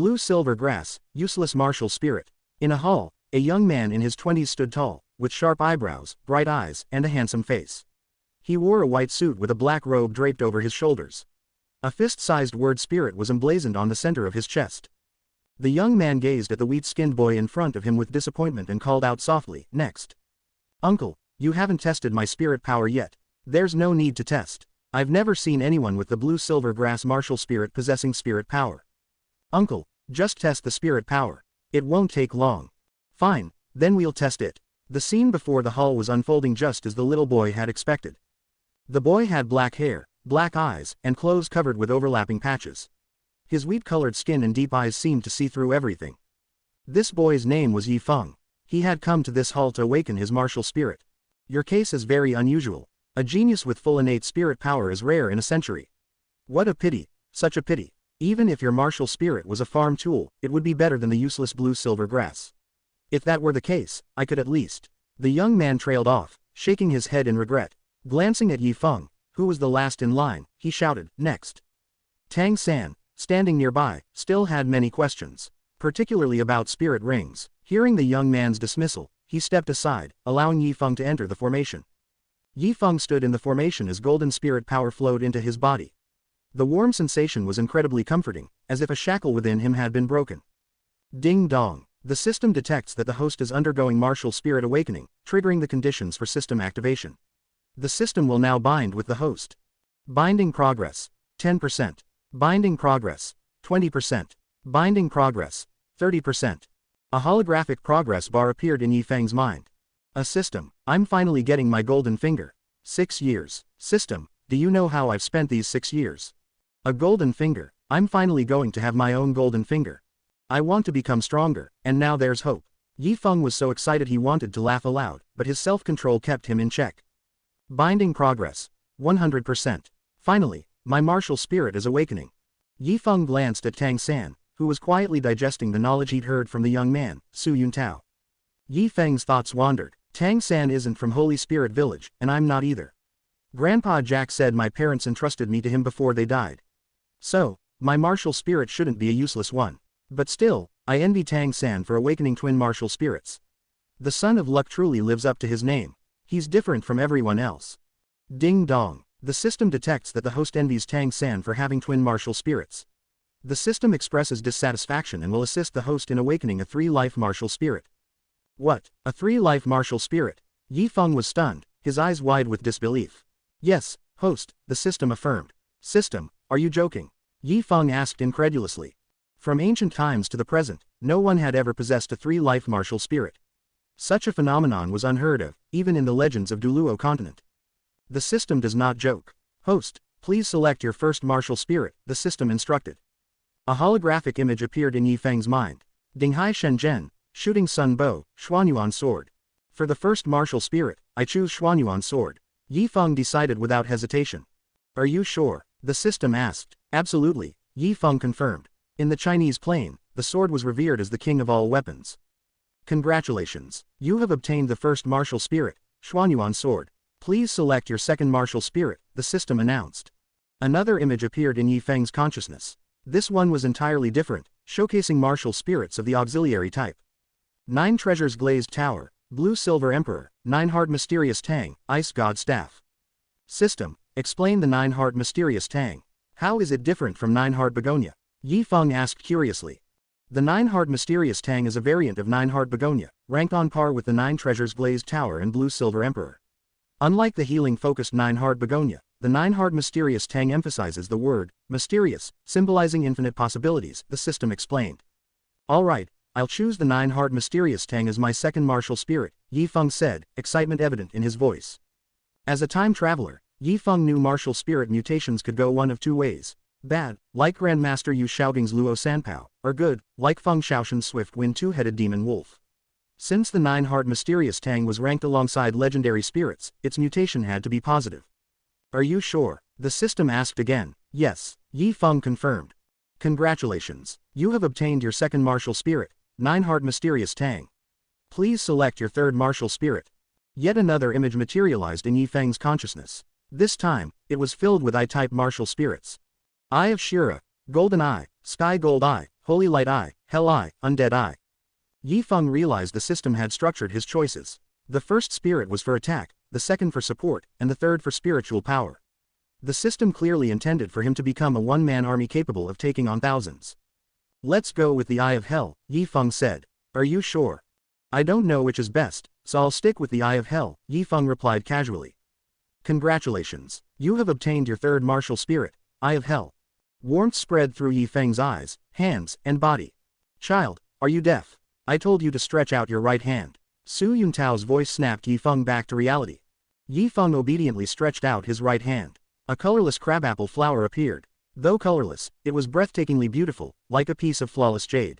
Blue-silver grass, useless martial spirit. In a hall, a young man in his 20s stood tall, with sharp eyebrows, bright eyes, and a handsome face. He wore a white suit with a black robe draped over his shoulders. A fist-sized word spirit was emblazoned on the center of his chest. The young man gazed at the wheat-skinned boy in front of him with disappointment and called out softly, "Next." "Uncle, you haven't tested my spirit power yet. There's no need to test. I've never seen anyone with the blue-silver grass martial spirit possessing spirit power." "Uncle, just test the spirit power. It won't take long." "Fine, then we'll test it." The scene before the hall was unfolding just as the little boy had expected. The boy had black hair, black eyes, and clothes covered with overlapping patches. His wheat-colored skin and deep eyes seemed to see through everything. This boy's name was Yi Feng. He had come to this hall to awaken his martial spirit. "Your case is very unusual. A genius with full innate spirit power is rare in a century. What a pity, such a pity. Even if your martial spirit was a farm tool, it would be better than the useless blue-silver grass. If that were the case, I could at least." The young man trailed off, shaking his head in regret. Glancing at Yi Feng, who was the last in line, he shouted, "Next." Tang San, standing nearby, still had many questions, particularly about spirit rings. Hearing the young man's dismissal, he stepped aside, allowing Yi Feng to enter the formation. Yi Feng stood in the formation as golden spirit power flowed into his body. The warm sensation was incredibly comforting, as if a shackle within him had been broken. Ding dong. The system detects that the host is undergoing martial spirit awakening, triggering the conditions for system activation. The system will now bind with the host. Binding progress, 10%. Binding progress, 20%. Binding progress, 30%. A holographic progress bar appeared in Yi Feng's mind. A system, I'm finally getting my golden finger. 6 years. System, do you know how I've spent these 6 years? A golden finger, I'm finally going to have my own golden finger. I want to become stronger, and now there's hope. Yi Feng was so excited he wanted to laugh aloud, but his self-control kept him in check. Binding progress, 100%. Finally, my martial spirit is awakening. Yi Feng glanced at Tang San, who was quietly digesting the knowledge he'd heard from the young man, Su Yuntao. Yi Feng's thoughts wandered. Tang San isn't from Holy Spirit Village, and I'm not either. Grandpa Jack said my parents entrusted me to him before they died. So, my martial spirit shouldn't be a useless one. But still, I envy Tang San for awakening twin martial spirits. The son of luck truly lives up to his name. He's different from everyone else. Ding dong. The system detects that the host envies Tang San for having twin martial spirits. The system expresses dissatisfaction and will assist the host in awakening a 3-life martial spirit. What? A 3-life martial spirit? Yi Feng was stunned, his eyes wide with disbelief. Yes, host, the system affirmed. System, are you joking? Yi Feng asked incredulously. From ancient times to the present, no one had ever possessed a 3-life martial spirit. Such a phenomenon was unheard of, even in the legends of Douluo continent. The system does not joke. Host, please select your first martial spirit, the system instructed. A holographic image appeared in Yi Feng's mind. Dinghai Shenzhen, Shooting Sun Bow, Xuanyuan Sword. For the first martial spirit, I choose Xuanyuan Sword. Yi Feng decided without hesitation. Are you sure? The system asked. Absolutely, Yi Feng confirmed. In the Chinese plane, the sword was revered as the king of all weapons. Congratulations. You have obtained the first martial spirit, Xuanyuan Sword. Please select your second martial spirit, the system announced. Another image appeared in Yi Feng's consciousness. This one was entirely different, showcasing martial spirits of the auxiliary type. 9 Treasures Glazed Tower, Blue Silver Emperor, 9-Heart Mysterious Tang, Ice God Staff. System, explain the 9-Heart Mysterious Tang. How is it different from 9-Heart Begonia? Yi Feng asked curiously. The 9-Heart Mysterious Tang is a variant of 9-Heart Begonia, ranked on par with the 9 Treasures Glazed Tower and Blue Silver Emperor. Unlike the healing-focused 9-Heart Begonia, the 9-Heart Mysterious Tang emphasizes the word, mysterious, symbolizing infinite possibilities, the system explained. Alright, I'll choose the 9-Heart Mysterious Tang as my second martial spirit, Yi Feng said, excitement evident in his voice. As a time traveler, Yi Feng knew martial spirit mutations could go one of 2 ways. Bad, like Grandmaster Yu Xiaoging's Luo Sanpao, or good, like Feng Shaoshan's Swift Wind 2-headed Demon Wolf. Since the 9-Heart Mysterious Tang was ranked alongside legendary spirits, its mutation had to be positive. Are you sure? The system asked again. Yes, Yi Feng confirmed. Congratulations. You have obtained your second martial spirit, 9-Heart Mysterious Tang. Please select your third martial spirit. Yet another image materialized in Yi Feng's consciousness. This time, it was filled with I-type martial spirits. Eye of Shira, Golden Eye, Sky Gold Eye, Holy Light Eye, Hell Eye, Undead Eye. Yi Feng realized the system had structured his choices. The first spirit was for attack, the second for support, and the third for spiritual power. The system clearly intended for him to become a one-man army capable of taking on thousands. Let's go with the Eye of Hell, Yi Feng said. Are you sure? I don't know which is best, so I'll stick with the Eye of Hell, Yi Feng replied casually. Congratulations. You have obtained your third martial spirit, Eye of Hell. Warmth spread through Yi Feng's eyes, hands, and body. Child, are you deaf? I told you to stretch out your right hand. Su Yuntao's voice snapped Yi Feng back to reality. Yi Feng obediently stretched out his right hand. A colorless crabapple flower appeared. Though colorless, it was breathtakingly beautiful, like a piece of flawless jade.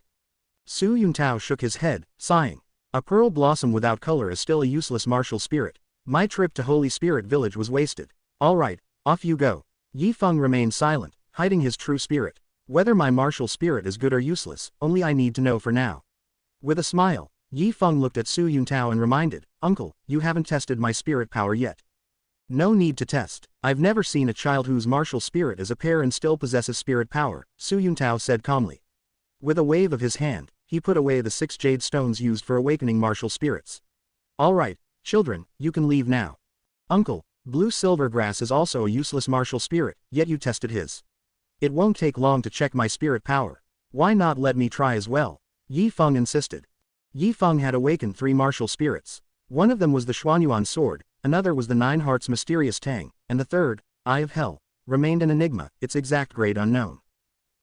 Su Yuntao shook his head, sighing. A pearl blossom without color is still a useless martial spirit. My trip to Holy Spirit Village was wasted. Alright, off you go. Yi Feng remained silent, hiding his true spirit. Whether my martial spirit is good or useless, only I need to know for now. With a smile, Yi Feng looked at Su Yuntao and reminded, Uncle, you haven't tested my spirit power yet. No need to test. I've never seen a child whose martial spirit is a pair and still possesses spirit power, Su Yuntao said calmly. With a wave of his hand, he put away the 6 jade stones used for awakening martial spirits. Alright, children, you can leave now. Uncle, blue silvergrass is also a useless martial spirit, yet you tested his. It won't take long to check my spirit power. Why not let me try as well? Yi Feng insisted. Yi Feng had awakened 3 martial spirits. One of them was the Xuanyuan sword, another was the 9 hearts mysterious tang, and the third, Eye of Hell, remained an enigma, its exact grade unknown.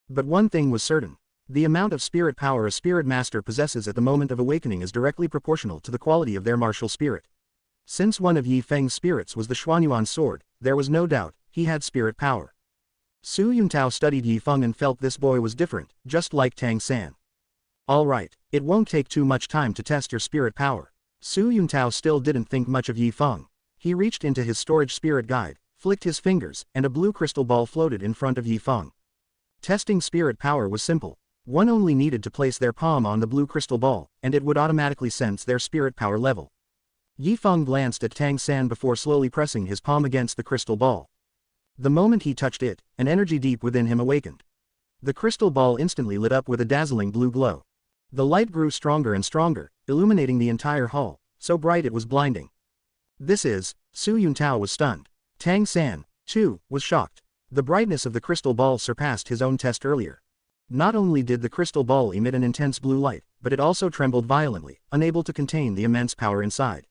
But one thing was certain. The amount of spirit power a spirit master possesses at the moment of awakening is directly proportional to the quality of their martial spirit. Since one of Yi Feng's spirits was the Xuanyuan sword, there was no doubt, he had spirit power. Su Yuntao studied Yi Feng and felt this boy was different, just like Tang San. Alright, it won't take too much time to test your spirit power. Su Yuntao still didn't think much of Yi Feng. He reached into his storage spirit guide, flicked his fingers, and a blue crystal ball floated in front of Yi Feng. Testing spirit power was simple. One only needed to place their palm on the blue crystal ball, and it would automatically sense their spirit power level. Yi Feng glanced at Tang San before slowly pressing his palm against the crystal ball. The moment he touched it, an energy deep within him awakened. The crystal ball instantly lit up with a dazzling blue glow. The light grew stronger and stronger, illuminating the entire hall, so bright it was blinding. This is, Su Yuntao was stunned. Tang San, too, was shocked. The brightness of the crystal ball surpassed his own test earlier. Not only did the crystal ball emit an intense blue light, but it also trembled violently, unable to contain the immense power inside.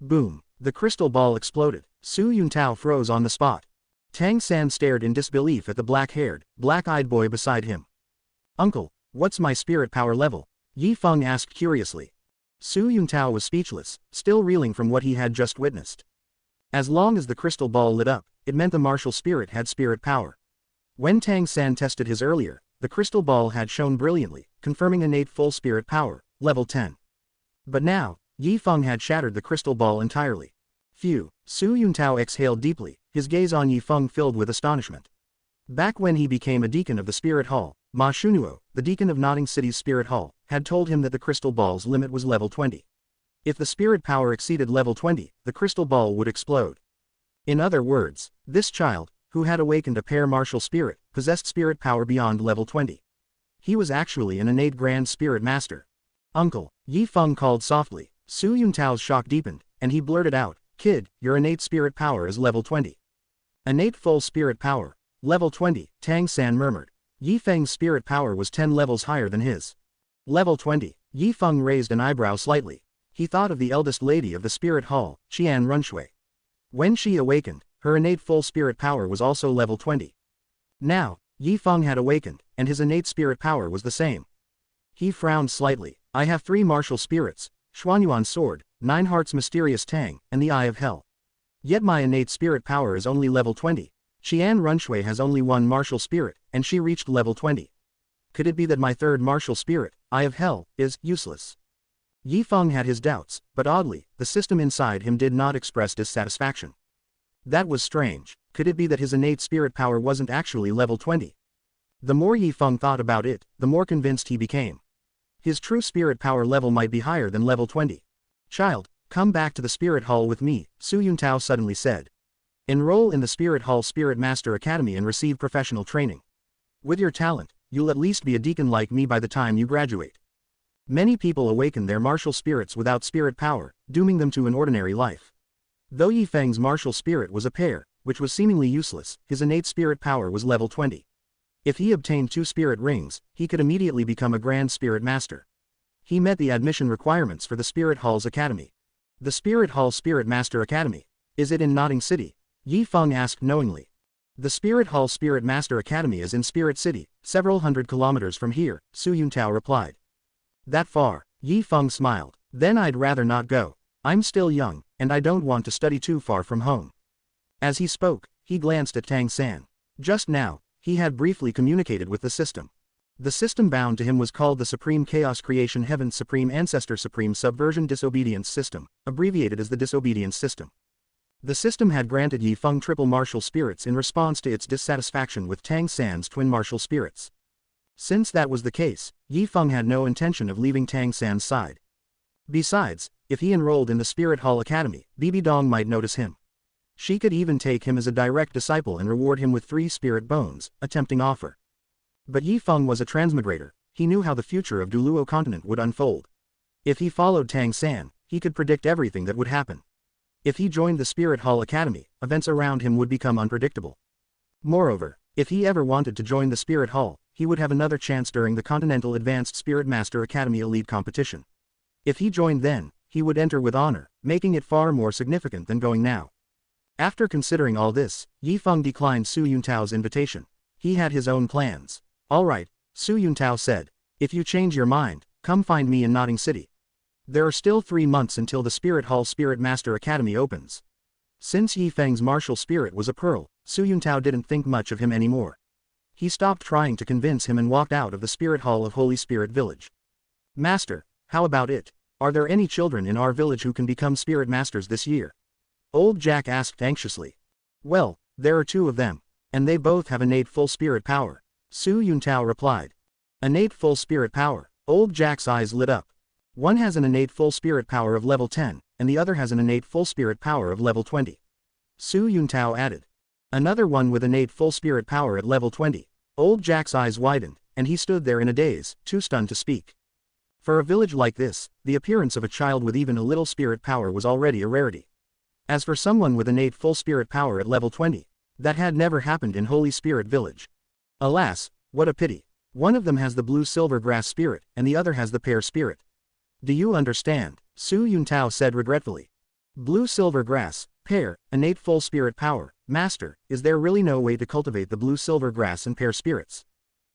Boom! The crystal ball exploded. Su Yuntao froze on the spot. Tang San stared in disbelief at the black-haired, black-eyed boy beside him. Uncle, what's my spirit power level? Yi Feng asked curiously. Su Yuntao was speechless, still reeling from what he had just witnessed. As long as the crystal ball lit up, it meant the martial spirit had spirit power. When Tang San tested his earlier, the crystal ball had shone brilliantly, confirming innate full spirit power, level 10. But now, Yi Feng had shattered the crystal ball entirely. Phew, Su Yuntao exhaled deeply, his gaze on Yi Feng filled with astonishment. Back when he became a deacon of the Spirit Hall, Ma Shunuo, the deacon of Notting City's Spirit Hall, had told him that the crystal ball's limit was level 20. If the spirit power exceeded level 20, the crystal ball would explode. In other words, this child, who had awakened a pair martial spirit, possessed spirit power beyond level 20. He was actually an innate grand spirit master. Uncle, Yi Feng called softly. Su Yuntao's shock deepened, and he blurted out, Kid, your innate spirit power is level 20. Innate full spirit power, level 20, Tang San murmured. Yi Feng's spirit power was 10 levels higher than his. Level 20, Yi Feng raised an eyebrow slightly. He thought of the eldest lady of the Spirit Hall, Qian Runshui. When she awakened, her innate full spirit power was also level 20. Now, Yi Feng had awakened, and his innate spirit power was the same. He frowned slightly. I have 3 martial spirits, Xuanyuan sword, 9 hearts mysterious tang, and the Eye of Hell. Yet my innate spirit power is only level 20. Qian Runshui has only 1 martial spirit, and she reached level 20. Could it be that my third martial spirit, Eye of Hell, is useless? Yi Feng had his doubts, but oddly, the system inside him did not express dissatisfaction. That was strange. Could it be that his innate spirit power wasn't actually level 20? The more Yi Feng thought about it, the more convinced he became. His true spirit power level might be higher than level 20. Child, come back to the Spirit Hall with me, Su Yuntao suddenly said. Enroll in the Spirit Hall Spirit Master Academy and receive professional training. With your talent, you'll at least be a deacon like me by the time you graduate. Many people awaken their martial spirits without spirit power, dooming them to an ordinary life. Though Yi Feng's martial spirit was a pair, which was seemingly useless, his innate spirit power was level 20. If he obtained 2 spirit rings, he could immediately become a grand spirit master. He met the admission requirements for the Spirit Hall's Academy. The Spirit Hall Spirit Master Academy. Is it in Notting City? Yi Feng asked knowingly. The Spirit Hall Spirit Master Academy is in Spirit City, several hundred kilometers from here, Su Yuntao replied. That far? Yi Feng smiled. Then I'd rather not go. I'm still young, and I don't want to study too far from home. As he spoke, he glanced at Tang San. Just now, he had briefly communicated with the system. The system bound to him was called the Supreme Chaos Creation Heaven Supreme Ancestor Supreme Subversion Disobedience System, abbreviated as the Disobedience System. The system had granted Yi Feng triple martial spirits in response to its dissatisfaction with Tang San's twin martial spirits. Since that was the case, Yi Feng had no intention of leaving Tang San's side. Besides, if he enrolled in the Spirit Hall Academy, Bibi Dong might notice him. She could even take him as a direct disciple and reward him with 3 spirit bones, a tempting offer. But Yi Feng was a transmigrator. He knew how the future of Douluo continent would unfold. If he followed Tang San, he could predict everything that would happen. If he joined the Spirit Hall Academy, events around him would become unpredictable. Moreover, if he ever wanted to join the Spirit Hall, he would have another chance during the Continental Advanced Spirit Master Academy Elite competition. If he joined then, he would enter with honor, making it far more significant than going now. After considering all this, Yi Feng declined Su Yuntao's invitation. He had his own plans. All right, Su Yuntao said. If you change your mind, come find me in Notting City. There are still 3 months until the Spirit Hall Spirit Master Academy opens. Since Yi Feng's martial spirit was a pearl, Su Yuntao didn't think much of him anymore. He stopped trying to convince him and walked out of the Spirit Hall of Holy Spirit Village. Master, how about it? Are there any children in our village who can become spirit masters this year? Old Jack asked anxiously. Well, there are 2 of them, and they both have innate full spirit power. Su Yuntao replied. Innate full spirit power. Old Jack's eyes lit up. One has an innate full spirit power of level 10, and the other has an innate full spirit power of level 20. Su Yuntao added. Another one with innate full spirit power at level 20. Old Jack's eyes widened, and he stood there in a daze, too stunned to speak. For a village like this, the appearance of a child with even a little spirit power was already a rarity. As for someone with innate full spirit power at level 20, that had never happened in Holy Spirit Village. Alas, what a pity. One of them has the blue silver grass spirit, and the other has the pear spirit. Do you understand? Su Yuntao said regretfully. Blue silver grass, pear, innate full spirit power. Master, is there really no way to cultivate the blue silver grass and pear spirits?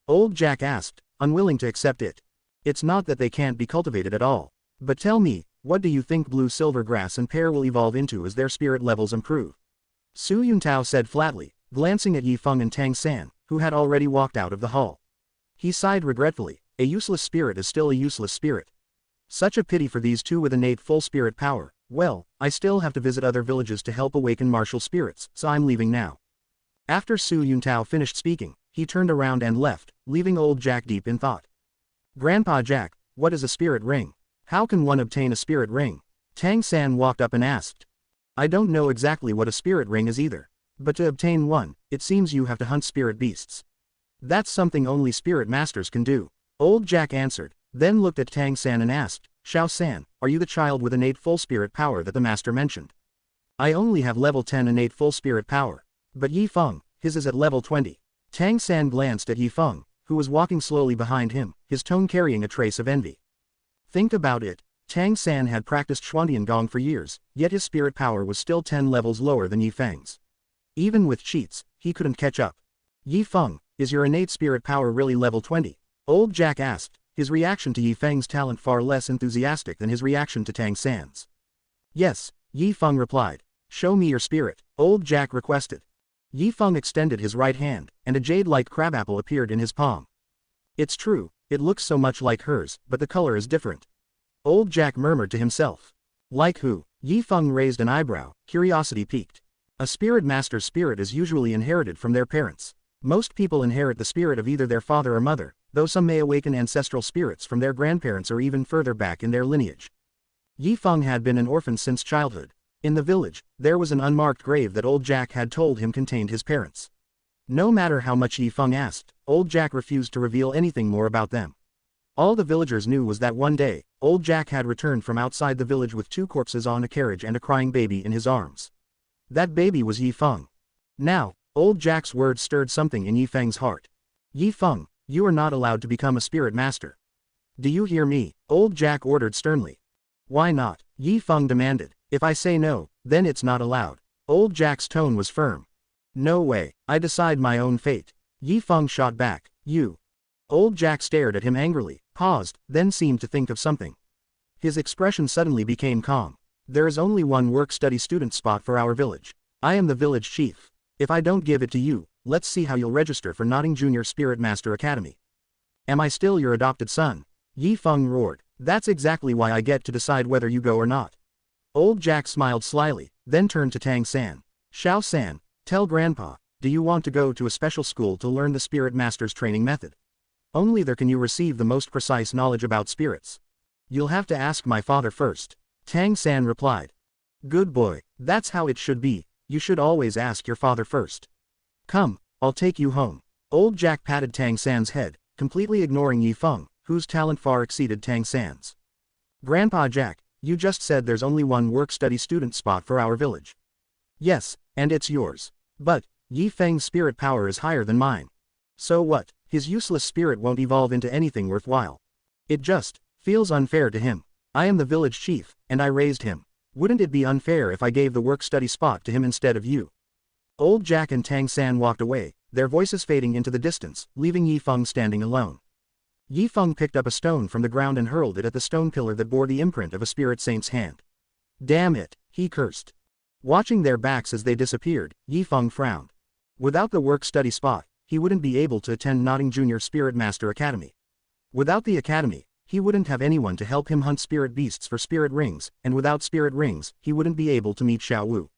Old Jack asked, unwilling to accept it. It's not that they can't be cultivated at all. But tell me, what do you think blue silver grass and pear will evolve into as their spirit levels improve? Su Yuntao said flatly, glancing at Yi Feng and Tang San, who had already walked out of the hall. He sighed regretfully. A useless spirit is still a useless spirit. Such a pity for these 2 with innate full spirit power. Well, I still have to visit other villages to help awaken martial spirits, so I'm leaving now. After Su Yuntao finished speaking, he turned around and left, leaving old Jack deep in thought. Grandpa Jack, what is a spirit ring? How can one obtain a spirit ring? Tang San walked up and asked. I don't know exactly what a spirit ring is either. But to obtain one, it seems you have to hunt spirit beasts. That's something only spirit masters can do. Old Jack answered, then looked at Tang San and asked, Xiao San, are you the child with innate full spirit power that the master mentioned? I only have level 10 innate full spirit power. But Yi Feng, his is at level 20. Tang San glanced at Yi Feng, who was walking slowly behind him, his tone carrying a trace of envy. Think about it. Tang San had practiced Xuantian Gong for years, yet his spirit power was still 10 levels lower than Yi Feng's. Even with cheats, he couldn't catch up. Yi Feng, is your innate spirit power really level 20? Old Jack asked, his reaction to Yi Feng's talent far less enthusiastic than his reaction to Tang San's. Yes, Yi Feng replied. Show me your spirit, Old Jack requested. Yi Feng extended his right hand, and a jade-like crabapple appeared in his palm. It's true, it looks so much like hers, but the color is different. Old Jack murmured to himself. Like who? Yi Feng raised an eyebrow, curiosity piqued. A spirit master's spirit is usually inherited from their parents. Most people inherit the spirit of either their father or mother, though some may awaken ancestral spirits from their grandparents or even further back in their lineage. Yi Feng had been an orphan since childhood. In the village, there was an unmarked grave that old Jack had told him contained his parents. No matter how much Yi Feng asked, old Jack refused to reveal anything more about them. All the villagers knew was that one day, old Jack had returned from outside the village with 2 corpses on a carriage and a crying baby in his arms. That baby was Yi Feng. Now, old Jack's words stirred something in Yi Feng's heart. Yi Feng, you are not allowed to become a spirit master. Do you hear me? Old Jack ordered sternly. Why not? Yi Feng demanded. If I say no, then it's not allowed. Old Jack's tone was firm. No way, I decide my own fate. Yi Feng shot back. You. Old Jack stared at him angrily, paused, then seemed to think of something. His expression suddenly became calm. There is only one work-study student spot for our village. I am the village chief. If I don't give it to you, let's see how you'll register for Notting Junior Spirit Master Academy. Am I still your adopted son? Yi Feng roared. That's exactly why I get to decide whether you go or not. Old Jack smiled slyly, then turned to Tang San. Xiao San, tell Grandpa, do you want to go to a special school to learn the Spirit Master's training method? Only there can you receive the most precise knowledge about spirits. You'll have to ask my father first. Tang San replied. Good boy, that's how it should be, you should always ask your father first. Come, I'll take you home. Old Jack patted Tang San's head, completely ignoring Yi Feng, whose talent far exceeded Tang San's. Grandpa Jack, you just said there's only one work-study student spot for our village. Yes, and it's yours. But, Yi Feng's spirit power is higher than mine. So what? His useless spirit won't evolve into anything worthwhile. It just feels unfair to him. I am the village chief, and I raised him. Wouldn't it be unfair if I gave the work-study spot to him instead of you? Old Jack and Tang San walked away, their voices fading into the distance, leaving Yi Feng standing alone. Yi Feng picked up a stone from the ground and hurled it at the stone pillar that bore the imprint of a spirit saint's hand. Damn it, he cursed. Watching their backs as they disappeared, Yi Feng frowned. Without the work-study spot, he wouldn't be able to attend Notting Junior Spirit Master Academy. Without the academy, he wouldn't have anyone to help him hunt spirit beasts for spirit rings, and without spirit rings, he wouldn't be able to meet Xiao Wu.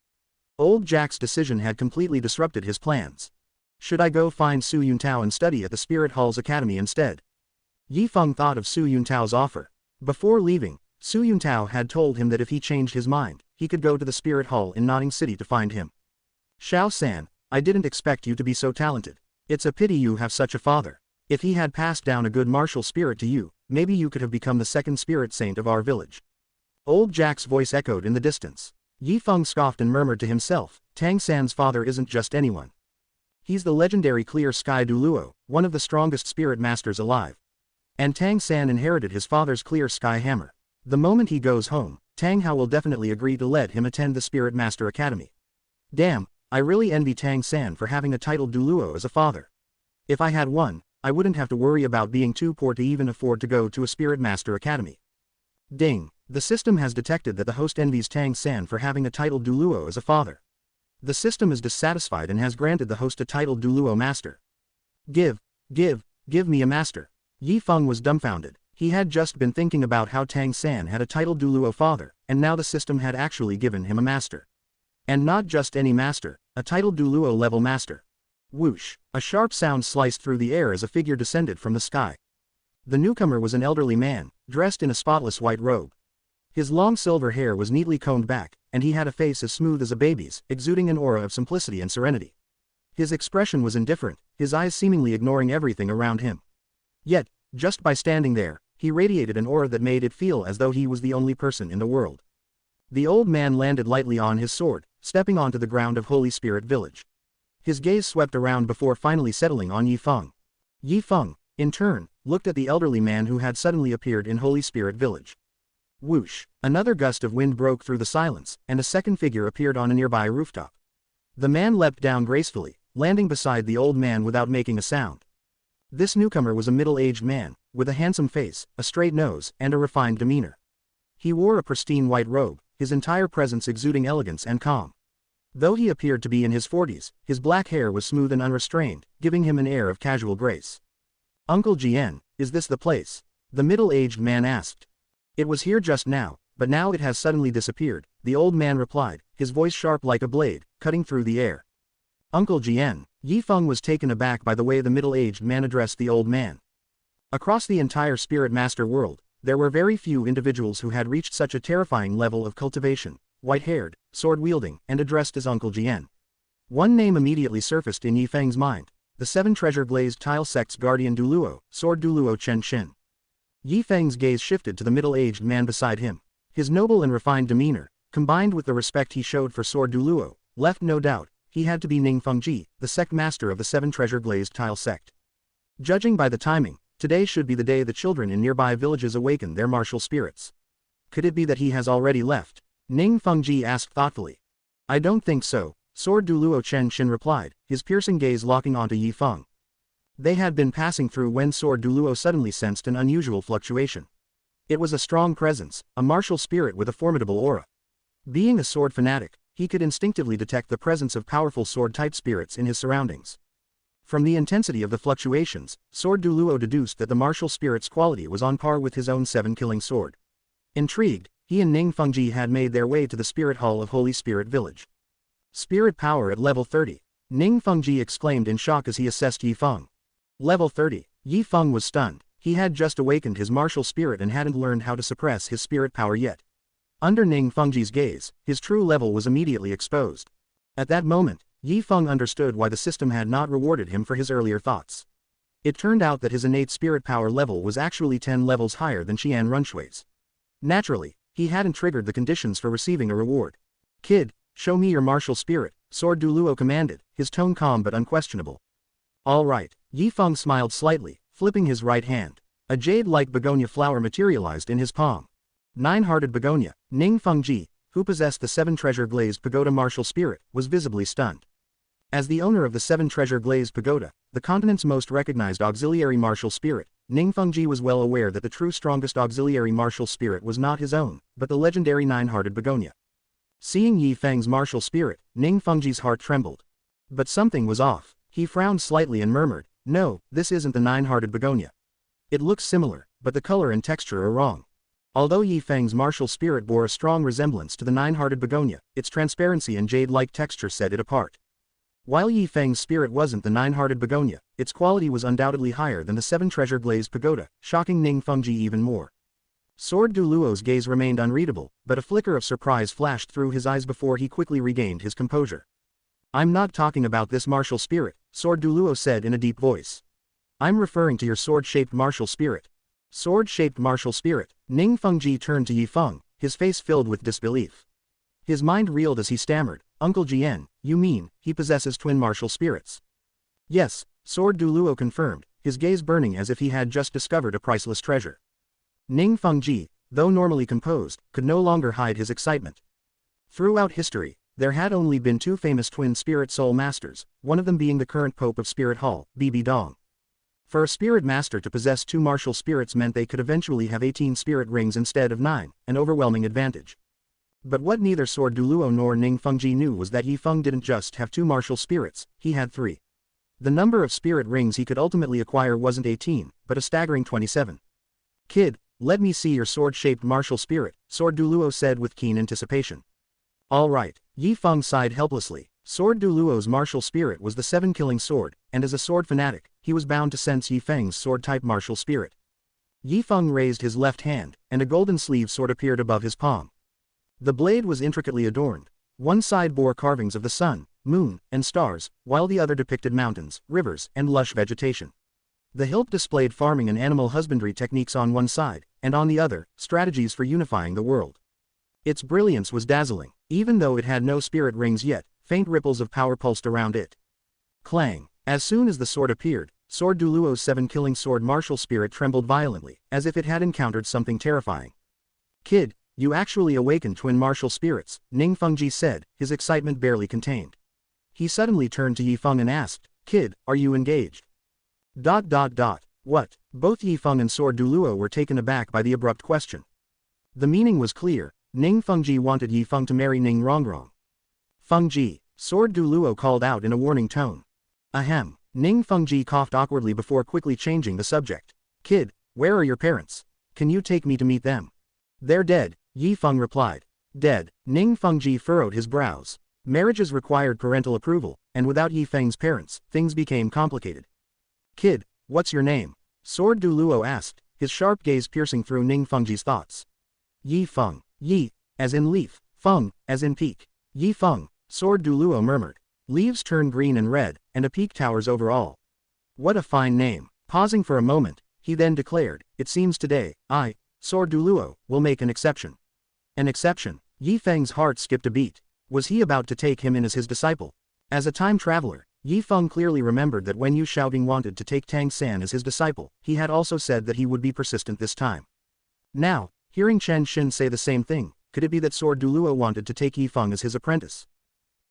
Old Jack's decision had completely disrupted his plans. Should I go find Su Yuntao and study at the Spirit Hall's academy instead? Yi Feng thought of Su Yuntao's offer. Before leaving, Su Yuntao had told him that if he changed his mind, he could go to the Spirit Hall in Notting City to find him. Xiao San, I didn't expect you to be so talented. It's a pity you have such a father. If he had passed down a good martial spirit to you, maybe you could have become the second spirit saint of our village. Old Jack's voice echoed in the distance. Yi Feng scoffed and murmured to himself, Tang San's father isn't just anyone. He's the legendary Clear Sky Douluo, one of the strongest spirit masters alive. And Tang San inherited his father's Clear Sky hammer. The moment he goes home, Tang Hao will definitely agree to let him attend the Spirit Master Academy. Damn, I really envy Tang San for having a titled Douluo as a father. If I had one, I wouldn't have to worry about being too poor to even afford to go to a Spirit Master Academy. Ding, the system has detected that the host envies Tang San for having a titled Douluo as a father. The system is dissatisfied and has granted the host a titled Douluo master. Give me a master. Yi Feng was dumbfounded. He had just been thinking about how Tang San had a titled Douluo father, and now the system had actually given him a master. And not just any master, a titled Douluo level master. Whoosh, a sharp sound sliced through the air as a figure descended from the sky. The newcomer was an elderly man, dressed in a spotless white robe. His long silver hair was neatly combed back, and he had a face as smooth as a baby's, exuding an aura of simplicity and serenity. His expression was indifferent, his eyes seemingly ignoring everything around him. Yet, just by standing there, he radiated an aura that made it feel as though he was the only person in the world. The old man landed lightly on his sword, stepping onto the ground of Holy Spirit Village. His gaze swept around before finally settling on Yi Feng. Yi Feng, in turn, looked at the elderly man who had suddenly appeared in Holy Spirit Village. Whoosh, another gust of wind broke through the silence, and a second figure appeared on a nearby rooftop. The man leapt down gracefully, landing beside the old man without making a sound. This newcomer was a middle-aged man, with a handsome face, a straight nose, and a refined demeanor. He wore a pristine white robe, his entire presence exuding elegance and calm. Though he appeared to be in his 40s, his black hair was smooth and unrestrained, giving him an air of casual grace. Uncle Jian, is this the place? The middle-aged man asked. It was here just now, but now it has suddenly disappeared, the old man replied, his voice sharp like a blade, cutting through the air. Uncle Jian. Yi Feng was taken aback by the way the middle-aged man addressed the old man. Across the entire Spirit Master world, there were very few individuals who had reached such a terrifying level of cultivation, white-haired, sword-wielding, and addressed as Uncle Jian. One name immediately surfaced in Yi Feng's mind. The seven treasure-glazed tile sect's guardian Douluo, Sword Douluo Chen Xin. Yi Feng's gaze shifted to the middle-aged man beside him. His noble and refined demeanor, combined with the respect he showed for Sword Douluo, left no doubt he had to be Ning Fengji, the sect master of the seven treasure-glazed tile sect. Judging by the timing, today should be the day the children in nearby villages awaken their martial spirits. Could it be that he has already left? Ning Fengji asked thoughtfully. I don't think so, Sword Douluo Chen Xin replied, his piercing gaze locking onto Yi Feng. They had been passing through when Sword Douluo suddenly sensed an unusual fluctuation. It was a strong presence, a martial spirit with a formidable aura. Being a sword fanatic, he could instinctively detect the presence of powerful sword-type spirits in his surroundings. From the intensity of the fluctuations, Sword Douluo deduced that the martial spirit's quality was on par with his own seven-killing sword. Intrigued, he and Ning Fengji had made their way to the Spirit Hall of Holy Spirit Village. Spirit power at level 30. Ning Fengji exclaimed in shock as he assessed Yi Feng. Level 30. Yi Feng was stunned. He had just awakened his martial spirit and hadn't learned how to suppress his spirit power yet. Under Ning Fengji's gaze, his true level was immediately exposed. At that moment, Yi Feng understood why the system had not rewarded him for his earlier thoughts. It turned out that his innate spirit power level was actually 10 levels higher than Qian Runshui's. Naturally, he hadn't triggered the conditions for receiving a reward. Kid, show me your martial spirit, Sword Douluo commanded, his tone calm but unquestionable. All right, Yi Feng smiled slightly, flipping his right hand. A jade-like begonia flower materialized in his palm. Nine-hearted begonia, Ning Fengji, who possessed the seven treasure-glazed pagoda martial spirit, was visibly stunned. As the owner of the seven treasure-glazed pagoda, the continent's most recognized auxiliary martial spirit, Ning Fengji was well aware that the true strongest auxiliary martial spirit was not his own, but the legendary nine-hearted begonia. Seeing Yi Feng's martial spirit, Ning Fengji's heart trembled. But something was off. He frowned slightly and murmured, "No, this isn't the nine-hearted begonia. It looks similar, but the color and texture are wrong." Although Yi Feng's martial spirit bore a strong resemblance to the nine-hearted begonia, its transparency and jade-like texture set it apart. While Yi Feng's spirit wasn't the nine-hearted begonia, its quality was undoubtedly higher than the seven treasure-glazed pagoda, shocking Ning Fengji even more. Sword Douluo's gaze remained unreadable, but a flicker of surprise flashed through his eyes before he quickly regained his composure. I'm not talking about this martial spirit, Sword Douluo said in a deep voice. I'm referring to your sword-shaped martial spirit. Sword-shaped martial spirit. Ning Fengji turned to Yi Feng, his face filled with disbelief. His mind reeled as he stammered, Uncle Jian, you mean, he possesses twin martial spirits? Yes, Sword Douluo confirmed, his gaze burning as if he had just discovered a priceless treasure. Ning Fengji, though normally composed, could no longer hide his excitement. Throughout history, there had only been two famous twin spirit soul masters, one of them being the current Pope of Spirit Hall, Bibi Dong. For a spirit master to possess two martial spirits meant they could eventually have 18 spirit rings instead of 9, an overwhelming advantage. But what neither Sword Douluo nor Ning Fengji knew was that Yi Feng didn't just have two martial spirits, he had 3. The number of spirit rings he could ultimately acquire wasn't 18, but a staggering 27. Kid, let me see your sword-shaped martial spirit, Sword Douluo said with keen anticipation. All right, Yi Feng sighed helplessly. Sword Douluo's martial spirit was the seven-killing sword, and as a sword fanatic, he was bound to sense Yi Feng's sword-type martial spirit. Yi Feng raised his left hand, and a golden-sleeved sword appeared above his palm. The blade was intricately adorned. One side bore carvings of the sun, moon, and stars, while the other depicted mountains, rivers, and lush vegetation. The hilt displayed farming and animal husbandry techniques on one side, and on the other, strategies for unifying the world. Its brilliance was dazzling, even though it had no spirit rings yet, faint ripples of power pulsed around it. Clang! As soon as the sword appeared, Sword Douluo's seven-killing sword martial spirit trembled violently, as if it had encountered something terrifying. Kid, you actually awakened twin martial spirits, Ning Fengji said, his excitement barely contained. He suddenly turned to Yi Feng and asked, Kid, are you engaged? ... What? Both Yi Feng and Sword Douluo were taken aback by the abrupt question. The meaning was clear. Ning Fengji wanted Yi Feng to marry Ning Rongrong. Fengji, Sword Douluo called out in a warning tone. Ahem. Ning Fengji coughed awkwardly before quickly changing the subject. Kid, where are your parents? Can you take me to meet them? They're dead, Yi Feng replied. Dead. Ning Fengji furrowed his brows. Marriages required parental approval, and without Yi Feng's parents, things became complicated. Kid, what's your name? Sword Douluo asked, his sharp gaze piercing through Ning Fengji's thoughts. Yi Feng. Yi, as in leaf, Feng, as in peak. Yi Feng, Sword Douluo murmured. Leaves turn green and red, and a peak towers over all. What a fine name. Pausing for a moment, he then declared, it seems today, I, Sword Douluo, will make an exception. An exception? Yi Feng's heart skipped a beat. Was he about to take him in as his disciple? As a time traveler, Yi Feng clearly remembered that when Yu Xiaobing wanted to take Tang San as his disciple, he had also said that he would be persistent this time. Now, hearing Chen Xin say the same thing, could it be that Sword Douluo wanted to take Yi Feng as his apprentice?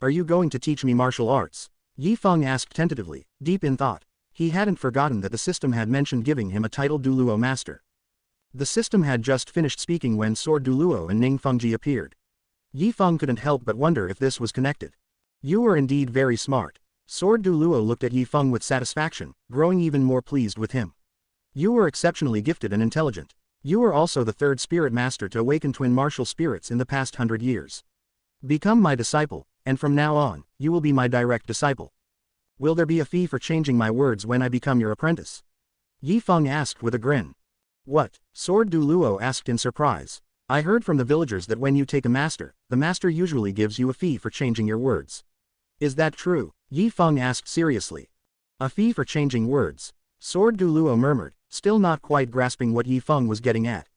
Are you going to teach me martial arts? Yi Feng asked tentatively, deep in thought. He hadn't forgotten that the system had mentioned giving him a title Douluo Master. The system had just finished speaking when Sword Douluo and Ning Fengji appeared. Yi Feng couldn't help but wonder if this was connected. You are indeed very smart. Sword Douluo looked at Yi Feng with satisfaction, growing even more pleased with him. You are exceptionally gifted and intelligent. You are also the third spirit master to awaken twin martial spirits in the past 100 years. Become my disciple, and from now on, you will be my direct disciple. Will there be a fee for changing my words when I become your apprentice? Yi Feng asked with a grin. What? Sword Douluo asked in surprise. I heard from the villagers that when you take a master, the master usually gives you a fee for changing your words. Is that true? Yi Feng asked seriously. A fee for changing words? Sword Douluo murmured, still not quite grasping what Yi Feng was getting at.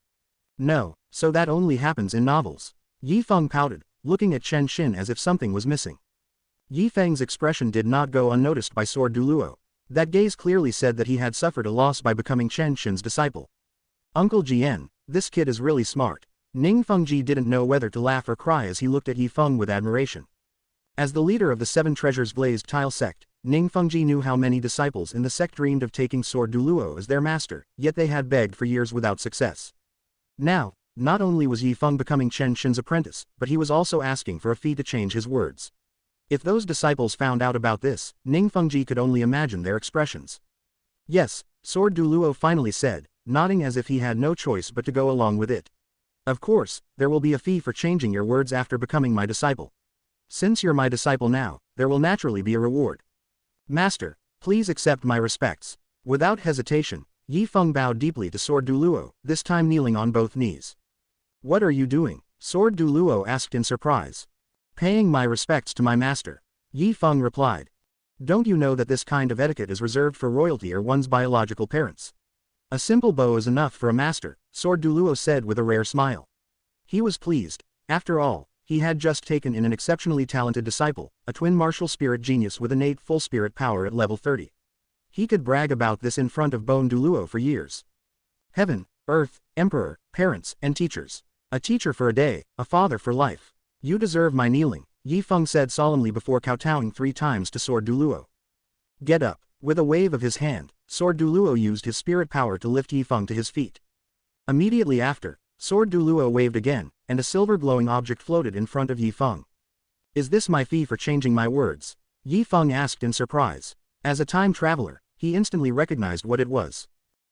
No, so that only happens in novels. Yi Feng pouted, looking at Chen Xin as if something was missing. Yi Feng's expression did not go unnoticed by Sword Douluo. That gaze clearly said that he had suffered a loss by becoming Chen Xin's disciple. Uncle Jian, this kid is really smart. Ning Fengji didn't know whether to laugh or cry as he looked at Yi Feng with admiration. As the leader of the Seven Treasures Glazed Tile sect, Ning Fengji knew how many disciples in the sect dreamed of taking Sword Douluo as their master, yet they had begged for years without success. Now, not only was Yi Feng becoming Chen Xin's apprentice, but he was also asking for a fee to change his words. If those disciples found out about this, Ning Fengji could only imagine their expressions. Yes, Sword Douluo finally said, nodding as if he had no choice but to go along with it. Of course, there will be a fee for changing your words after becoming my disciple. Since you're my disciple now, there will naturally be a reward. Master, please accept my respects. Without hesitation, Yi Feng bowed deeply to Sword Douluo, this time kneeling on both knees. What are you doing? Sword Douluo asked in surprise. Paying my respects to my master. Yi Feng replied. Don't you know that this kind of etiquette is reserved for royalty or one's biological parents? A simple bow is enough for a master, Sword Douluo said with a rare smile. He was pleased. After all, he had just taken in an exceptionally talented disciple, a twin martial spirit genius with innate full spirit power at level 30. He could brag about this in front of Bone Douluo for years. Heaven, earth, emperor, parents, and teachers. A teacher for a day, a father for life. You deserve my kneeling, Yi Feng said solemnly before kowtowing 3 times to Sword Douluo. Get up. With a wave of his hand, Sword Douluo used his spirit power to lift Yi Feng to his feet. Immediately after, Sword Douluo waved again, and a silver glowing object floated in front of Yi Feng. Is this my fee for changing my words? Yi Feng asked in surprise. As a time traveler, he instantly recognized what it was.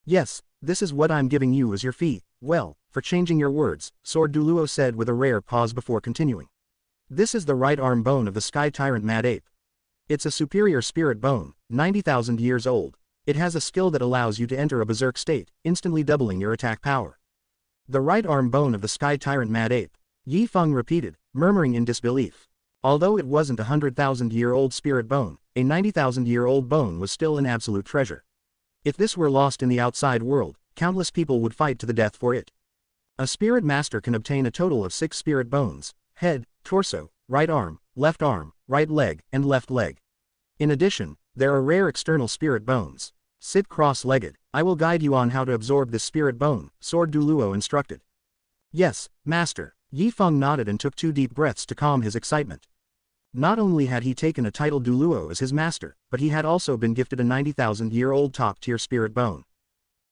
Yes, this is what I'm giving you as your fee, well, for changing your words, Sword Douluo said with a rare pause before continuing. This is the right arm bone of the Sky Tyrant Mad Ape. It's a superior spirit bone, 90,000 years old. It has a skill that allows you to enter a berserk state, instantly doubling your attack power. The right arm bone of the Sky Tyrant Mad Ape, Yi Feng repeated, murmuring in disbelief. Although it wasn't a 100,000-year-old spirit bone, a 90,000-year-old bone was still an absolute treasure. If this were lost in the outside world, countless people would fight to the death for it. A spirit master can obtain a total of 6 spirit bones: head, torso, right arm, right leg, and left leg. In addition, there are rare external spirit bones. Sit cross-legged. I will guide you on how to absorb this spirit bone, Sword Douluo instructed. Yes, master. Yi Feng nodded and took 2 deep breaths to calm his excitement. Not only had he taken a title Douluo as his master, but he had also been gifted a 90,000-year-old top-tier spirit bone.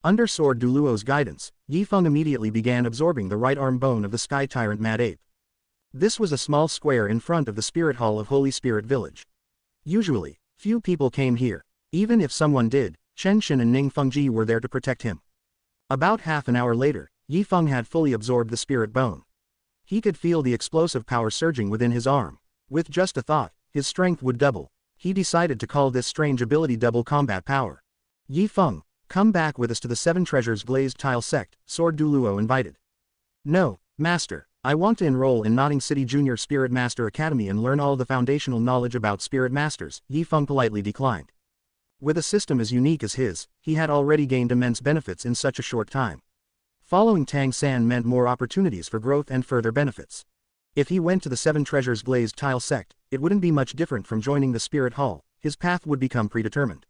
Under Sword Douluo's guidance, Yi Feng immediately began absorbing the right arm bone of the Sky Tyrant Mad Ape. This was a small square in front of the Spirit Hall of Holy Spirit Village. Usually, few people came here. Even if someone did, Chen Xin and Ning Fengji were there to protect him. About half an hour later, Yi Feng had fully absorbed the spirit bone. He could feel the explosive power surging within his arm. With just a thought, his strength would double. He decided to call this strange ability double combat power. Yi Feng, come back with us to the 7 Treasures Glazed Tile sect, Sword Douluo invited. No, master, I want to enroll in Notting City Junior Spirit Master Academy and learn all the foundational knowledge about Spirit Masters, Yifeng politely declined. With a system as unique as his, he had already gained immense benefits in such a short time. Following Tang San meant more opportunities for growth and further benefits. If he went to the Seven Treasures Glazed Tile sect, it wouldn't be much different from joining the Spirit Hall. His path would become predetermined.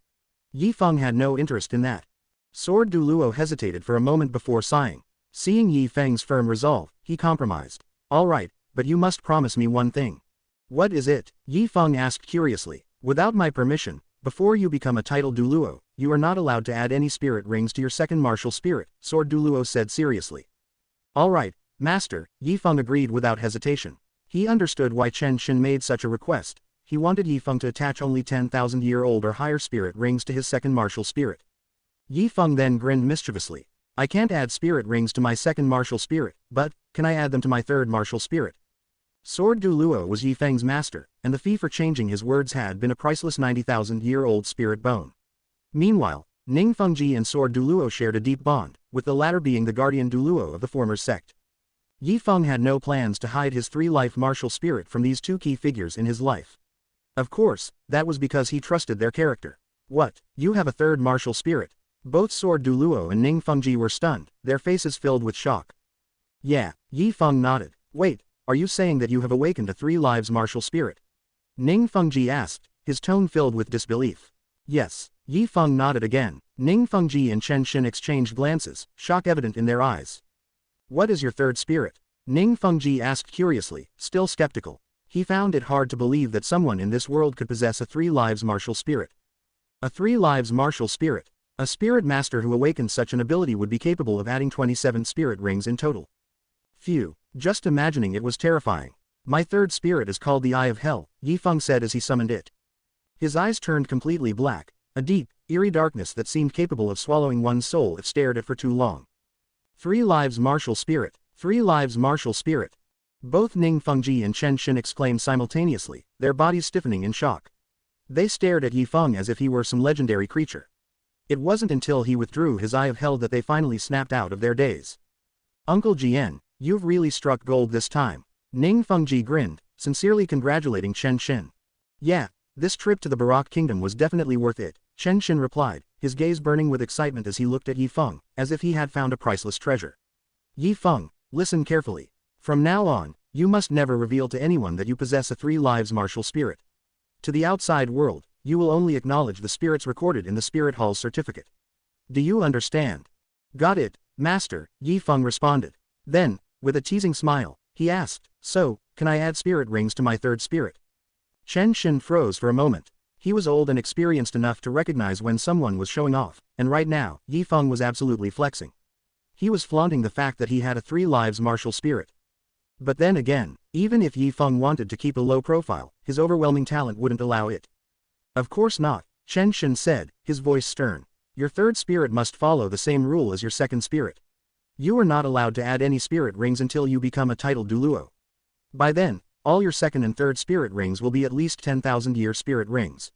Yifeng had no interest in that. Sword Douluo hesitated for a moment before sighing. Seeing Yifeng's firm resolve, he compromised. All right, but you must promise me one thing. What is it? Yifeng asked curiously. Without my permission, before you become a titled Douluo, you are not allowed to add any spirit rings to your second martial spirit, Sword Douluo said seriously. All right, Master, Yifeng agreed without hesitation. He understood why Chen Xin made such a request. He wanted Yifeng to attach only 10,000-year-old or higher spirit rings to his second martial spirit. Yifeng then grinned mischievously. I can't add spirit rings to my second martial spirit, but, can I add them to my third martial spirit? Sword Douluo was Yifeng's master, and the fee for changing his words had been a priceless 90,000-year-old spirit bone. Meanwhile, Ning Fengji and Sword Douluo shared a deep bond, with the latter being the guardian Douluo of the former's sect. Yifeng had no plans to hide his three-life martial spirit from these two key figures in his life. Of course, that was because he trusted their character. What, you have a third martial spirit? Both Sword Douluo and Ning Fengji were stunned, their faces filled with shock. Yeah, Yifeng nodded. Wait, are you saying that you have awakened a three-lives martial spirit? Ning Fengji asked, his tone filled with disbelief. Yes, Yifeng nodded again. Ning Fengji and Chen Xin exchanged glances, shock evident in their eyes. What is your third spirit? Ning Fengji asked curiously, still skeptical. He found it hard to believe that someone in this world could possess a three-lives martial spirit. A three-lives martial spirit. A spirit master who awakened such an ability would be capable of adding 27 spirit rings in total. Phew, just imagining it was terrifying. My third spirit is called the Eye of Hell, Yifeng said as he summoned it. His eyes turned completely black, a deep, eerie darkness that seemed capable of swallowing one's soul if stared at for too long. Three lives martial spirit, three lives martial spirit. Both Ning Fengji and Chen Xin exclaimed simultaneously, their bodies stiffening in shock. They stared at Yifeng as if he were some legendary creature. It wasn't until he withdrew his Eye of Hell that they finally snapped out of their daze. Uncle Jian, you've really struck gold this time. Ning Fengji grinned, sincerely congratulating Chen Xin. Yeah, this trip to the Barak Kingdom was definitely worth it, Chen Xin replied, his gaze burning with excitement as he looked at Yifeng, as if he had found a priceless treasure. Yifeng, listen carefully. From now on, you must never reveal to anyone that you possess a three lives martial spirit. To the outside world, you will only acknowledge the spirits recorded in the Spirit Hall's certificate. Do you understand? Got it, Master, Yifeng responded. Then, with a teasing smile, he asked, so, can I add spirit rings to my third spirit? Chen Xin froze for a moment. He was old and experienced enough to recognize when someone was showing off, and right now, Yifeng was absolutely flexing. He was flaunting the fact that he had a three lives martial spirit. But then again, even if Yifeng wanted to keep a low profile, his overwhelming talent wouldn't allow it. Of course not, Chen Xin said, his voice stern. Your third spirit must follow the same rule as your second spirit. You are not allowed to add any spirit rings until you become a titled Douluo. By then, all your second and third spirit rings will be at least 10,000-year spirit rings.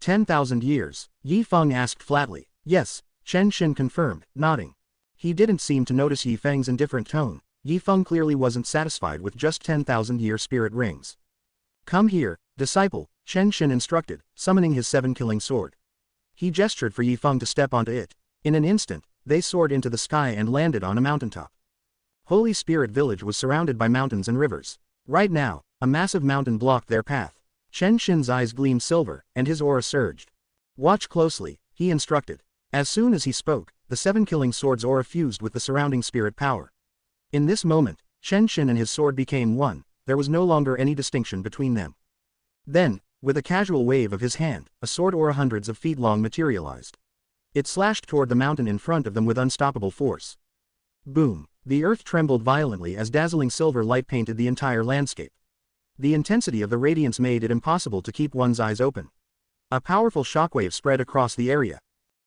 10,000 years, Yifeng asked flatly. Yes, Chen Xin confirmed, nodding. He didn't seem to notice Yifeng's indifferent tone. Yifeng clearly wasn't satisfied with just 10,000-year spirit rings. Come here, disciple, Chen Xin instructed, summoning his seven-killing sword. He gestured for Yifeng to step onto it. In an instant, they soared into the sky and landed on a mountaintop. Holy Spirit Village was surrounded by mountains and rivers. Right now, a massive mountain blocked their path. Chen Xin's eyes gleamed silver, and his aura surged. Watch closely, he instructed. As soon as he spoke, the seven-killing sword's aura fused with the surrounding spirit power. In this moment, Chen Xin and his sword became one, there was no longer any distinction between them. Then, with a casual wave of his hand, a sword aura hundreds of feet long materialized. It slashed toward the mountain in front of them with unstoppable force. Boom! The earth trembled violently as dazzling silver light painted the entire landscape. The intensity of the radiance made it impossible to keep one's eyes open. A powerful shockwave spread across the area.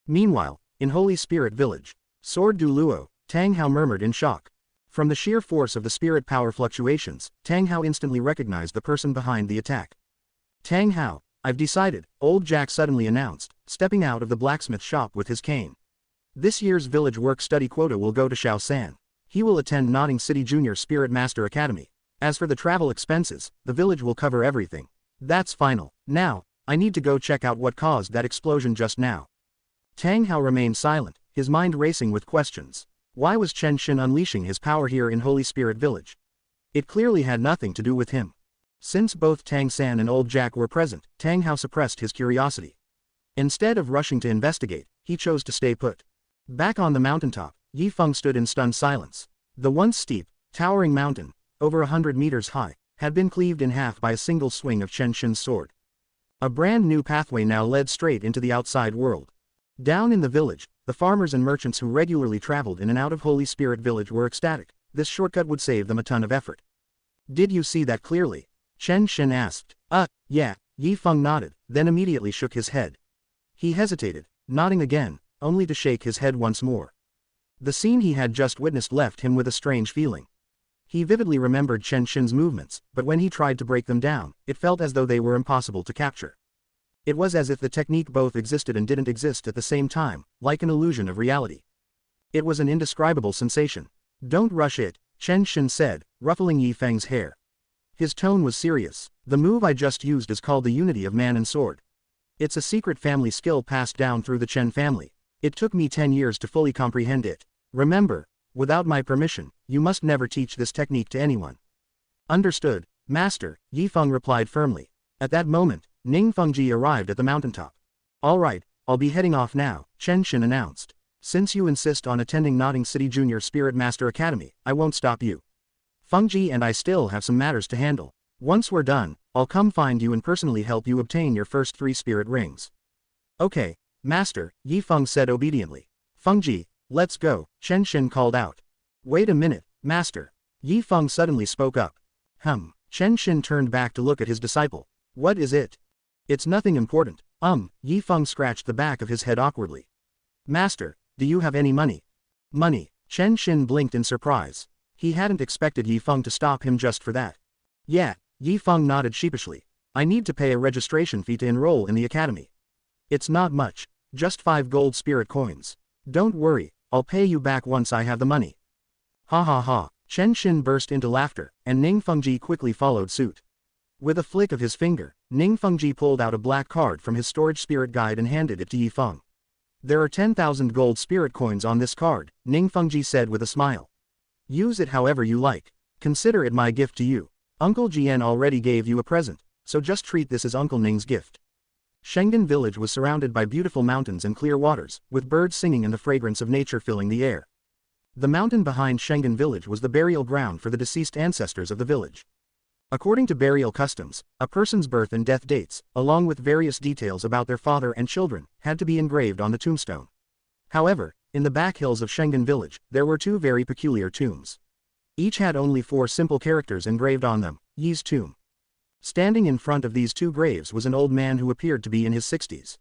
Meanwhile, in Holy Spirit Village, Sword Douluo, Tang Hao murmured in shock. From the sheer force of the spirit power fluctuations, Tang Hao instantly recognized the person behind the attack. Tang Hao, I've decided, Old Jack suddenly announced, stepping out of the blacksmith shop with his cane. This year's village work-study quota will go to Xiao San. He will attend Notting City Junior Spirit Master Academy. As for the travel expenses, the village will cover everything. That's final. Now, I need to go check out what caused that explosion just now. Tang Hao remained silent, his mind racing with questions. Why was Chen Xin unleashing his power here in Holy Spirit Village? It clearly had nothing to do with him. Since both Tang San and Old Jack were present, Tang Hao suppressed his curiosity. Instead of rushing to investigate, he chose to stay put. Back on the mountaintop, Yi Feng stood in stunned silence. The once steep, towering mountain, over 100 meters high, had been cleaved in half by a single swing of Chen Xin's sword. A brand new pathway now led straight into the outside world. Down in the village, the farmers and merchants who regularly traveled in and out of Holy Spirit Village were ecstatic. This shortcut would save them a ton of effort. Did you see that clearly? Chen Xin asked. Yeah, Yi Feng nodded, then immediately shook his head. He hesitated, nodding again, only to shake his head once more. The scene he had just witnessed left him with a strange feeling. He vividly remembered Chen Xin's movements, but when he tried to break them down, it felt as though they were impossible to capture. It was as if the technique both existed and didn't exist at the same time, like an illusion of reality. It was an indescribable sensation. Don't rush it, Chen Xin said, ruffling Yi Feng's hair. His tone was serious. The move I just used is called the Unity of Man and Sword. It's a secret family skill passed down through the Chen family. It took me 10 years to fully comprehend it. Remember, without my permission, you must never teach this technique to anyone. Understood, Master, Yi Feng replied firmly. At that moment, Ning Fengji arrived at the mountaintop. All right, I'll be heading off now, Chen Xin announced. Since you insist on attending Notting City Junior Spirit Master Academy, I won't stop you. Fengji and I still have some matters to handle. Once we're done, I'll come find you and personally help you obtain your first 3 spirit rings. Okay, Master, Yi Feng said obediently. Fengji, let's go, Chen Xin called out. Wait a minute, Master. Yi Feng suddenly spoke up. Chen Xin turned back to look at his disciple. What is it? It's nothing important. Yi Feng scratched the back of his head awkwardly. Master, do you have any money? Money, Chen Xin blinked in surprise. He hadn't expected Yi Feng to stop him just for that. Yeah, Yi Feng nodded sheepishly. I need to pay a registration fee to enroll in the academy. It's not much, just 5 gold spirit coins. Don't worry, I'll pay you back once I have the money. Ha ha ha, Chen Xin burst into laughter, and Ning Fengji quickly followed suit. With a flick of his finger, Ning Fengji pulled out a black card from his storage spirit guide and handed it to Yi Feng. There are 10,000 gold spirit coins on this card, Ning Fengji said with a smile. Use it however you like. Consider it my gift to you. Uncle Jian already gave you a present, so just treat this as Uncle Ning's gift. Shenggan village was surrounded by beautiful mountains and clear waters, with birds singing and the fragrance of nature filling the air. The mountain behind Shenggan village was the burial ground for the deceased ancestors of the village. According to burial customs, a person's birth and death dates, along with various details about their father and children, had to be engraved on the tombstone. However, in the back hills of Shenggan village, there were 2 very peculiar tombs. Each had only 4 simple characters engraved on them, Yi's tomb. Standing in front of these 2 graves was an old man who appeared to be in his 60s.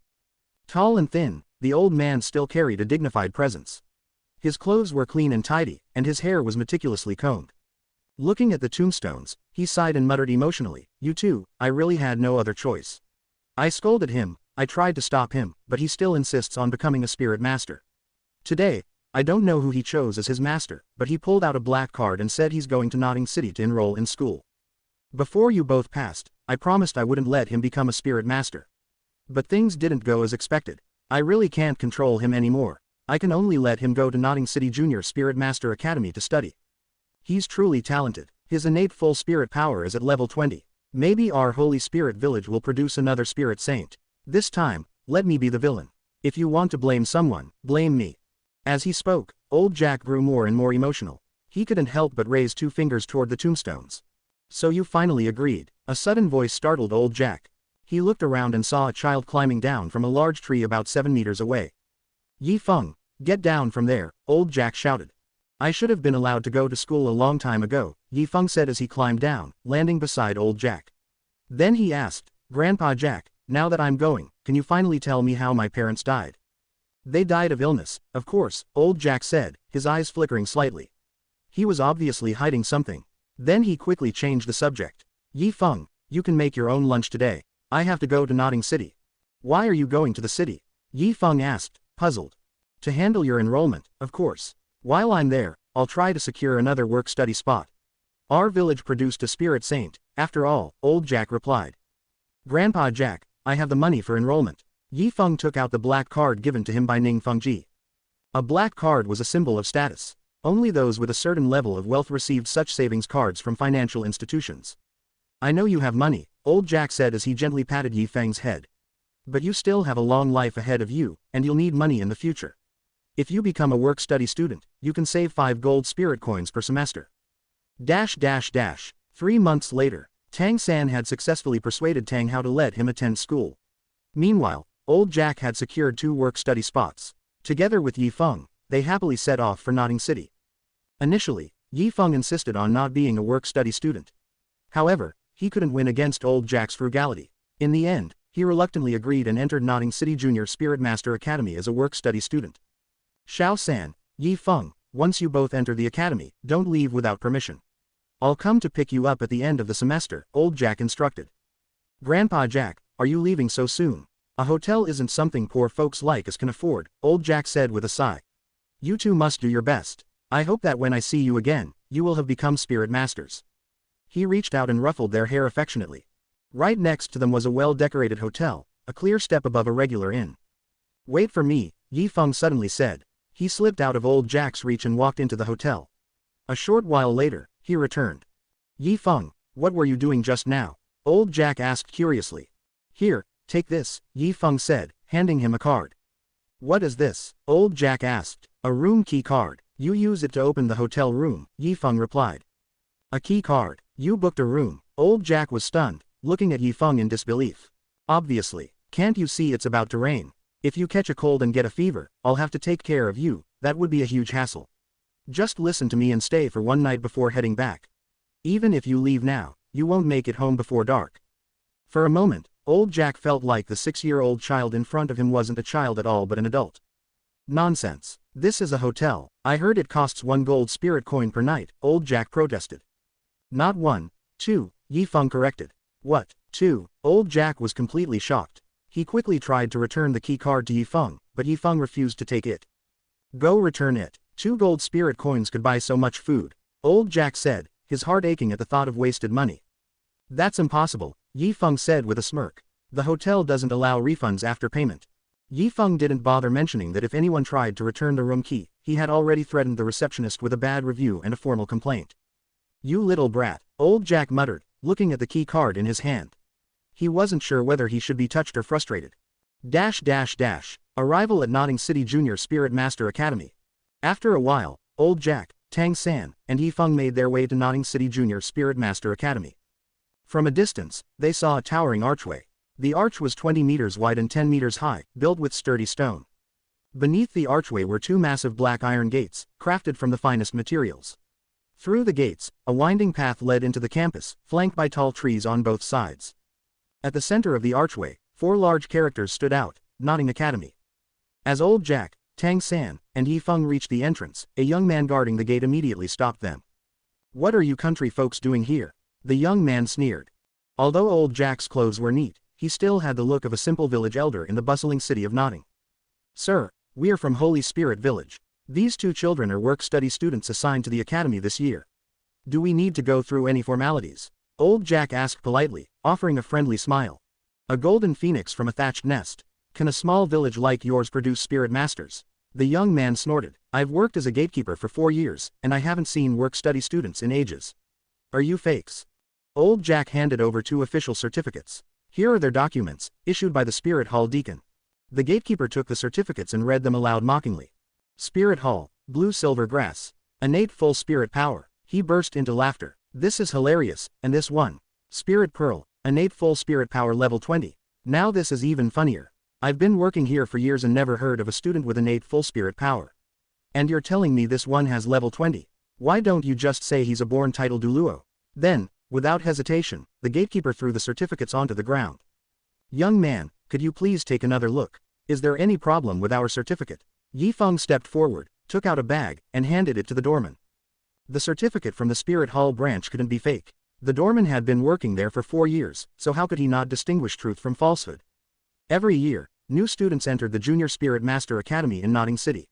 Tall and thin, the old man still carried a dignified presence. His clothes were clean and tidy, and his hair was meticulously combed. Looking at the tombstones, he sighed and muttered emotionally, You too, I really had no other choice. I scolded him, I tried to stop him, but he still insists on becoming a spirit master. Today, I don't know who he chose as his master, but he pulled out a black card and said he's going to Notting City to enroll in school. Before you both passed, I promised I wouldn't let him become a spirit master. But things didn't go as expected. I really can't control him anymore. I can only let him go to Notting City Junior Spirit Master Academy to study. He's truly talented. His innate full spirit power is at level 20. Maybe our Holy Spirit Village will produce another spirit saint. This time, let me be the villain. If you want to blame someone, blame me. As he spoke, old Jack grew more and more emotional. He couldn't help but raise 2 fingers toward the tombstones. So you finally agreed. A sudden voice startled old Jack. He looked around and saw a child climbing down from a large tree about 7 meters away. Yi Feng, get down from there, old Jack shouted. I should have been allowed to go to school a long time ago, Yi Feng said as he climbed down, landing beside old Jack. Then he asked, Grandpa Jack, now that I'm going, can you finally tell me how my parents died? They died of illness, of course, old Jack said, his eyes flickering slightly. He was obviously hiding something. Then he quickly changed the subject. Yi Feng, you can make your own lunch today. I have to go to Notting City. Why are you going to the city? Yi Feng asked, puzzled. To handle your enrollment, of course. While I'm there, I'll try to secure another work-study spot. Our village produced a spirit saint, after all, old Jack replied. Grandpa Jack, I have the money for enrollment. Yi Feng took out the black card given to him by Ning Fengji. A black card was a symbol of status. Only those with a certain level of wealth received such savings cards from financial institutions. I know you have money, old Jack said as he gently patted Yi Feng's head. But you still have a long life ahead of you, and you'll need money in the future. If you become a work-study student, you can save 5 gold spirit coins per semester. 3 months later, Tang San had successfully persuaded Tang Hao to let him attend school. Meanwhile, old Jack had secured 2 work-study spots. Together with Yi Feng, they happily set off for Notting City. Initially, Yi Feng insisted on not being a work-study student. However, he couldn't win against old Jack's frugality. In the end, he reluctantly agreed and entered Notting City Junior Spirit Master Academy as a work-study student. Xiao San, Yi Feng, once you both enter the academy, don't leave without permission. I'll come to pick you up at the end of the semester, old Jack instructed. Grandpa Jack, are you leaving so soon? A hotel isn't something poor folks like us can afford, old Jack said with a sigh. You two must do your best. I hope that when I see you again, you will have become spirit masters. He reached out and ruffled their hair affectionately. Right next to them was a well-decorated hotel, a clear step above a regular inn. Wait for me, Yi Feng suddenly said. He slipped out of old Jack's reach and walked into the hotel. A short while later, he returned. Yi Feng, what were you doing just now? Old Jack asked curiously. Here, take this, Yi Feng said, handing him a card. What is this? Old Jack asked. A room key card. You use it to open the hotel room, Yi Feng replied. A key card. You booked a room. Old Jack was stunned, looking at Yi Feng in disbelief. Obviously, can't you see it's about to rain? If you catch a cold and get a fever, I'll have to take care of you, that would be a huge hassle. Just listen to me and stay for one night before heading back. Even if you leave now, you won't make it home before dark. For a moment, old Jack felt like the 6-year-old child in front of him wasn't a child at all but an adult. Nonsense. This is a hotel. I heard it costs 1 gold spirit coin per night, old Jack protested. Not 1, 2, Yi Feng corrected. What, 2? Old Jack was completely shocked. He quickly tried to return the key card to Yi Feng, but Yi Feng refused to take it. Go return it. 2 gold spirit coins could buy so much food, old Jack said, his heart aching at the thought of wasted money. That's impossible, Yi Feng said with a smirk. The hotel doesn't allow refunds after payment. Yi Feng didn't bother mentioning that if anyone tried to return the room key, he had already threatened the receptionist with a bad review and a formal complaint. You little brat, old Jack muttered, looking at the key card in his hand. He wasn't sure whether he should be touched or frustrated. Arrival at Notting City Junior Spirit Master Academy. After a while, old Jack, Tang San, and Yi Feng made their way to Notting City Junior Spirit Master Academy. From a distance, they saw a towering archway. The arch was 20 meters wide and 10 meters high, built with sturdy stone. Beneath the archway were 2 massive black iron gates, crafted from the finest materials. Through the gates, a winding path led into the campus, flanked by tall trees on both sides. At the center of the archway, 4 large characters stood out, Notting Academy. As old Jack, Tang San, and Yi Feng reached the entrance, a young man guarding the gate immediately stopped them. What are you country folks doing here? The young man sneered. Although old Jack's clothes were neat, he still had the look of a simple village elder in the bustling city of Notting. Sir, we are from Holy Spirit Village. These 2 children are work-study students assigned to the academy this year. Do we need to go through any formalities? Old Jack asked politely, offering a friendly smile. A golden phoenix from a thatched nest. Can a small village like yours produce spirit masters? The young man snorted. I've worked as a gatekeeper for 4 years, and I haven't seen work-study students in ages. Are you fakes? Old Jack handed over 2 official certificates. Here are their documents, issued by the Spirit Hall Deacon. The gatekeeper took the certificates and read them aloud mockingly. Spirit Hall, blue silver grass. Innate full spirit power. He burst into laughter. This is hilarious, and this one. Spirit Pearl, innate full spirit power level 20. Now this is even funnier. I've been working here for years and never heard of a student with innate full spirit power. And you're telling me this one has level 20. Why don't you just say he's a born title Douluo? Then, without hesitation, the gatekeeper threw the certificates onto the ground. Young man, could you please take another look? Is there any problem with our certificate? Yi Feng stepped forward, took out a bag, and handed it to the doorman. The certificate from the Spirit Hall branch couldn't be fake. The doorman had been working there for 4 years, so how could he not distinguish truth from falsehood? Every year, new students entered the Junior Spirit Master Academy in Notting City.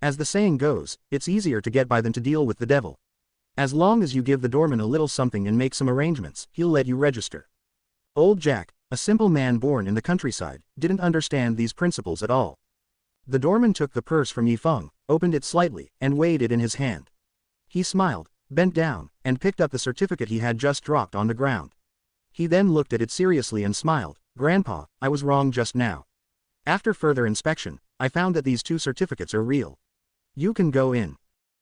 As the saying goes, it's easier to get by than to deal with the devil. As long as you give the doorman a little something and make some arrangements, he'll let you register. Old Jack, a simple man born in the countryside, didn't understand these principles at all. The doorman took the purse from Yifeng, opened it slightly, and weighed it in his hand. He smiled, bent down, and picked up the certificate he had just dropped on the ground. He then looked at it seriously and smiled. "Grandpa, I was wrong just now. After further inspection, I found that these two certificates are real. You can go in."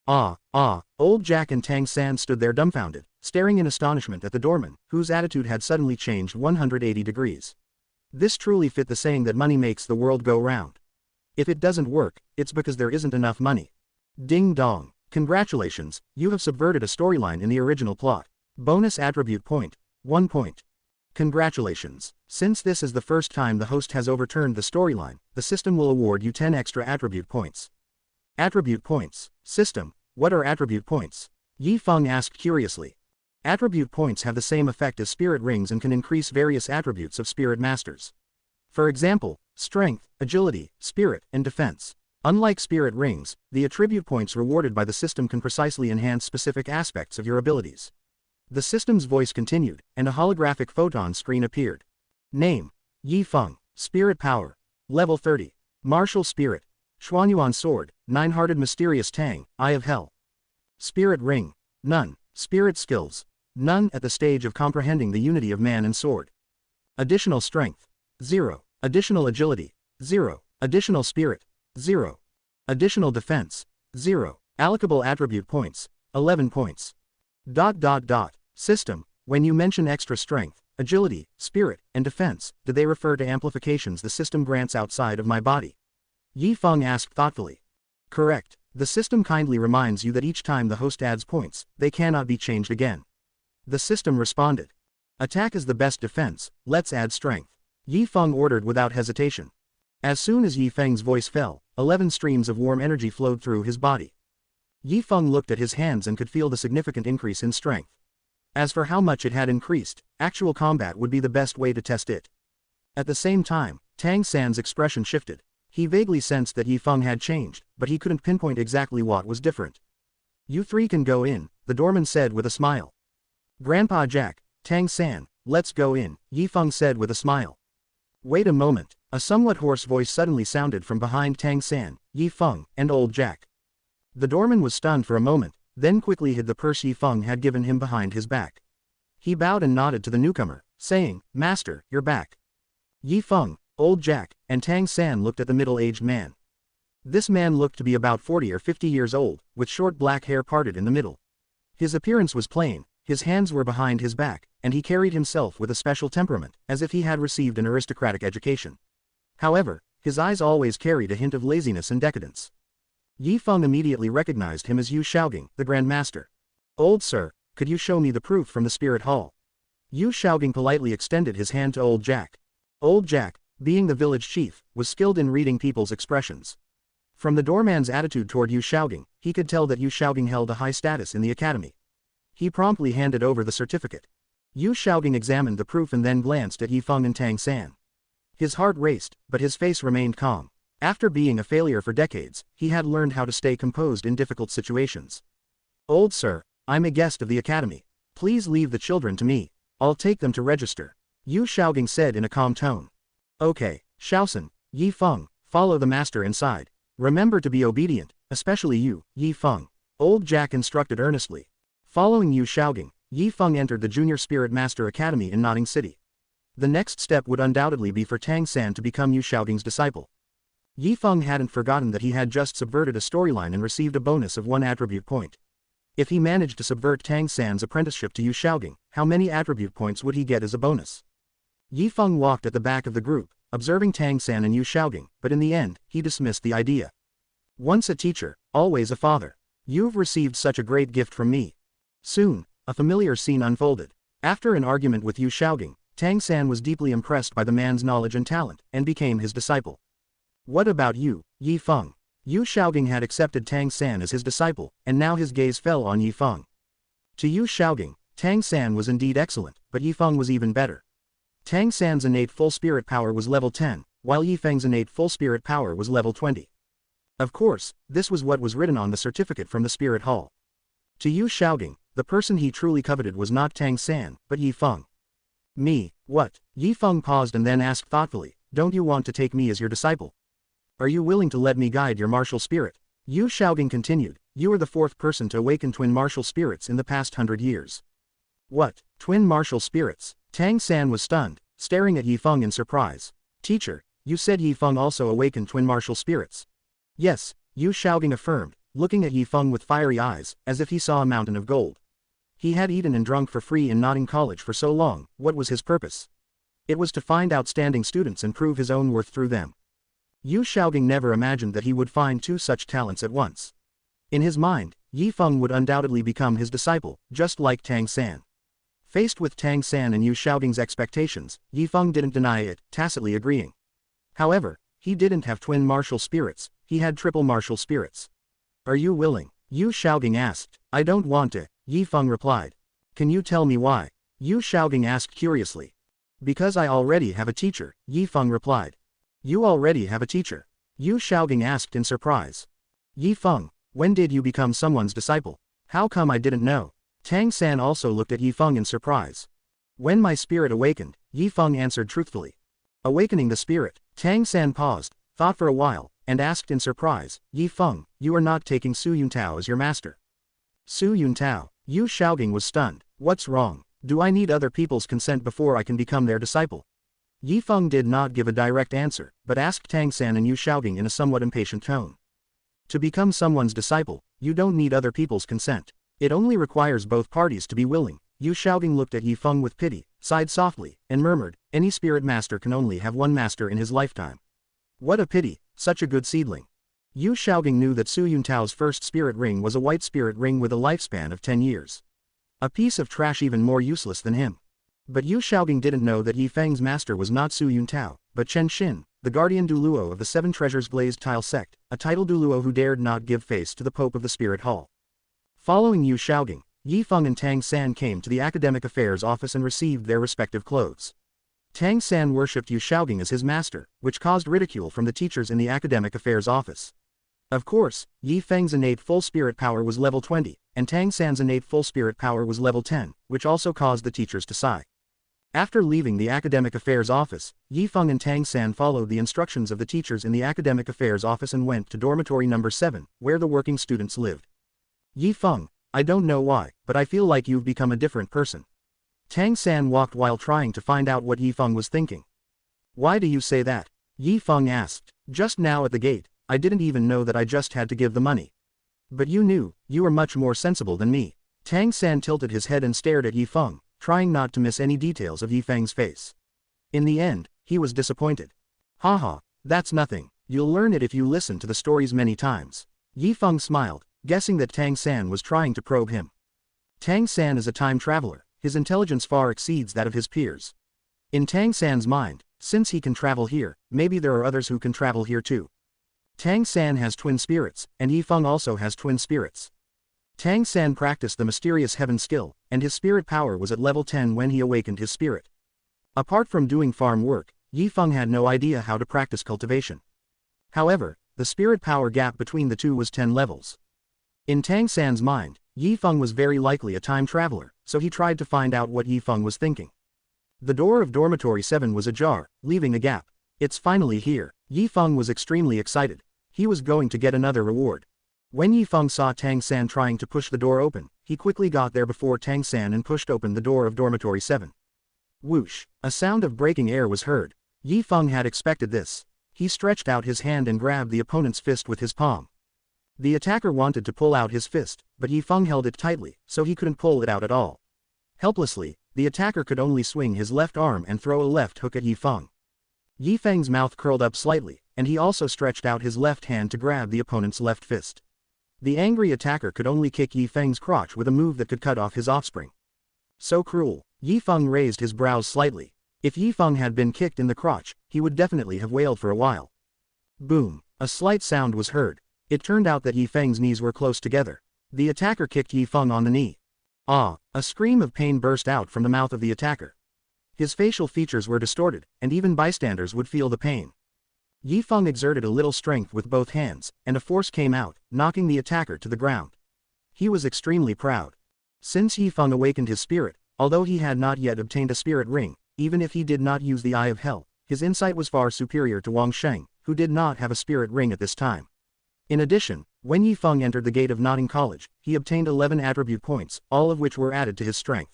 Old Jack and Tang San stood there dumbfounded, staring in astonishment at the doorman, whose attitude had suddenly changed 180 degrees. This truly fit the saying that money makes the world go round. If it doesn't work, it's because there isn't enough money. Ding dong. Congratulations, you have subverted a storyline in the original plot. Bonus attribute point. 1 point. Congratulations. Since this is the first time the host has overturned the storyline, the system will award you 10 extra attribute points. Attribute points. System, what are attribute points? Yifeng asked curiously. Attribute points have the same effect as spirit rings and can increase various attributes of spirit masters. For example, strength, agility, spirit, and defense. Unlike spirit rings, the attribute points rewarded by the system can precisely enhance specific aspects of your abilities. The system's voice continued, and a holographic photon screen appeared. Name: Yifeng. Spirit power: level 30. Martial spirit: Xuanyuan sword, nine-hearted mysterious tang, eye of hell. Spirit ring: none. Spirit skills: none at the stage of comprehending the unity of man and sword. Additional strength: 0. Additional agility: 0. Additional spirit: 0. Additional defense: 0. Allocable attribute points: 11 points. System, when you mention extra strength, agility, spirit, and defense, do they refer to amplifications the system grants outside of my body? Yifeng asked thoughtfully. Correct. The system kindly reminds you that each time the host adds points, they cannot be changed again. The system responded. Attack is the best defense, let's add strength. Yifeng ordered without hesitation. As soon as Yifeng's voice fell, 11 streams of warm energy flowed through his body. Yifeng looked at his hands and could feel the significant increase in strength. As for how much it had increased, actual combat would be the best way to test it. At the same time, Tang San's expression shifted. He vaguely sensed that Yifeng had changed, but he couldn't pinpoint exactly what was different. You three can go in, the doorman said with a smile. Grandpa Jack, Tang San, let's go in, Yifeng said with a smile. Wait a moment, a somewhat hoarse voice suddenly sounded from behind Tang San, Yifeng, and old Jack. The doorman was stunned for a moment, then quickly hid the purse Yifeng had given him behind his back. He bowed and nodded to the newcomer, saying, Master, you're back. Yifeng, old Jack, and Tang San looked at the middle-aged man. This man looked to be about 40 or 50 years old, with short black hair parted in the middle. His appearance was plain, his hands were behind his back, and he carried himself with a special temperament, as if he had received an aristocratic education. However, his eyes always carried a hint of laziness and decadence. Yifeng immediately recognized him as Yu Shaoging, the Grand Master. Old sir, could you show me the proof from the Spirit Hall? Yu Shaoging politely extended his hand to old Jack. Old Jack, being the village chief, was skilled in reading people's expressions. From the doorman's attitude toward Yu Shaoging, he could tell that Yu Shaoging held a high status in the academy. He promptly handed over the certificate. Yu Shaoging examined the proof and then glanced at Yifeng and Tang San. His heart raced, but his face remained calm. After being a failure for decades, he had learned how to stay composed in difficult situations. Old sir, I'm a guest of the academy. Please leave the children to me. I'll take them to register. Yu Shaoging said in a calm tone. Okay, Shaosun, Yifeng, follow the master inside. Remember to be obedient, especially you, Yifeng. Old Jack instructed earnestly. Following Yu Shaoging, Yifeng entered the Junior Spirit Master Academy in Notting City. The next step would undoubtedly be for Tang San to become Yu Shaoging's disciple. Yifeng hadn't forgotten that he had just subverted a storyline and received a bonus of 1 attribute point. If he managed to subvert Tang San's apprenticeship to Yu Shaoging, how many attribute points would he get as a bonus? Yifeng walked at the back of the group, observing Tang San and Yu Shaoging, but in the end, he dismissed the idea. Once a teacher, always a father. You've received such a great gift from me. Soon, a familiar scene unfolded. After an argument with Yu Shaoging, Tang San was deeply impressed by the man's knowledge and talent, and became his disciple. What about you, Yifeng? Yu Shaoging had accepted Tang San as his disciple, and now his gaze fell on Yifeng. To Yu Shaoging, Tang San was indeed excellent, but Yifeng was even better. Tang San's innate full spirit power was level 10, while Yifeng's innate full spirit power was level 20. Of course, this was what was written on the certificate from the spirit hall. To Yu Shaogang, the person he truly coveted was not Tang San, but Yi Feng. Me, what? Yi Feng paused and then asked thoughtfully, don't you want to take me as your disciple? Are you willing to let me guide your martial spirit? Yu Shaogang continued, you are the fourth person to awaken twin martial spirits in the past 100 years. What? Twin martial spirits? Tang San was stunned, staring at Yi Feng in surprise. Teacher, you said Yi Feng also awakened twin martial spirits. Yes, Yu Shaogang affirmed, looking at Yi Feng with fiery eyes, as if he saw a mountain of gold. He had eaten and drunk for free in Notting College for so long, what was his purpose? It was to find outstanding students and prove his own worth through them. Yu Shaogang never imagined that he would find two such talents at once. In his mind, Yi Feng would undoubtedly become his disciple, just like Tang San. Faced with Tang San and Yu Shaogang's expectations, Yi Feng didn't deny it, tacitly agreeing. However, he didn't have twin martial spirits, he had triple martial spirits. Are you willing? Yu Shaogang asked. I don't want to, Yi Feng replied. Can you tell me why? Yu Shaogang asked curiously. Because I already have a teacher, Yi Feng replied. You already have a teacher? Yu Shaogang asked in surprise. Yi Feng, when did you become someone's disciple? How come I didn't know? Tang San also looked at Yi Feng in surprise. When my spirit awakened, Yi Feng answered truthfully. Awakening the spirit, Tang San paused, thought for a while, and asked in surprise, Yi Feng, you are not taking Su Yuntao as your master. Su Yuntao? Yu Shaogang was stunned. What's wrong? Do I need other people's consent before I can become their disciple? Yi Feng did not give a direct answer, but asked Tang San and Yu Shaogang in a somewhat impatient tone. To become someone's disciple, you don't need other people's consent. It only requires both parties to be willing. Yu Shaogang looked at Yi Feng with pity, sighed softly, and murmured, any spirit master can only have one master in his lifetime. What a pity, such a good seedling. Yu Shaogang knew that Su Yuntao's first spirit ring was a white spirit ring with a lifespan of 10 years. A piece of trash even more useless than him. But Yu Shaogang didn't know that Yi Feng's master was not Su Yuntao, but Chen Xin, the guardian Douluo of the Seven Treasures Blazed Tile sect, a title Douluo who dared not give face to the Pope of the Spirit Hall. Following Yu Shaogang, Yi Feng and Tang San came to the Academic Affairs office and received their respective clothes. Tang San worshipped Yu Shaogang as his master, which caused ridicule from the teachers in the Academic Affairs office. Of course, Yi Feng's innate full spirit power was level 20, and Tang San's innate full spirit power was level 10, which also caused the teachers to sigh. After leaving the Academic Affairs office, Yi Feng and Tang San followed the instructions of the teachers in the Academic Affairs office and went to dormitory number 7, where the working students lived. Yi Feng, I don't know why, but I feel like you've become a different person. Tang San walked while trying to find out what Yi Feng was thinking. Why do you say that? Yi Feng asked. Just now at the gate, I didn't even know that I just had to give the money. But you knew, you are much more sensible than me. Tang San tilted his head and stared at Yi Feng, trying not to miss any details of Yi Feng's face. In the end, he was disappointed. Haha, that's nothing, you'll learn it if you listen to the stories many times. Yi Feng smiled, guessing that Tang San was trying to probe him. Tang San is a time traveler, his intelligence far exceeds that of his peers. In Tang San's mind, since he can travel here, maybe there are others who can travel here too. Tang San has twin spirits, and Yi Feng also has twin spirits. Tang San practiced the mysterious heaven skill, and his spirit power was at level 10 when he awakened his spirit. Apart from doing farm work, Yi Feng had no idea how to practice cultivation. However, the spirit power gap between the two was 10 levels. In Tang San's mind, Yi Feng was very likely a time traveler, so he tried to find out what Yi Feng was thinking. The door of dormitory 7 was ajar, leaving a gap. It's finally here. Yi Feng was extremely excited. He was going to get another reward. When Yi Feng saw Tang San trying to push the door open, he quickly got there before Tang San and pushed open the door of dormitory 7. Whoosh! A sound of breaking air was heard. Yi Feng had expected this. He stretched out his hand and grabbed the opponent's fist with his palm. The attacker wanted to pull out his fist, but Yi Feng held it tightly, so he couldn't pull it out at all. Helplessly, the attacker could only swing his left arm and throw a left hook at Yi Feng. Yi Feng's mouth curled up slightly, and he also stretched out his left hand to grab the opponent's left fist. The angry attacker could only kick Yi Feng's crotch with a move that could cut off his offspring. So cruel. Yi Feng raised his brows slightly. If Yi Feng had been kicked in the crotch, he would definitely have wailed for a while. Boom! A slight sound was heard. It turned out that Yi Feng's knees were close together. The attacker kicked Yi Feng on the knee. Ah! A scream of pain burst out from the mouth of the attacker. His facial features were distorted, and even bystanders would feel the pain. Yi Feng exerted a little strength with both hands, and a force came out, knocking the attacker to the ground. He was extremely proud. Since Yi Feng awakened his spirit, although he had not yet obtained a spirit ring, even if he did not use the Eye of Hell, his insight was far superior to Wang Sheng, who did not have a spirit ring at this time. In addition, when Yi Feng entered the gate of Notting College, he obtained 11 attribute points, all of which were added to his strength.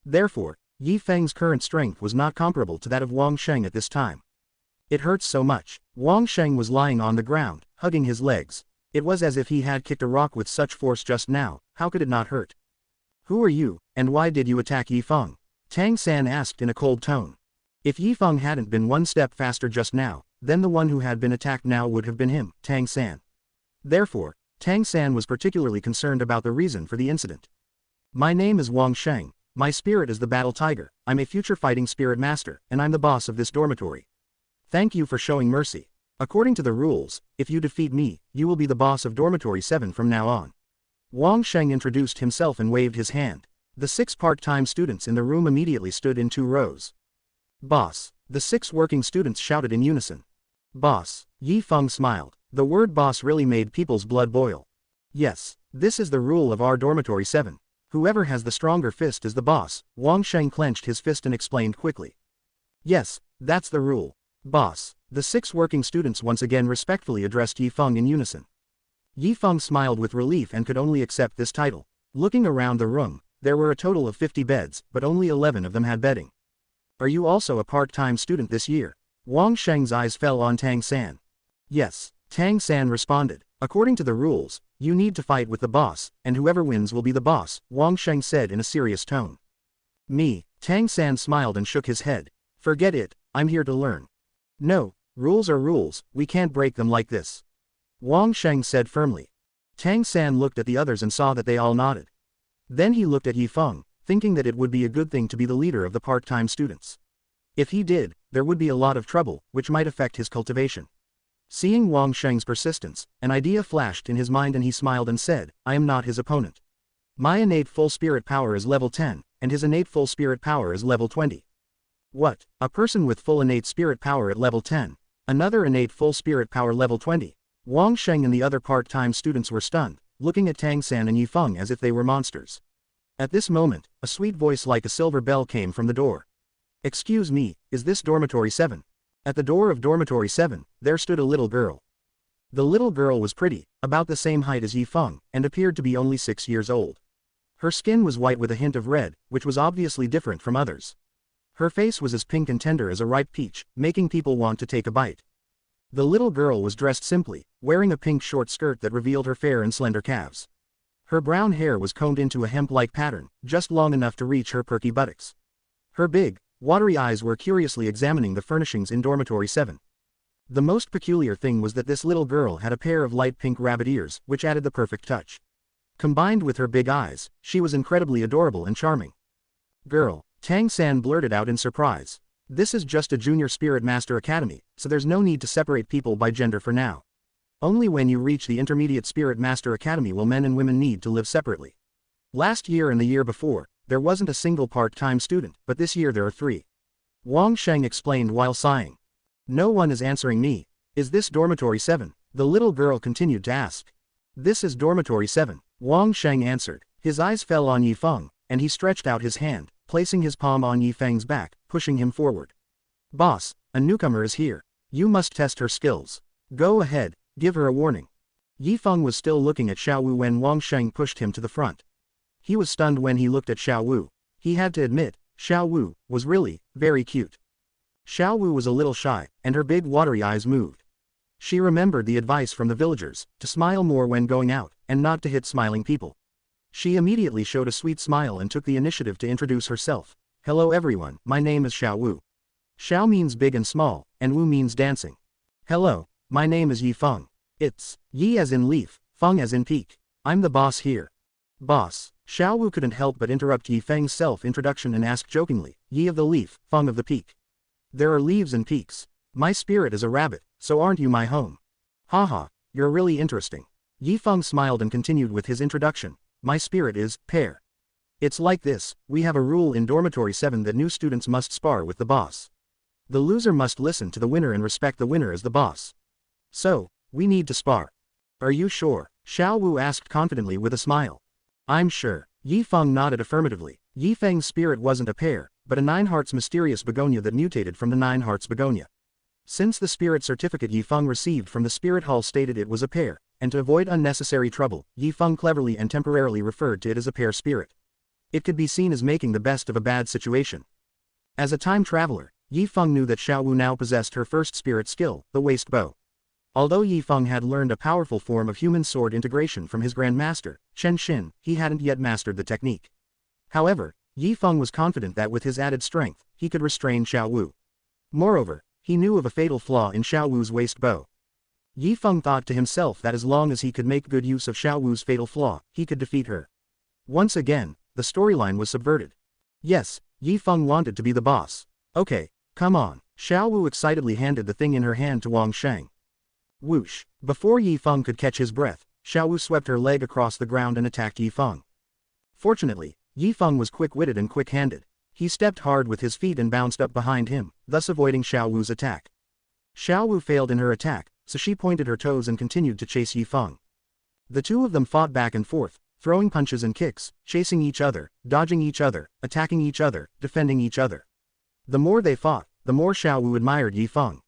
Therefore, Yi Feng's current strength was not comparable to that of Wang Sheng at this time. It hurts so much. Wang Sheng was lying on the ground, hugging his legs. It was as if he had kicked a rock with such force just now. How could it not hurt? Who are you, and why did you attack Yi Feng? Tang San asked in a cold tone. If Yi Feng hadn't been one step faster just now, then the one who had been attacked now would have been him, Tang San. Therefore, Tang San was particularly concerned about the reason for the incident. My name is Wang Sheng, my spirit is the Battle Tiger, I'm a future fighting spirit master, and I'm the boss of this dormitory. Thank you for showing mercy. According to the rules, if you defeat me, you will be the boss of Dormitory 7 from now on. Wang Sheng introduced himself and waved his hand. The 6 part-time students in the room immediately stood in 2 rows. Boss. The 6 working students shouted in unison. Boss. Yi Feng smiled. The word boss really made people's blood boil. Yes, this is the rule of our Dormitory 7. Whoever has the stronger fist is the boss. Wang Sheng clenched his fist and explained quickly. Yes, that's the rule. Boss. The 6 working students once again respectfully addressed Yi Feng in unison. Yi Feng smiled with relief and could only accept this title. Looking around the room, there were a total of 50 beds, but only 11 of them had bedding. Are you also a part-time student this year? Wang Sheng's eyes fell on Tang San. Yes, Tang San responded. According to the rules, you need to fight with the boss, and whoever wins will be the boss, Wang Sheng said in a serious tone. Me, Tang San smiled and shook his head. Forget it, I'm here to learn. No, rules are rules, we can't break them like this. Wang Sheng said firmly. Tang San looked at the others and saw that they all nodded. Then he looked at Yi Feng, thinking that it would be a good thing to be the leader of the part-time students. If he did, there would be a lot of trouble, which might affect his cultivation. Seeing Wang Sheng's persistence, an idea flashed in his mind and he smiled and said, I am not his opponent. My innate full spirit power is level 10, and his innate full spirit power is level 20. What? A person with full innate spirit power at level 10, another innate full spirit power level 20. Wang Sheng and the other part-time students were stunned, looking at Tang San and Yi Feng as if they were monsters. At this moment, a sweet voice like a silver bell came from the door. Excuse me, is this Dormitory 7? At the door of Dormitory 7, there stood a little girl. The little girl was pretty, about the same height as Yi Feng, and appeared to be only 6 years old. Her skin was white with a hint of red, which was obviously different from others. Her face was as pink and tender as a ripe peach, making people want to take a bite. The little girl was dressed simply, wearing a pink short skirt that revealed her fair and slender calves. Her brown hair was combed into a hemp-like pattern, just long enough to reach her perky buttocks. Her big, watery eyes were curiously examining the furnishings in Dormitory 7. The most peculiar thing was that this little girl had a pair of light pink rabbit ears, which added the perfect touch. Combined with her big eyes, she was incredibly adorable and charming. Girl, Tang San blurted out in surprise. This is just a Junior Spirit Master Academy, so there's no need to separate people by gender for now. Only when you reach the Intermediate Spirit Master Academy will men and women need to live separately. Last year and the year before, there wasn't a single part-time student, but this year there are 3. Wang Sheng explained while sighing. No one is answering me. Is this Dormitory 7? The little girl continued to ask. This is Dormitory 7, Wang Sheng answered. His eyes fell on Yi Feng, and he stretched out his hand, placing his palm on Yi Feng's back, pushing him forward. Boss, a newcomer is here. You must test her skills. Go ahead, give her a warning. Yi Feng was still looking at Xiao Wu when Wang Sheng pushed him to the front. He was stunned when he looked at Xiao Wu. He had to admit, Xiao Wu was really very cute. Xiao Wu was a little shy, and her big watery eyes moved. She remembered the advice from the villagers, to smile more when going out, and not to hit smiling people. She immediately showed a sweet smile and took the initiative to introduce herself. Hello everyone, my name is Xiao Wu. Xiao means big and small, and Wu means dancing. Hello, my name is Yi Feng. It's Yi as in leaf, Feng as in peak. I'm the boss here. Boss. Xiao Wu couldn't help but interrupt Yi Feng's self-introduction and ask jokingly, Yi of the leaf, Feng of the peak. There are leaves and peaks. My spirit is a rabbit, so aren't you my home? Haha, you're really interesting. Yi Feng smiled and continued with his introduction. My spirit is pear. It's like this, we have a rule in Dormitory 7 that new students must spar with the boss. The loser must listen to the winner and respect the winner as the boss. So, we need to spar. Are you sure? Xiao Wu asked confidently with a smile. I'm sure. Yi Feng nodded affirmatively. Yi Feng's spirit wasn't a pear, but a 9 hearts mysterious begonia that mutated from the 9 hearts begonia. Since the spirit certificate Yi Feng received from the spirit hall stated it was a pear, and to avoid unnecessary trouble, Yi Feng cleverly and temporarily referred to it as a pear spirit. It could be seen as making the best of a bad situation. As a time traveler, Yi Feng knew that Xiao Wu now possessed her first spirit skill, the waist bow. Although Yi Feng had learned a powerful form of human sword integration from his grandmaster, Chen Xin, he hadn't yet mastered the technique. However, Yi Feng was confident that with his added strength, he could restrain Xiao Wu. Moreover, he knew of a fatal flaw in Xiao Wu's waist bow. Yi Feng thought to himself that as long as he could make good use of Xiao Wu's fatal flaw, he could defeat her. Once again, the storyline was subverted. Yes, Yi Feng wanted to be the boss. Okay, come on. Xiao Wu excitedly handed the thing in her hand to Wang Sheng. Whoosh! Before Yi Feng could catch his breath, Xiao Wu swept her leg across the ground and attacked Yi Feng. Fortunately, Yi Feng was quick-witted and quick-handed. He stepped hard with his feet and bounced up behind him, thus avoiding Xiao Wu's attack. Xiao Wu failed in her attack, so she pointed her toes and continued to chase Yi Feng. The two of them fought back and forth, throwing punches and kicks, chasing each other, dodging each other, attacking each other, defending each other. The more they fought, the more Xiao Wu admired Yi Feng.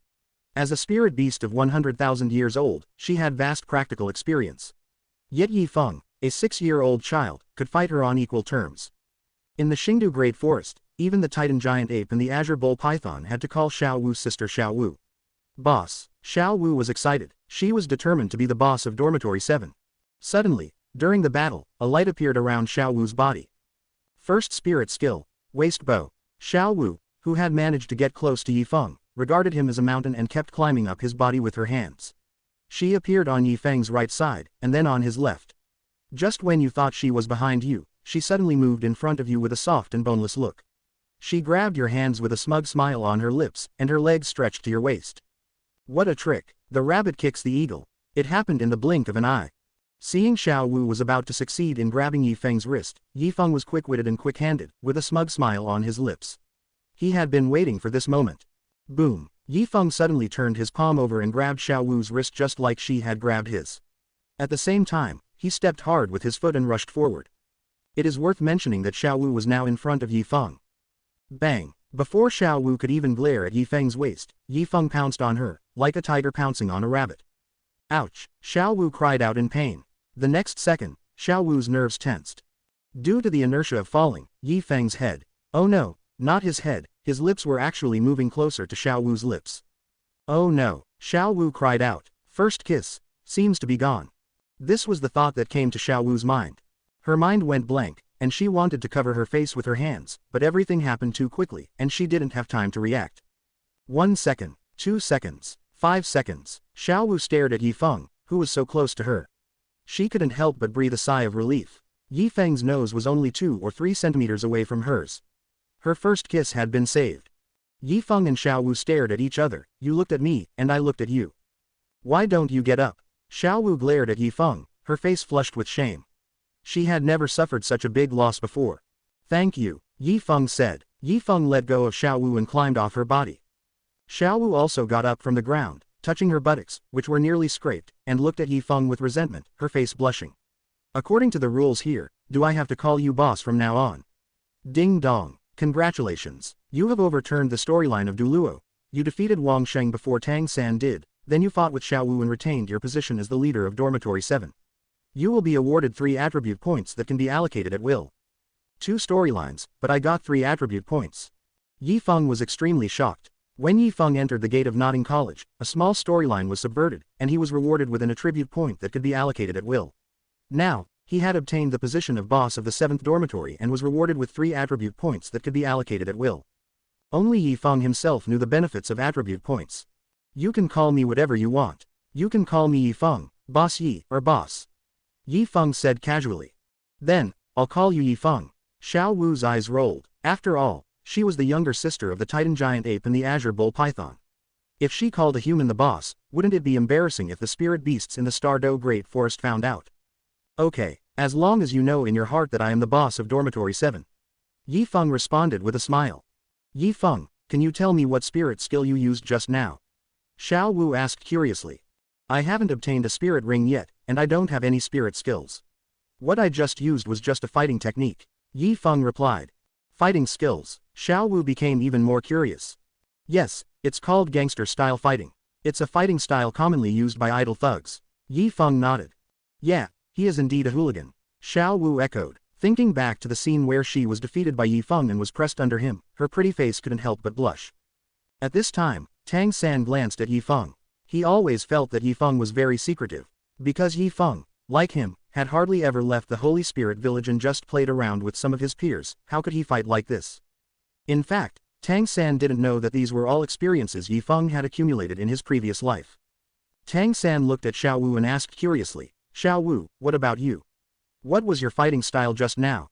As a spirit beast of 100,000 years old, she had vast practical experience. Yet Yi Feng, a 6-year-old child, could fight her on equal terms. In the Xingdu Great Forest, even the Titan Giant Ape and the Azure Bull Python had to call Xiao Wu's sister Xiao Wu. Boss. Xiao Wu was excited. She was determined to be the boss of Dormitory 7. Suddenly, during the battle, a light appeared around Xiao Wu's body. First spirit skill, waist bow. Xiao Wu, who had managed to get close to Yi Feng, regarded him as a mountain and kept climbing up his body with her hands. She appeared on Yi Feng's right side, and then on his left. Just when you thought she was behind you, she suddenly moved in front of you with a soft and boneless look. She grabbed your hands with a smug smile on her lips, and her legs stretched to your waist. What a trick! The rabbit kicks the eagle. It happened in the blink of an eye. Seeing Xiao Wu was about to succeed in grabbing Yi Feng's wrist, Yi Feng was quick-witted and quick-handed, with a smug smile on his lips. He had been waiting for this moment. Boom! Yi Feng suddenly turned his palm over and grabbed Xiao Wu's wrist just like she had grabbed his. At the same time, he stepped hard with his foot and rushed forward. It is worth mentioning that Xiao Wu was now in front of Yi Feng. Bang! Before Xiao Wu could even glare at Yi Feng's waist, Yi Feng pounced on her, like a tiger pouncing on a rabbit. Ouch! Xiao Wu cried out in pain. The next second, Xiao Wu's nerves tensed. Due to the inertia of falling, Yi Feng's head. Oh no, not his head, his lips were actually moving closer to Xiao Wu's lips. Oh no, Xiao Wu cried out. First kiss, seems to be gone. This was the thought that came to Xiao Wu's mind. Her mind went blank, and she wanted to cover her face with her hands, but everything happened too quickly, and she didn't have time to react. 1 second, 2 seconds, 5 seconds. Xiao Wu stared at Yi Feng, who was so close to her. She couldn't help but breathe a sigh of relief. Yi Feng's nose was only 2 or 3 centimeters away from hers. Her first kiss had been saved. Yi Feng and Xiao Wu stared at each other. You looked at me, and I looked at you. Why don't you get up? Xiao Wu glared at Yi Feng, her face flushed with shame. She had never suffered such a big loss before. Thank you, Yi Feng said. Yi Feng let go of Xiao Wu and climbed off her body. Xiao Wu also got up from the ground, touching her buttocks, which were nearly scraped, and looked at Yi Feng with resentment, her face blushing. According to the rules here, do I have to call you boss from now on? Ding dong. Congratulations. You have overturned the storyline of Douluo. You defeated Wang Sheng before Tang San did, then you fought with Xiao Wu and retained your position as the leader of Dormitory 7. You will be awarded 3 attribute points that can be allocated at will. 2 storylines, but I got 3 attribute points. Yi Feng was extremely shocked. When Yi Feng entered the gate of Notting College, a small storyline was subverted, and he was rewarded with an attribute point that could be allocated at will. Now, he had obtained the position of boss of the 7th dormitory and was rewarded with 3 attribute points that could be allocated at will. Only Yi Feng himself knew the benefits of attribute points. You can call me whatever you want. You can call me Yi Feng, Boss Yi, or Boss. Yi Feng said casually. Then, I'll call you Yi Feng. Xiao Wu's eyes rolled. After all, she was the younger sister of the Titan Giant Ape and the Azure Bull Python. If she called a human the boss, wouldn't it be embarrassing if the spirit beasts in the Stardew Great Forest found out? Okay, as long as you know in your heart that I am the boss of Dormitory 7. Yi Feng responded with a smile. Yi Feng, can you tell me what spirit skill you used just now? Xiao Wu asked curiously. I haven't obtained a spirit ring yet, and I don't have any spirit skills. What I just used was just a fighting technique. Yi Feng replied. Fighting skills. Xiao Wu became even more curious. Yes, it's called gangster-style fighting. It's a fighting style commonly used by idle thugs. Yi Feng nodded. Yeah, he is indeed a hooligan. Xiao Wu echoed, thinking back to the scene where she was defeated by Yi Feng and was pressed under him. Her pretty face couldn't help but blush. At this time, Tang San glanced at Yi Feng. He always felt that Yi Feng was very secretive. Because Yi Feng, like him, had hardly ever left the Holy Spirit village and just played around with some of his peers, how could he fight like this? In fact, Tang San didn't know that these were all experiences Yi Feng had accumulated in his previous life. Tang San looked at Xiao Wu and asked curiously, Xiao Wu, what about you? What was your fighting style just now?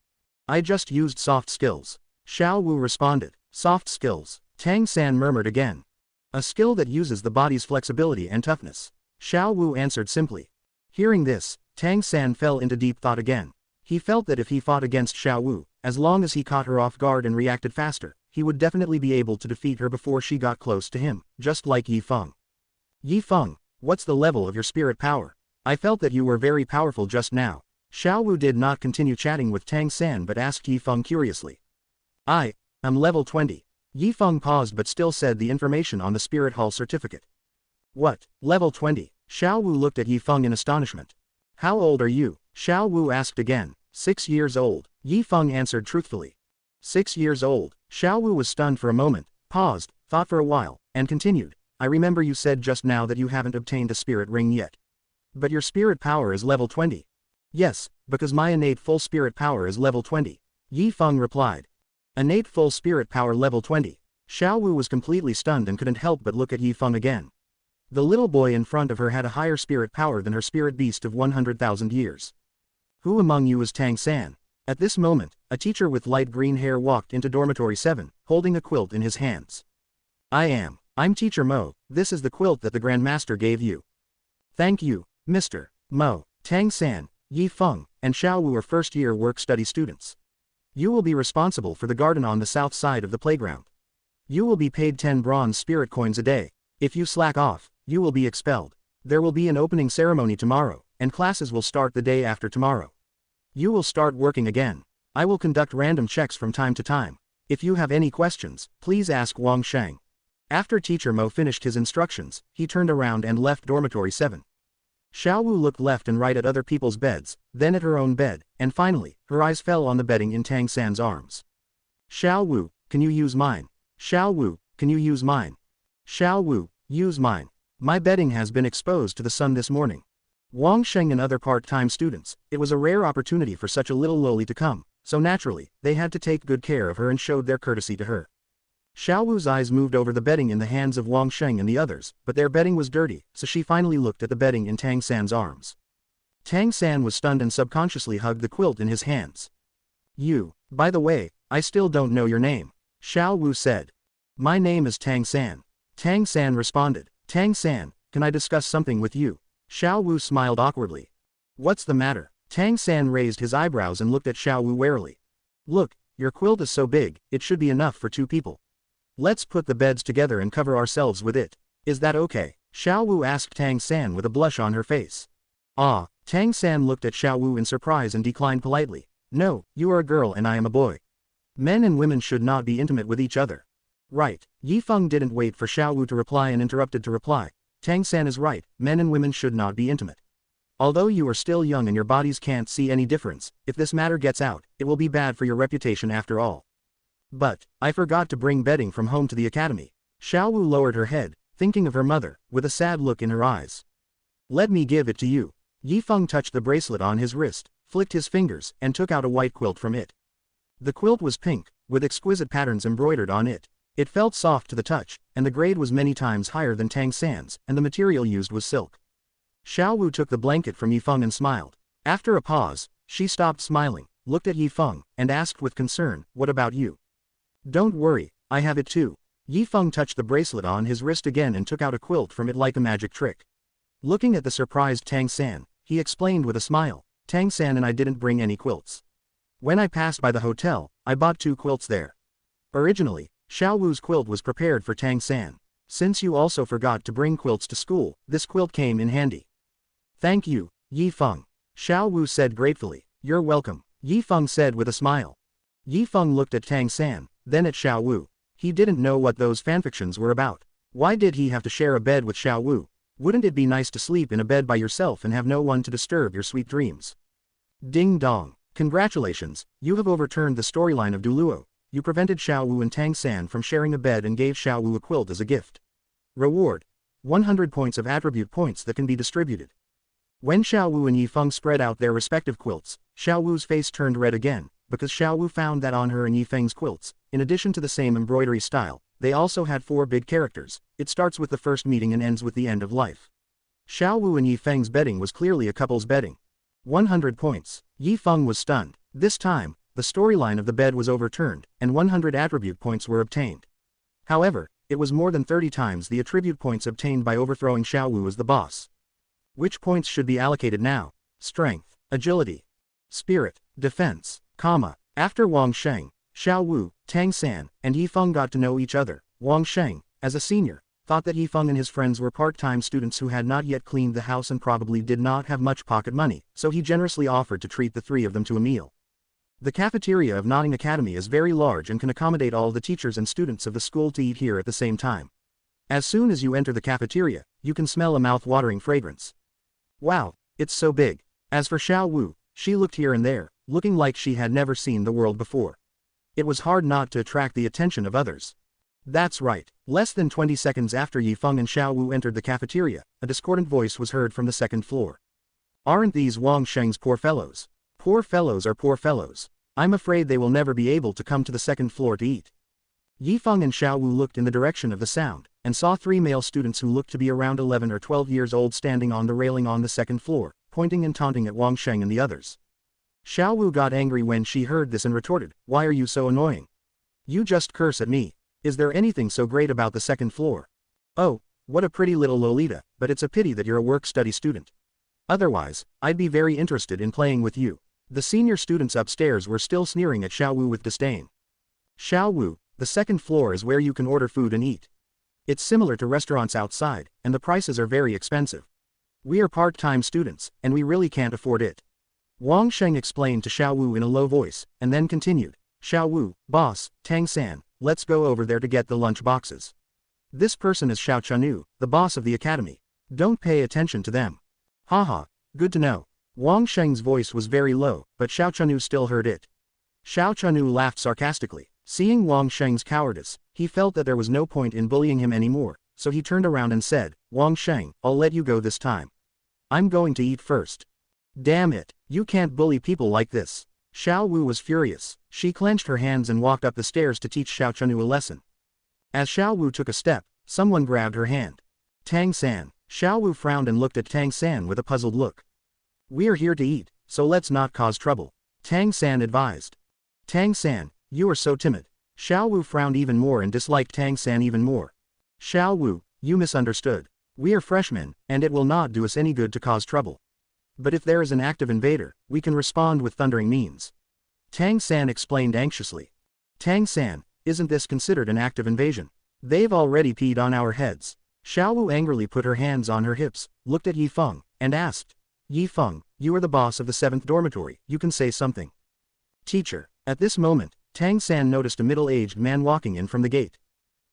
I just used soft skills. Xiao Wu responded. Soft skills. Tang San murmured again. A skill that uses the body's flexibility and toughness. Xiao Wu answered simply. Hearing this, Tang San fell into deep thought again. He felt that if he fought against Xiao Wu, as long as he caught her off guard and reacted faster, he would definitely be able to defeat her before she got close to him, just like Yi Feng. Yi Feng, what's the level of your spirit power? I felt that you were very powerful just now. Xiao Wu did not continue chatting with Tang San but asked Yi Feng curiously. I'm level 20. Yi Feng paused but still said the information on the Spirit Hall certificate. What, level 20? Xiao Wu looked at Yi Feng in astonishment. How old are you? Xiao Wu asked again. 6 years old. Yi Feng answered truthfully. 6 years old. Xiao Wu was stunned for a moment, paused, thought for a while, and continued. I remember you said just now that you haven't obtained a spirit ring yet. But your spirit power is level 20. Yes, because my innate full spirit power is level 20. Yi Feng replied. Innate full spirit power level 20. Xiao Wu was completely stunned and couldn't help but look at Yi Feng again. The little boy in front of her had a higher spirit power than her spirit beast of 100,000 years. Who among you is Tang San? At this moment, a teacher with light green hair walked into dormitory 7, holding a quilt in his hands. I'm Teacher Mo, this is the quilt that the Grand Master gave you. Thank you, Mr. Mo. Tang San, Yi Feng, and Xiao Wu are first-year work-study students. You will be responsible for the garden on the south side of the playground. You will be paid 10 bronze spirit coins a day. If you slack off, you will be expelled. There will be an opening ceremony tomorrow, and classes will start the day after tomorrow. You will start working again. I will conduct random checks from time to time. If you have any questions, please ask Wang Sheng. After Teacher Mo finished his instructions, he turned around and left dormitory 7. Xiao Wu looked left and right at other people's beds, then at her own bed, and finally, her eyes fell on the bedding in Tang San's arms. Xiao Wu, can you use mine? Xiao Wu, can you use mine? Xiao Wu, use mine. My bedding has been exposed to the sun this morning. Wang Sheng and other part-time students, it was a rare opportunity for such a little loli to come, so naturally, they had to take good care of her and showed their courtesy to her. Xiao Wu's eyes moved over the bedding in the hands of Wang Sheng and the others, but their bedding was dirty, so she finally looked at the bedding in Tang San's arms. Tang San was stunned and subconsciously hugged the quilt in his hands. You, by the way, I still don't know your name. Xiao Wu said. My name is Tang San. Tang San responded. Tang San, can I discuss something with you? Xiao Wu smiled awkwardly. What's the matter? Tang San raised his eyebrows and looked at Xiao Wu warily. Look, your quilt is so big, it should be enough for 2 people. Let's put the beds together and cover ourselves with it. Is that okay? Xiao Wu asked Tang San with a blush on her face. Ah, Tang San looked at Xiao Wu in surprise and declined politely. No, you are a girl and I am a boy. Men and women should not be intimate with each other. Right. Yi Feng didn't wait for Xiao Wu to reply and interrupted to reply. Tang San is right, men and women should not be intimate. Although you are still young and your bodies can't see any difference, if this matter gets out, it will be bad for your reputation after all. But, I forgot to bring bedding from home to the academy. Xiao Wu lowered her head, thinking of her mother, with a sad look in her eyes. Let me give it to you. Yi Feng touched the bracelet on his wrist, flicked his fingers, and took out a white quilt from it. The quilt was pink, with exquisite patterns embroidered on it. It felt soft to the touch, and the grade was many times higher than Tang San's, and the material used was silk. Xiao Wu took the blanket from Yi Feng and smiled. After a pause, she stopped smiling, looked at Yi Feng, and asked with concern, what about you? Don't worry, I have it too. Yi Feng touched the bracelet on his wrist again and took out a quilt from it like a magic trick. Looking at the surprised Tang San, he explained with a smile, Tang San and I didn't bring any quilts. When I passed by the hotel, I bought 2 quilts there. Originally, Xiao Wu's quilt was prepared for Tang San. Since you also forgot to bring quilts to school, this quilt came in handy. Thank you, Yi Feng. Xiao Wu said gratefully. You're welcome, Yi Feng said with a smile. Yi Feng looked at Tang San, then at Xiao Wu. He didn't know what those fanfictions were about. Why did he have to share a bed with Xiao Wu? Wouldn't it be nice to sleep in a bed by yourself and have no one to disturb your sweet dreams? Ding dong. Congratulations, you have overturned the storyline of Douluo. You prevented Xiao Wu and Tang San from sharing a bed and gave Xiao Wu a quilt as a gift. Reward. 100 points of attribute points that can be distributed. When Xiao Wu and Yi Feng spread out their respective quilts, Xiao Wu's face turned red again, because Xiao Wu found that on her and Yi Feng's quilts, in addition to the same embroidery style, they also had 4 big characters. It starts with the first meeting and ends with the end of life. Xiao Wu and Yi Feng's bedding was clearly a couple's bedding. 100 points. Yi Feng was stunned. This time, the storyline of the bed was overturned, and 100 attribute points were obtained. However, it was more than 30 times the attribute points obtained by overthrowing Xiao Wu as the boss. Which points should be allocated now? Strength, agility, spirit, defense, comma. After Wang Sheng, Xiao Wu, Tang San, and Yi Feng got to know each other. Wang Sheng, as a senior, thought that Yi Feng and his friends were part-time students who had not yet cleaned the house and probably did not have much pocket money, so he generously offered to treat the 3 of them to a meal. The cafeteria of Notting Academy is very large and can accommodate all the teachers and students of the school to eat here at the same time. As soon as you enter the cafeteria, you can smell a mouth-watering fragrance. Wow, it's so big. As for Xiao Wu, she looked here and there, looking like she had never seen the world before. It was hard not to attract the attention of others. That's right. Less than 20 seconds after Yi Feng and Xiao Wu entered the cafeteria, a discordant voice was heard from the second floor. Aren't these Wang Sheng's poor fellows? Poor fellows are poor fellows. I'm afraid they will never be able to come to the second floor to eat. Yi Feng and Xiao Wu looked in the direction of the sound, and saw 3 male students who looked to be around 11 or 12 years old standing on the railing on the second floor, pointing and taunting at Wang Sheng and the others. Xiao Wu got angry when she heard this and retorted, "Why are you so annoying? You just curse at me. Is there anything so great about the second floor? Oh, what a pretty little Lolita, but it's a pity that you're a work-study student. Otherwise, I'd be very interested in playing with you." The senior students upstairs were still sneering at Xiao Wu with disdain. Xiao Wu, the second floor is where you can order food and eat. It's similar to restaurants outside, and the prices are very expensive. We are part-time students, and we really can't afford it. Wang Sheng explained to Xiao Wu in a low voice, and then continued, "Xiao Wu, boss, Tang San, let's go over there to get the lunch boxes. This person is Xiao Chanu, the boss of the academy. Don't pay attention to them." Haha, good to know. Wang Sheng's voice was very low, but Xiao Chanu still heard it. Xiao Chanu laughed sarcastically. Seeing Wang Sheng's cowardice, he felt that there was no point in bullying him anymore, so he turned around and said, "Wang Sheng, I'll let you go this time. I'm going to eat first." Damn it, you can't bully people like this. Xiao Wu was furious. She clenched her hands and walked up the stairs to teach Xiao Chanu a lesson. As Xiao Wu took a step, someone grabbed her hand. Tang San. Xiao Wu frowned and looked at Tang San with a puzzled look. "We're here to eat, so let's not cause trouble," Tang San advised. "Tang San, you are so timid." Xiao Wu frowned even more and disliked Tang San even more. "Xiao Wu, you misunderstood. We are freshmen, and it will not do us any good to cause trouble. But if there is an active invader, we can respond with thundering means," Tang San explained anxiously. "Tang San, isn't this considered an active invasion? They've already peed on our heads." Xiao Wu angrily put her hands on her hips, looked at Yi Feng, and asked, "Yi Feng, you are the boss of the 7th dormitory, you can say something." "Teacher." At this moment, Tang San noticed a middle-aged man walking in from the gate.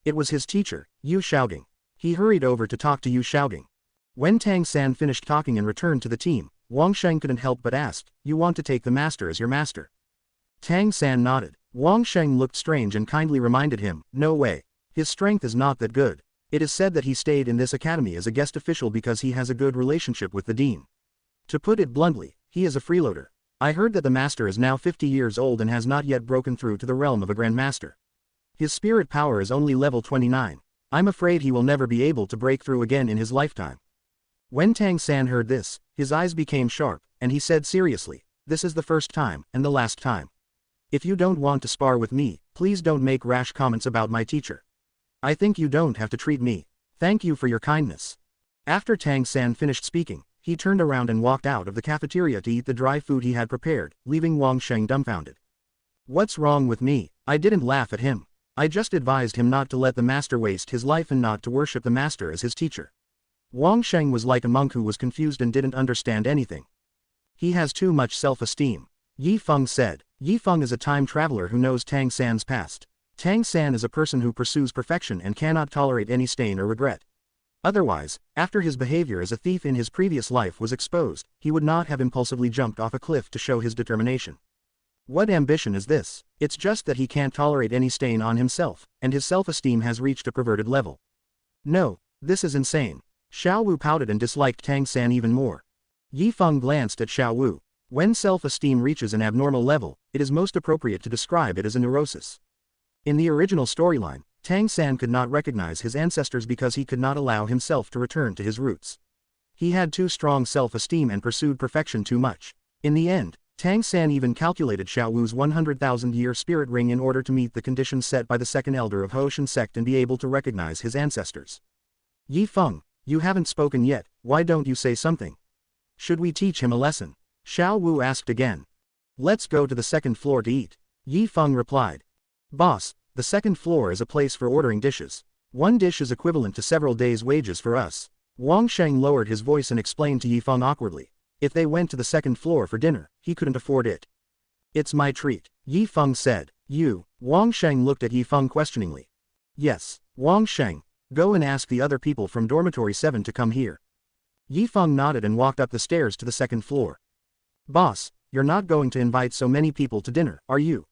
It was his teacher, Yu Xiaogang. He hurried over to talk to Yu Xiaogang. When Tang San finished talking and returned to the team, Wang Sheng couldn't help but ask, "You want to take the master as your master?" Tang San nodded. Wang Sheng looked strange and kindly reminded him, "No way. His strength is not that good. It is said that he stayed in this academy as a guest official because he has a good relationship with the dean. To put it bluntly, he is a freeloader. I heard that the master is now 50 years old and has not yet broken through to the realm of a Grand Master. His spirit power is only level 29. I'm afraid he will never be able to break through again in his lifetime." When Tang San heard this, his eyes became sharp, and he said seriously, "This is the first time, and the last time. If you don't want to spar with me, please don't make rash comments about my teacher. I think you don't have to treat me. Thank you for your kindness." After Tang San finished speaking, he turned around and walked out of the cafeteria to eat the dry food he had prepared, leaving Wang Sheng dumbfounded. "What's wrong with me? I didn't laugh at him. I just advised him not to let the master waste his life and not to worship the master as his teacher. Wang Sheng was like a monk who was confused and didn't understand anything. He has too much self-esteem. Yi Feng said. Yi Feng is a time traveler who knows Tang San's past. Tang San is a person who pursues perfection and cannot tolerate any stain or regret. Otherwise, after his behavior as a thief in his previous life was exposed, he would not have impulsively jumped off a cliff to show his determination. What ambition is this? It's just that he can't tolerate any stain on himself, and his self-esteem has reached a perverted level. No, this is insane. Xiao Wu pouted and disliked Tang San even more. Yi Feng glanced at Xiao Wu. When self-esteem reaches an abnormal level, it is most appropriate to describe it as a neurosis. In the original storyline, Tang San could not recognize his ancestors because he could not allow himself to return to his roots. He had too strong self-esteem and pursued perfection too much. In the end, Tang San even calculated Xiao Wu's 100,000-year spirit ring in order to meet the conditions set by the second elder of Hoshan sect and be able to recognize his ancestors. Yi Feng, you haven't spoken yet, why don't you say something? Should we teach him a lesson? Xiao Wu asked again. Let's go to the second floor to eat. Yi Feng replied. Boss, the second floor is a place for ordering dishes. One dish is equivalent to several days' wages for us. Wang Sheng lowered his voice and explained to Yi Feng awkwardly. If they went to the second floor for dinner, he couldn't afford it. It's my treat, Yi Feng said. You, Wang Sheng looked at Yi Feng questioningly. Yes, Wang Sheng, go and ask the other people from dormitory 7 to come here. Yi Feng nodded and walked up the stairs to the second floor. Boss, you're not going to invite so many people to dinner, are you?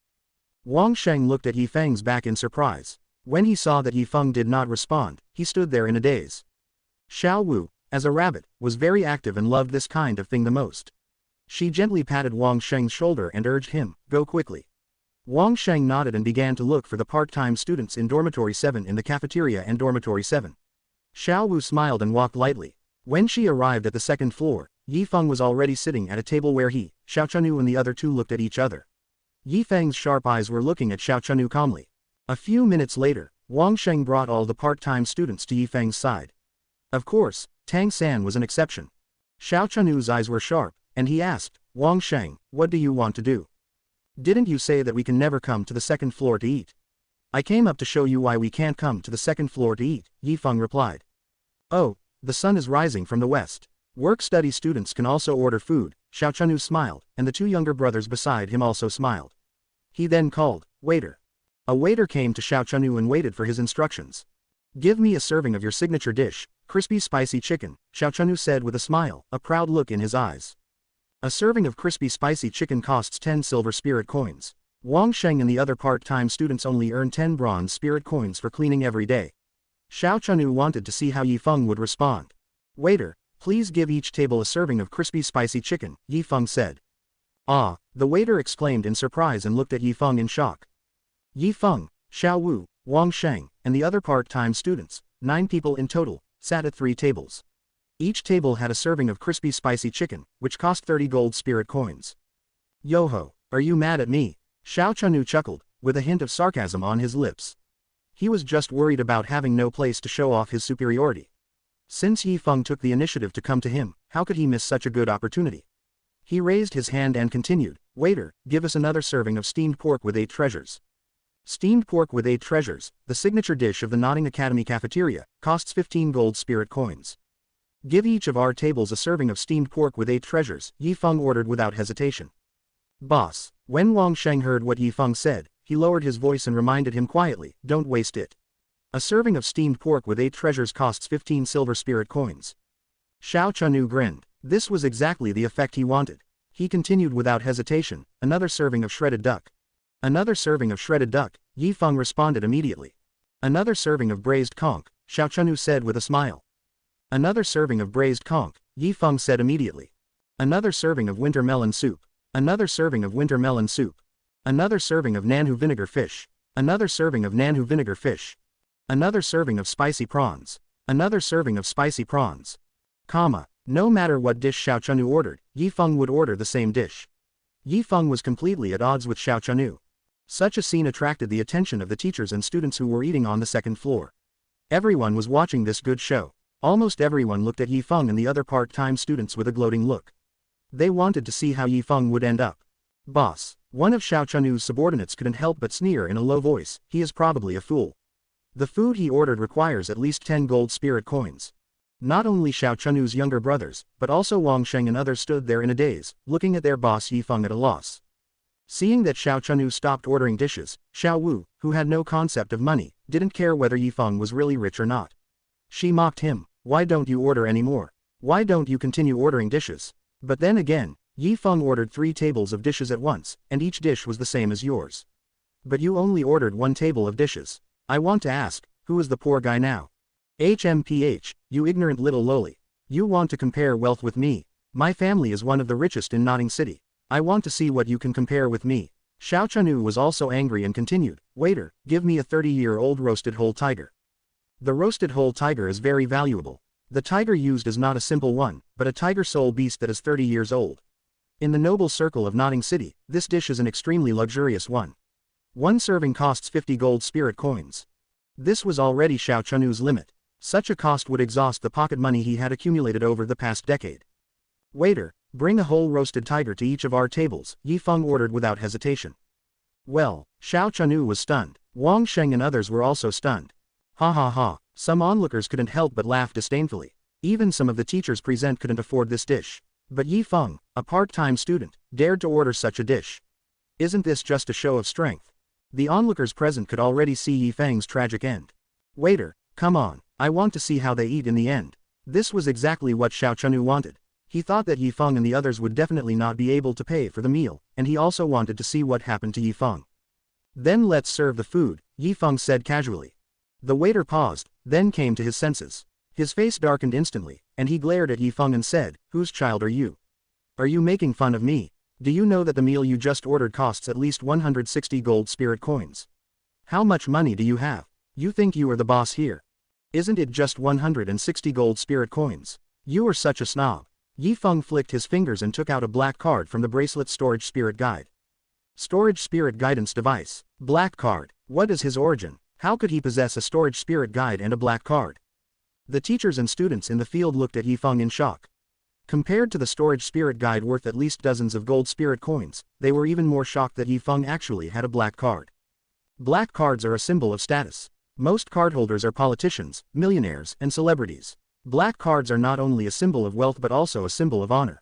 Wang Sheng looked at Yi Feng's back in surprise. When he saw that Yi Feng did not respond, he stood there in a daze. Xiao Wu, as a rabbit, was very active and loved this kind of thing the most. She gently patted Wang Sheng's shoulder and urged him, go quickly. Wang Sheng nodded and began to look for the part-time students in dormitory 7 in the cafeteria and dormitory 7. Xiao Wu smiled and walked lightly. When she arrived at the second floor, Yi Feng was already sitting at a table where he, Xiao Chenu and the other two looked at each other. Yi Feng's sharp eyes were looking at Xiao Chenu calmly. A few minutes later, Wang Sheng brought all the part-time students to Yi Feng's side. Of course, Tang San was an exception. Xiao Chenu's eyes were sharp, and he asked, Wang Sheng, what do you want to do? Didn't you say that we can never come to the second floor to eat? I came up to show you why we can't come to the second floor to eat, Yi Feng replied. Oh, the sun is rising from the west. Work-study students can also order food, Xiao Chenu smiled, and the two younger brothers beside him also smiled. He then called, waiter. A waiter came to Xiao Chenu and waited for his instructions. Give me a serving of your signature dish, crispy spicy chicken, Xiao Chenu said with a smile, a proud look in his eyes. A serving of crispy spicy chicken costs 10 silver spirit coins. Wang Sheng and the other part-time students only earn 10 bronze spirit coins for cleaning every day. Xiao Chenu wanted to see how Yi Feng would respond. Waiter, please give each table a serving of crispy spicy chicken, Yi Feng said. Ah, the waiter exclaimed in surprise and looked at Yi Feng in shock. Yi Feng, Xiao Wu, Wang Sheng, and the other part-time students, 9 people in total, sat at 3 tables. Each table had a serving of crispy spicy chicken, which cost 30 gold spirit coins. Yo-ho, are you mad at me? Xiao Chenu chuckled, with a hint of sarcasm on his lips. He was just worried about having no place to show off his superiority. Since Yi Feng took the initiative to come to him, how could he miss such a good opportunity? He raised his hand and continued, waiter, give us another serving of steamed pork with 8 treasures. Steamed pork with 8 treasures, the signature dish of the Nodding Academy cafeteria, costs 15 gold spirit coins. Give each of our tables a serving of steamed pork with 8 treasures, Yi Feng ordered without hesitation. Boss, when Wang Sheng heard what Yi Feng said, he lowered his voice and reminded him quietly, don't waste it. A serving of steamed pork with 8 treasures costs 15 silver spirit coins. Xiao Chenu grinned. This was exactly the effect he wanted. He continued without hesitation, another serving of shredded duck. Another serving of shredded duck, Yi Feng responded immediately. Another serving of braised conch, Xiao Chenu said with a smile. Another serving of braised conch, Yi Feng said immediately. Another serving of winter melon soup. Another serving of winter melon soup. Another serving of Nanhu vinegar fish. Another serving of Nanhu vinegar fish. Another serving of spicy prawns. Another serving of spicy prawns. No matter what dish Xiao Chenu ordered, Yi Feng would order the same dish. Yi Feng was completely at odds with Xiao Chenu. Such a scene attracted the attention of the teachers and students who were eating on the second floor. Everyone was watching this good show. Almost everyone looked at Yi Feng and the other part-time students with a gloating look. They wanted to see how Yi Feng would end up. Boss. One of Xiao Chunu's subordinates couldn't help but sneer in a low voice, he is probably a fool. The food he ordered requires at least 10 gold spirit coins. Not only Xiao Chunu's younger brothers, but also Wang Sheng and others stood there in a daze, looking at their boss Yi Feng at a loss. Seeing that Xiao Chunu stopped ordering dishes, Xiao Wu, who had no concept of money, didn't care whether Yi Feng was really rich or not. She mocked him, why don't you order any more? Why don't you continue ordering dishes? But then again, Yi Feng ordered 3 tables of dishes at once, and each dish was the same as yours. But you only ordered 1 table of dishes. I want to ask, who is the poor guy now? HMPH, you ignorant little loli. You want to compare wealth with me. My family is one of the richest in Notting City. I want to see what you can compare with me. Xiao Chunu was also angry and continued, waiter, give me a 30-year-old roasted whole tiger. The roasted whole tiger is very valuable. The tiger used is not a simple one, but a tiger soul beast that is 30 years old. In the noble circle of Notting City, this dish is an extremely luxurious one. One serving costs 50 gold spirit coins. This was already Xiao Chunu's limit. Such a cost would exhaust the pocket money he had accumulated over the past decade. Waiter, bring a whole roasted tiger to each of our tables, Yi Feng ordered without hesitation. Well, Xiao Chunu was stunned. Wang Sheng and others were also stunned. Ha ha ha, some onlookers couldn't help but laugh disdainfully. Even some of the teachers present couldn't afford this dish. But Yi Feng, a part-time student, dared to order such a dish. Isn't this just a show of strength? The onlookers present could already see Yi Feng's tragic end. Waiter, come on, I want to see how they eat in the end. This was exactly what Xiao Chunu wanted. He thought that Yi Feng and the others would definitely not be able to pay for the meal, and he also wanted to see what happened to Yi Feng. Then let's serve the food, Yi Feng said casually. The waiter paused, then came to his senses. His face darkened instantly, and he glared at Yi Feng and said, whose child are you? Are you making fun of me? Do you know that the meal you just ordered costs at least 160 gold spirit coins? How much money do you have? You think you are the boss here? Isn't it just 160 gold spirit coins? You are such a snob. Yi Feng flicked his fingers and took out a black card from the bracelet storage spirit guide. Storage spirit guidance device. Black card. What is his origin? How could he possess a storage spirit guide and a black card? The teachers and students in the field looked at Yi Feng in shock. Compared to the storage spirit guide worth at least dozens of gold spirit coins, they were even more shocked that Yi Feng actually had a black card. Black cards are a symbol of status. Most cardholders are politicians, millionaires, and celebrities. Black cards are not only a symbol of wealth but also a symbol of honor.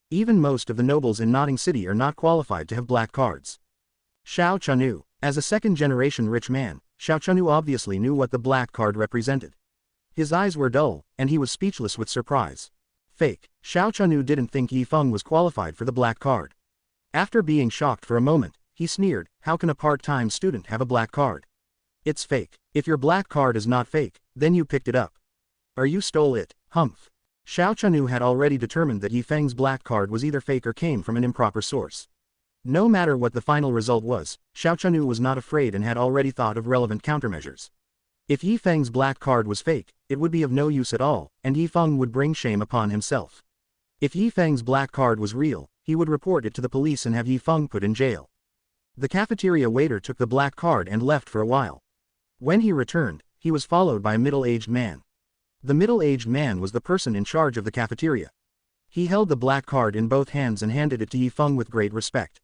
Even most of the nobles in Notting City are not qualified to have black cards. Xiao Chunu, as a second-generation rich man, Xiao Chunu obviously knew what the black card represented. His eyes were dull, and he was speechless with surprise. Fake. Xiao Chunu didn't think Yi Feng was qualified for the black card. After being shocked for a moment, he sneered, how can a part-time student have a black card? It's fake. If your black card is not fake, then you picked it up. Or you stole it, humph. Xiao Chunu had already determined that Yi Feng's black card was either fake or came from an improper source. No matter what the final result was, Xiao Chunu was not afraid and had already thought of relevant countermeasures. If Yi Feng's black card was fake, it would be of no use at all, and Yi Feng would bring shame upon himself. If Yi Feng's black card was real, he would report it to the police and have Yi Feng put in jail. The cafeteria waiter took the black card and left for a while. When he returned, he was followed by a middle-aged man. The middle-aged man was the person in charge of the cafeteria. He held the black card in both hands and handed it to Yi Feng with great respect.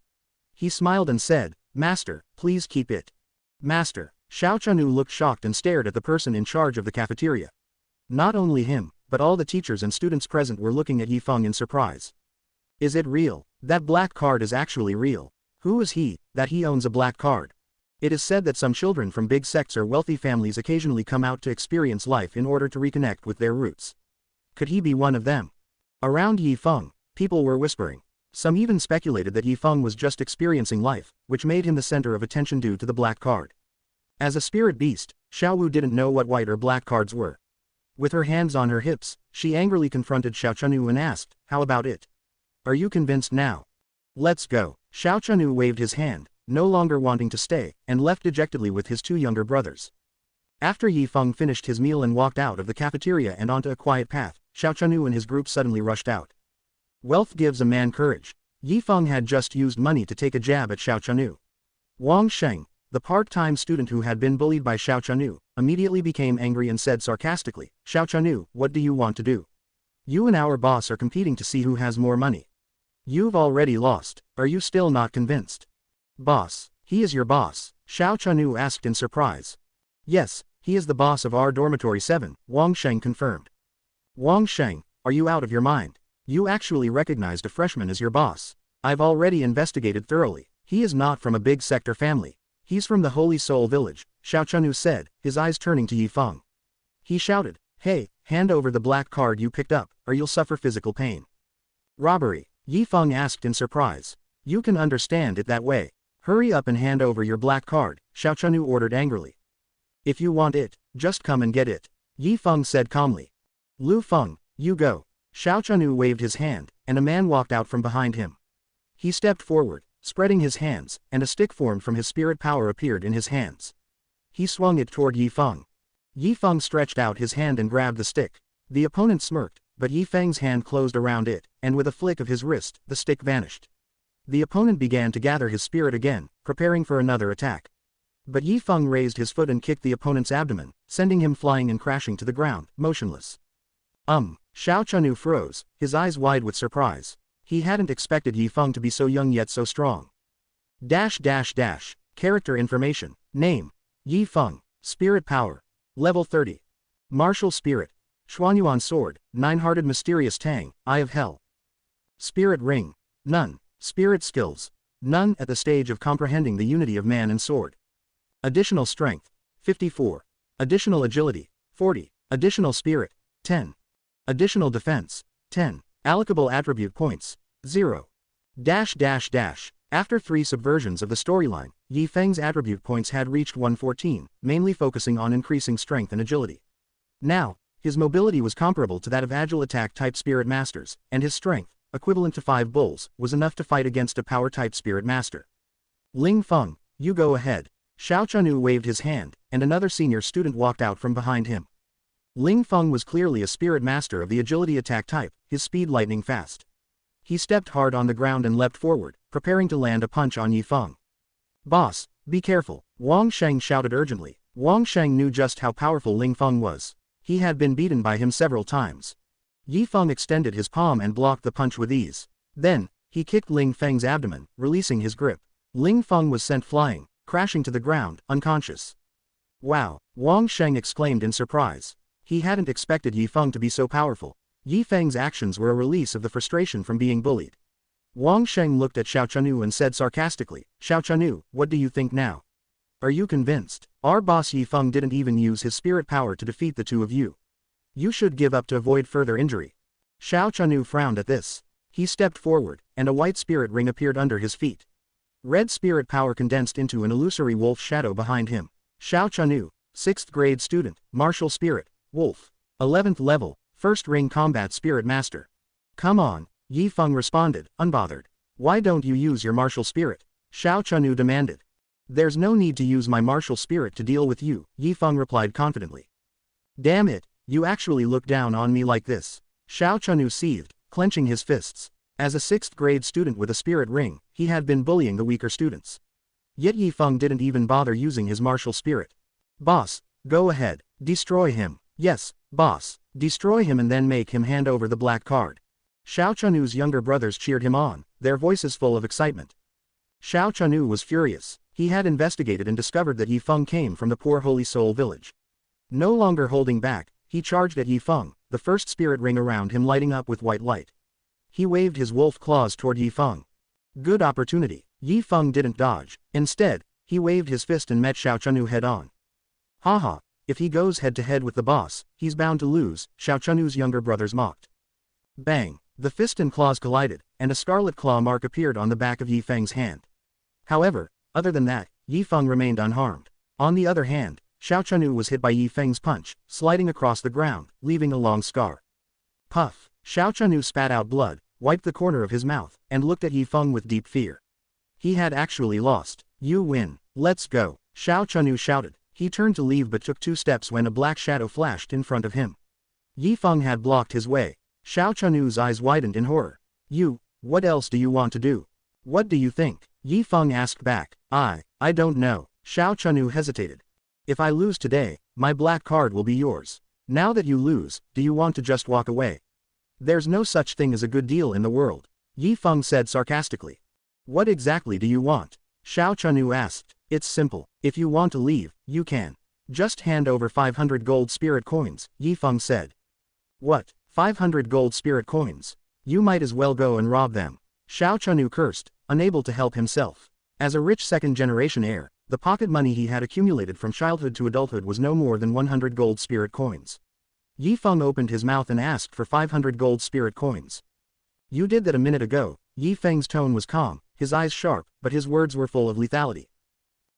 He smiled and said, Master, please keep it. Master. Xiao Chunu looked shocked and stared at the person in charge of the cafeteria. Not only him, but all the teachers and students present were looking at Yi Feng in surprise. Is it real? That black card is actually real. Who is he, that he owns a black card? It is said that some children from big sects or wealthy families occasionally come out to experience life in order to reconnect with their roots. Could he be one of them? Around Yi Feng, people were whispering. Some even speculated that Yi Feng was just experiencing life, which made him the center of attention due to the black card. As a spirit beast, Xiao Wu didn't know what white or black cards were. With her hands on her hips, she angrily confronted Xiao Chunu and asked, how about it? Are you convinced now? Let's go. Xiao Chunu waved his hand, no longer wanting to stay, and left dejectedly with his 2 younger brothers. After Yi Feng finished his meal and walked out of the cafeteria and onto a quiet path, Xiao Chunu and his group suddenly rushed out. Wealth gives a man courage. Yi Feng had just used money to take a jab at Xiao Chunu. Wang Sheng, the part-time student who had been bullied by Xiao Chunu, immediately became angry and said sarcastically, Xiao Chunu, what do you want to do? You and our boss are competing to see who has more money. You've already lost, are you still not convinced? Boss, he is your boss, Xiao Chanu asked in surprise. Yes, he is the boss of our dormitory 7, Wang Sheng confirmed. Wang Sheng, are you out of your mind? You actually recognized a freshman as your boss. I've already investigated thoroughly, he is not from a big sector family. He's from the Holy Soul Village, Xiao Chanu said, his eyes turning to Yi Feng. He shouted, hey, hand over the black card you picked up, or you'll suffer physical pain. Robbery, Yi Feng asked in surprise. You can understand it that way. Hurry up and hand over your black card, Xiao Chanu ordered angrily. If you want it, just come and get it, Yi Feng said calmly. Lu Feng, you go. Xiao Chanu waved his hand, and a man walked out from behind him. He stepped forward, spreading his hands, and a stick formed from his spirit power appeared in his hands. He swung it toward Yi Feng. Yi Feng stretched out his hand and grabbed the stick. The opponent smirked, but Yi Feng's hand closed around it, and with a flick of his wrist, the stick vanished. The opponent began to gather his spirit again, preparing for another attack. But Yi Feng raised his foot and kicked the opponent's abdomen, sending him flying and crashing to the ground, motionless. Xiao Chanu froze, his eyes wide with surprise. He hadn't expected Yi Feng to be so young yet so strong. Character information, name, Yi Feng, spirit power, level 30. Martial spirit, Xuanyuan sword, nine-hearted mysterious tang, eye of hell. Spirit ring, none. Spirit skills, none at the stage of comprehending the unity of man and sword. Additional strength, 54. Additional agility, 40. Additional spirit, 10. Additional defense, 10. Allocable attribute points, 0. After 3 subversions of the storyline, Yi Feng's attribute points had reached 114, mainly focusing on increasing strength and agility. Now, his mobility was comparable to that of agile attack-type spirit masters, and his strength, equivalent to 5 bulls, was enough to fight against a power-type spirit master. Ling Feng, you go ahead. Xiao Chanu waved his hand, and another senior student walked out from behind him. Ling Feng was clearly a spirit master of the agility attack type, his speed lightning fast. He stepped hard on the ground and leapt forward, preparing to land a punch on Yi Feng. Boss, be careful, Wang Sheng shouted urgently. Wang Sheng knew just how powerful Ling Feng was. He had been beaten by him several times. Yi Feng extended his palm and blocked the punch with ease. Then, he kicked Ling Feng's abdomen, releasing his grip. Ling Feng was sent flying, crashing to the ground, unconscious. Wow, Wang Sheng exclaimed in surprise. He hadn't expected Yi Feng to be so powerful. Yi Feng's actions were a release of the frustration from being bullied. Wang Sheng looked at Xiao Chanu and said sarcastically, Xiao Chanu, what do you think now? Are you convinced? Our boss Yi Feng didn't even use his spirit power to defeat the two of you. You should give up to avoid further injury. Xiao Chanu frowned at this. He stepped forward, and a white spirit ring appeared under his feet. Red spirit power condensed into an illusory wolf shadow behind him. Xiao Chanu, 6th grade student, martial spirit, wolf. 11th level, first ring combat spirit master. Come on, Yi Feng responded, unbothered. Why don't you use your martial spirit? Xiao Chanu demanded. There's no need to use my martial spirit to deal with you, Yi Feng replied confidently. Damn it, you actually look down on me like this. Xiao Chanu seethed, clenching his fists. As a 6th grade student with a spirit ring, he had been bullying the weaker students. Yet Yi Feng didn't even bother using his martial spirit. Boss, go ahead, destroy him. Yes, boss, destroy him and then make him hand over the black card. Xiao Chanu's younger brothers cheered him on, their voices full of excitement. Xiao Chanu was furious. He had investigated and discovered that Yi Feng came from the poor Holy Soul Village. No longer holding back, he charged at Yi Feng, the first spirit ring around him lighting up with white light. He waved his wolf claws toward Yi Feng. Good opportunity. Yi Feng didn't dodge. Instead, he waved his fist and met Xiao Chanu head-on. Haha, if he goes head-to-head with the boss, he's bound to lose, Xiao Chanu's younger brothers mocked. Bang! The fist and claws collided, and a scarlet claw mark appeared on the back of Yi Feng's hand. However, other than that, Yi Feng remained unharmed. On the other hand, Xiao Chanu was hit by Yi Feng's punch, sliding across the ground, leaving a long scar. Puff! Xiao Chanu spat out blood, wiped the corner of his mouth, and looked at Yi Feng with deep fear. He had actually lost. You win. Let's go, Xiao Chanu shouted. He turned to leave but took 2 steps when a black shadow flashed in front of him. Yi Feng had blocked his way. Xiao Chanu's eyes widened in horror. What else do you want to do? What do you think? Yi Feng asked back. I don't know. Xiao Chanu hesitated. If I lose today, my black card will be yours. Now that you lose, do you want to just walk away? There's no such thing as a good deal in the world. Yi Feng said sarcastically. What exactly do you want? Xiao Chunu asked. It's simple. If you want to leave, you can. Just hand over 500 gold spirit coins, Yi Feng said. What? 500 gold spirit coins? You might as well go and rob them. Xiao Chunu cursed, unable to help himself. As a rich second-generation heir, the pocket money he had accumulated from childhood to adulthood was no more than 100 gold spirit coins. Yi Feng opened his mouth and asked for 500 gold spirit coins. You did that a minute ago. Yi Feng's tone was calm, his eyes sharp, but his words were full of lethality.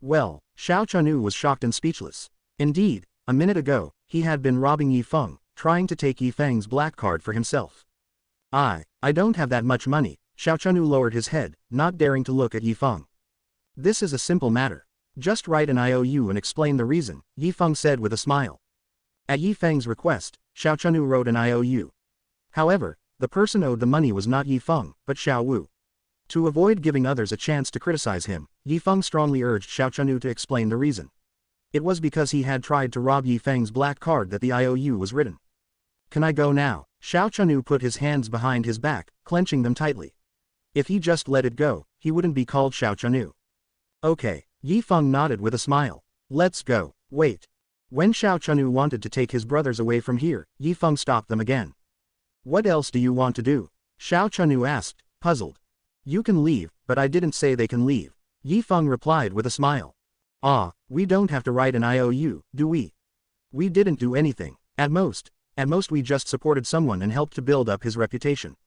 Well, Xiao Chunu was shocked and speechless. Indeed, a minute ago, he had been robbing Yi Feng, trying to take Yi Feng's black card for himself. I don't have that much money. Xiao Chunu lowered his head, not daring to look at Yi Feng. This is a simple matter. Just write an IOU and explain the reason, Yi Feng said with a smile. At Yi Feng's request, Xiao Chunu wrote an IOU. However, the person owed the money was not Yi Feng, but Xiao Wu. To avoid giving others a chance to criticize him, Yi Feng strongly urged Xiao Chunu to explain the reason. It was because he had tried to rob Yi Feng's black card that the IOU was written. Can I go now? Xiao Chunu put his hands behind his back, clenching them tightly. If he just let it go, he wouldn't be called Xiao Chunu. Okay, Yi Feng nodded with a smile. Let's go. Wait. When Xiao Chunu wanted to take his brothers away from here, Yi Feng stopped them again. What else do you want to do? Xiao Chunu asked, puzzled. You can leave, but I didn't say they can leave. Yi Feng replied with a smile. We don't have to write an IOU, do we? We didn't do anything. At most we just supported someone and helped to build up his reputation.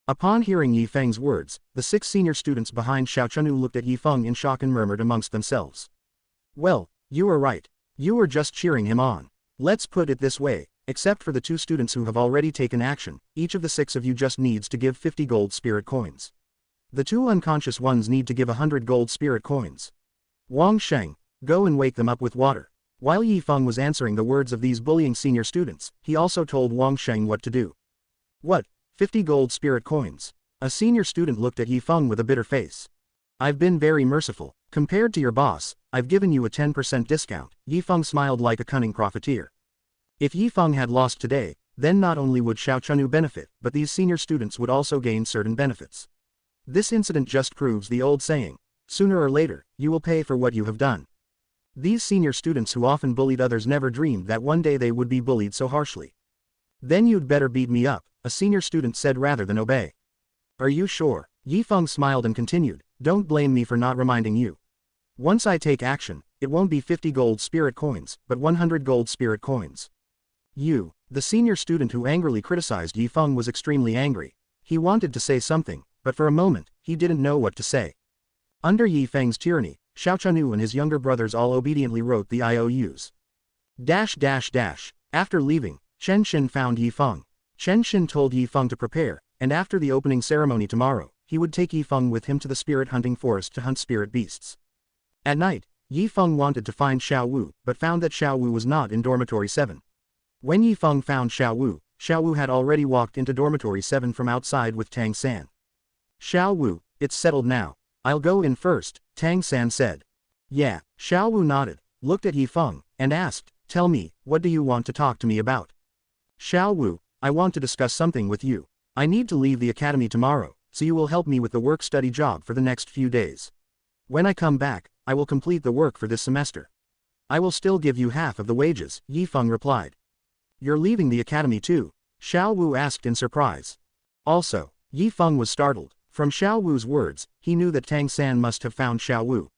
Upon hearing Yi Feng's words, the 6 senior students behind Xiao Chunu looked at Yi Feng in shock and murmured amongst themselves. Well, you were right. You were just cheering him on. Let's put it this way, except for the 2 students who have already taken action, each of the 6 of you just needs to give 50 gold spirit coins. The 2 unconscious ones need to give 100 gold spirit coins. Wang Sheng, go and wake them up with water. While Yi Feng was answering the words of these bullying senior students, he also told Wang Sheng what to do. What? 50 gold spirit coins? A senior student looked at Yi Feng with a bitter face. I've been very merciful. Compared to your boss, I've given you a 10% discount. Yi Feng smiled like a cunning profiteer. If Yi Feng had lost today, then not only would Xiao Chunu benefit, but these senior students would also gain certain benefits. This incident just proves the old saying, sooner or later, you will pay for what you have done. These senior students who often bullied others never dreamed that one day they would be bullied so harshly. Then you'd better beat me up, a senior student said rather than obey. Are you sure? Yi Feng smiled and continued, don't blame me for not reminding you. Once I take action, it won't be 50 gold spirit coins, but 100 gold spirit coins. You, the senior student who angrily criticized Yi Feng was extremely angry. He wanted to say something, but for a moment, he didn't know what to say. Under Yi Feng's tyranny, Xiao Chunu and his younger brothers all obediently wrote the IOUs. After leaving, Chen Xin found Yi Feng. Chen Xin told Yi Feng to prepare, and after the opening ceremony tomorrow, he would take Yi Feng with him to the spirit hunting forest to hunt spirit beasts. At night, Yi Feng wanted to find Xiao Wu, but found that Xiao Wu was not in dormitory 7. When Yi Feng found Xiao Wu had already walked into dormitory 7 from outside with Tang San. Xiao Wu, it's settled now. I'll go in first, Tang San said. Yeah, Xiao Wu nodded, looked at Yi Feng, and asked, tell me, what do you want to talk to me about? Xiao Wu, I want to discuss something with you. I need to leave the academy tomorrow, so you will help me with the work-study job for the next few days. When I come back, I will complete the work for this semester. I will still give you half of the wages, Yi Feng replied. You're leaving the academy too? Xiao Wu asked in surprise. Also, Yi Feng was startled. From Xiao Wu's words, he knew that Tang San must have found Xiao Wu.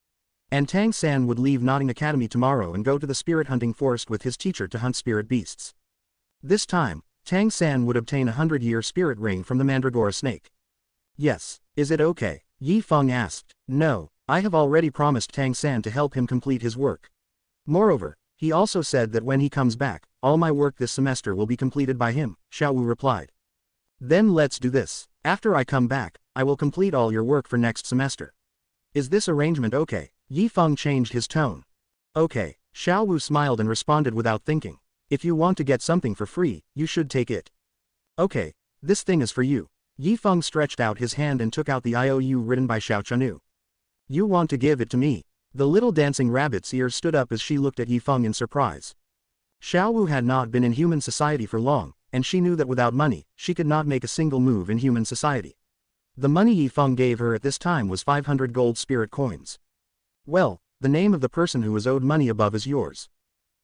And Tang San would leave Nodding Academy tomorrow and go to the spirit hunting forest with his teacher to hunt spirit beasts. This time, Tang San would obtain a 100-year spirit ring from the Mandragora snake. Yes, is it okay? Yi Feng asked. No, I have already promised Tang San to help him complete his work. Moreover, he also said that when he comes back, all my work this semester will be completed by him, Xiao Wu replied. Then let's do this. After I come back, I will complete all your work for next semester. Is this arrangement okay? Yi Feng changed his tone. Okay, Xiao Wu smiled and responded without thinking. If you want to get something for free, you should take it. Okay, this thing is for you. Yi Feng stretched out his hand and took out the IOU written by Xiao Chunu. You want to give it to me? The little dancing rabbit's ears stood up as she looked at Yi Feng in surprise. Xiao Wu had not been in human society for long, and she knew that without money, she could not make a single move in human society. The money Yi Feng gave her at this time was 500 gold spirit coins. Well, the name of the person who was owed money above is yours.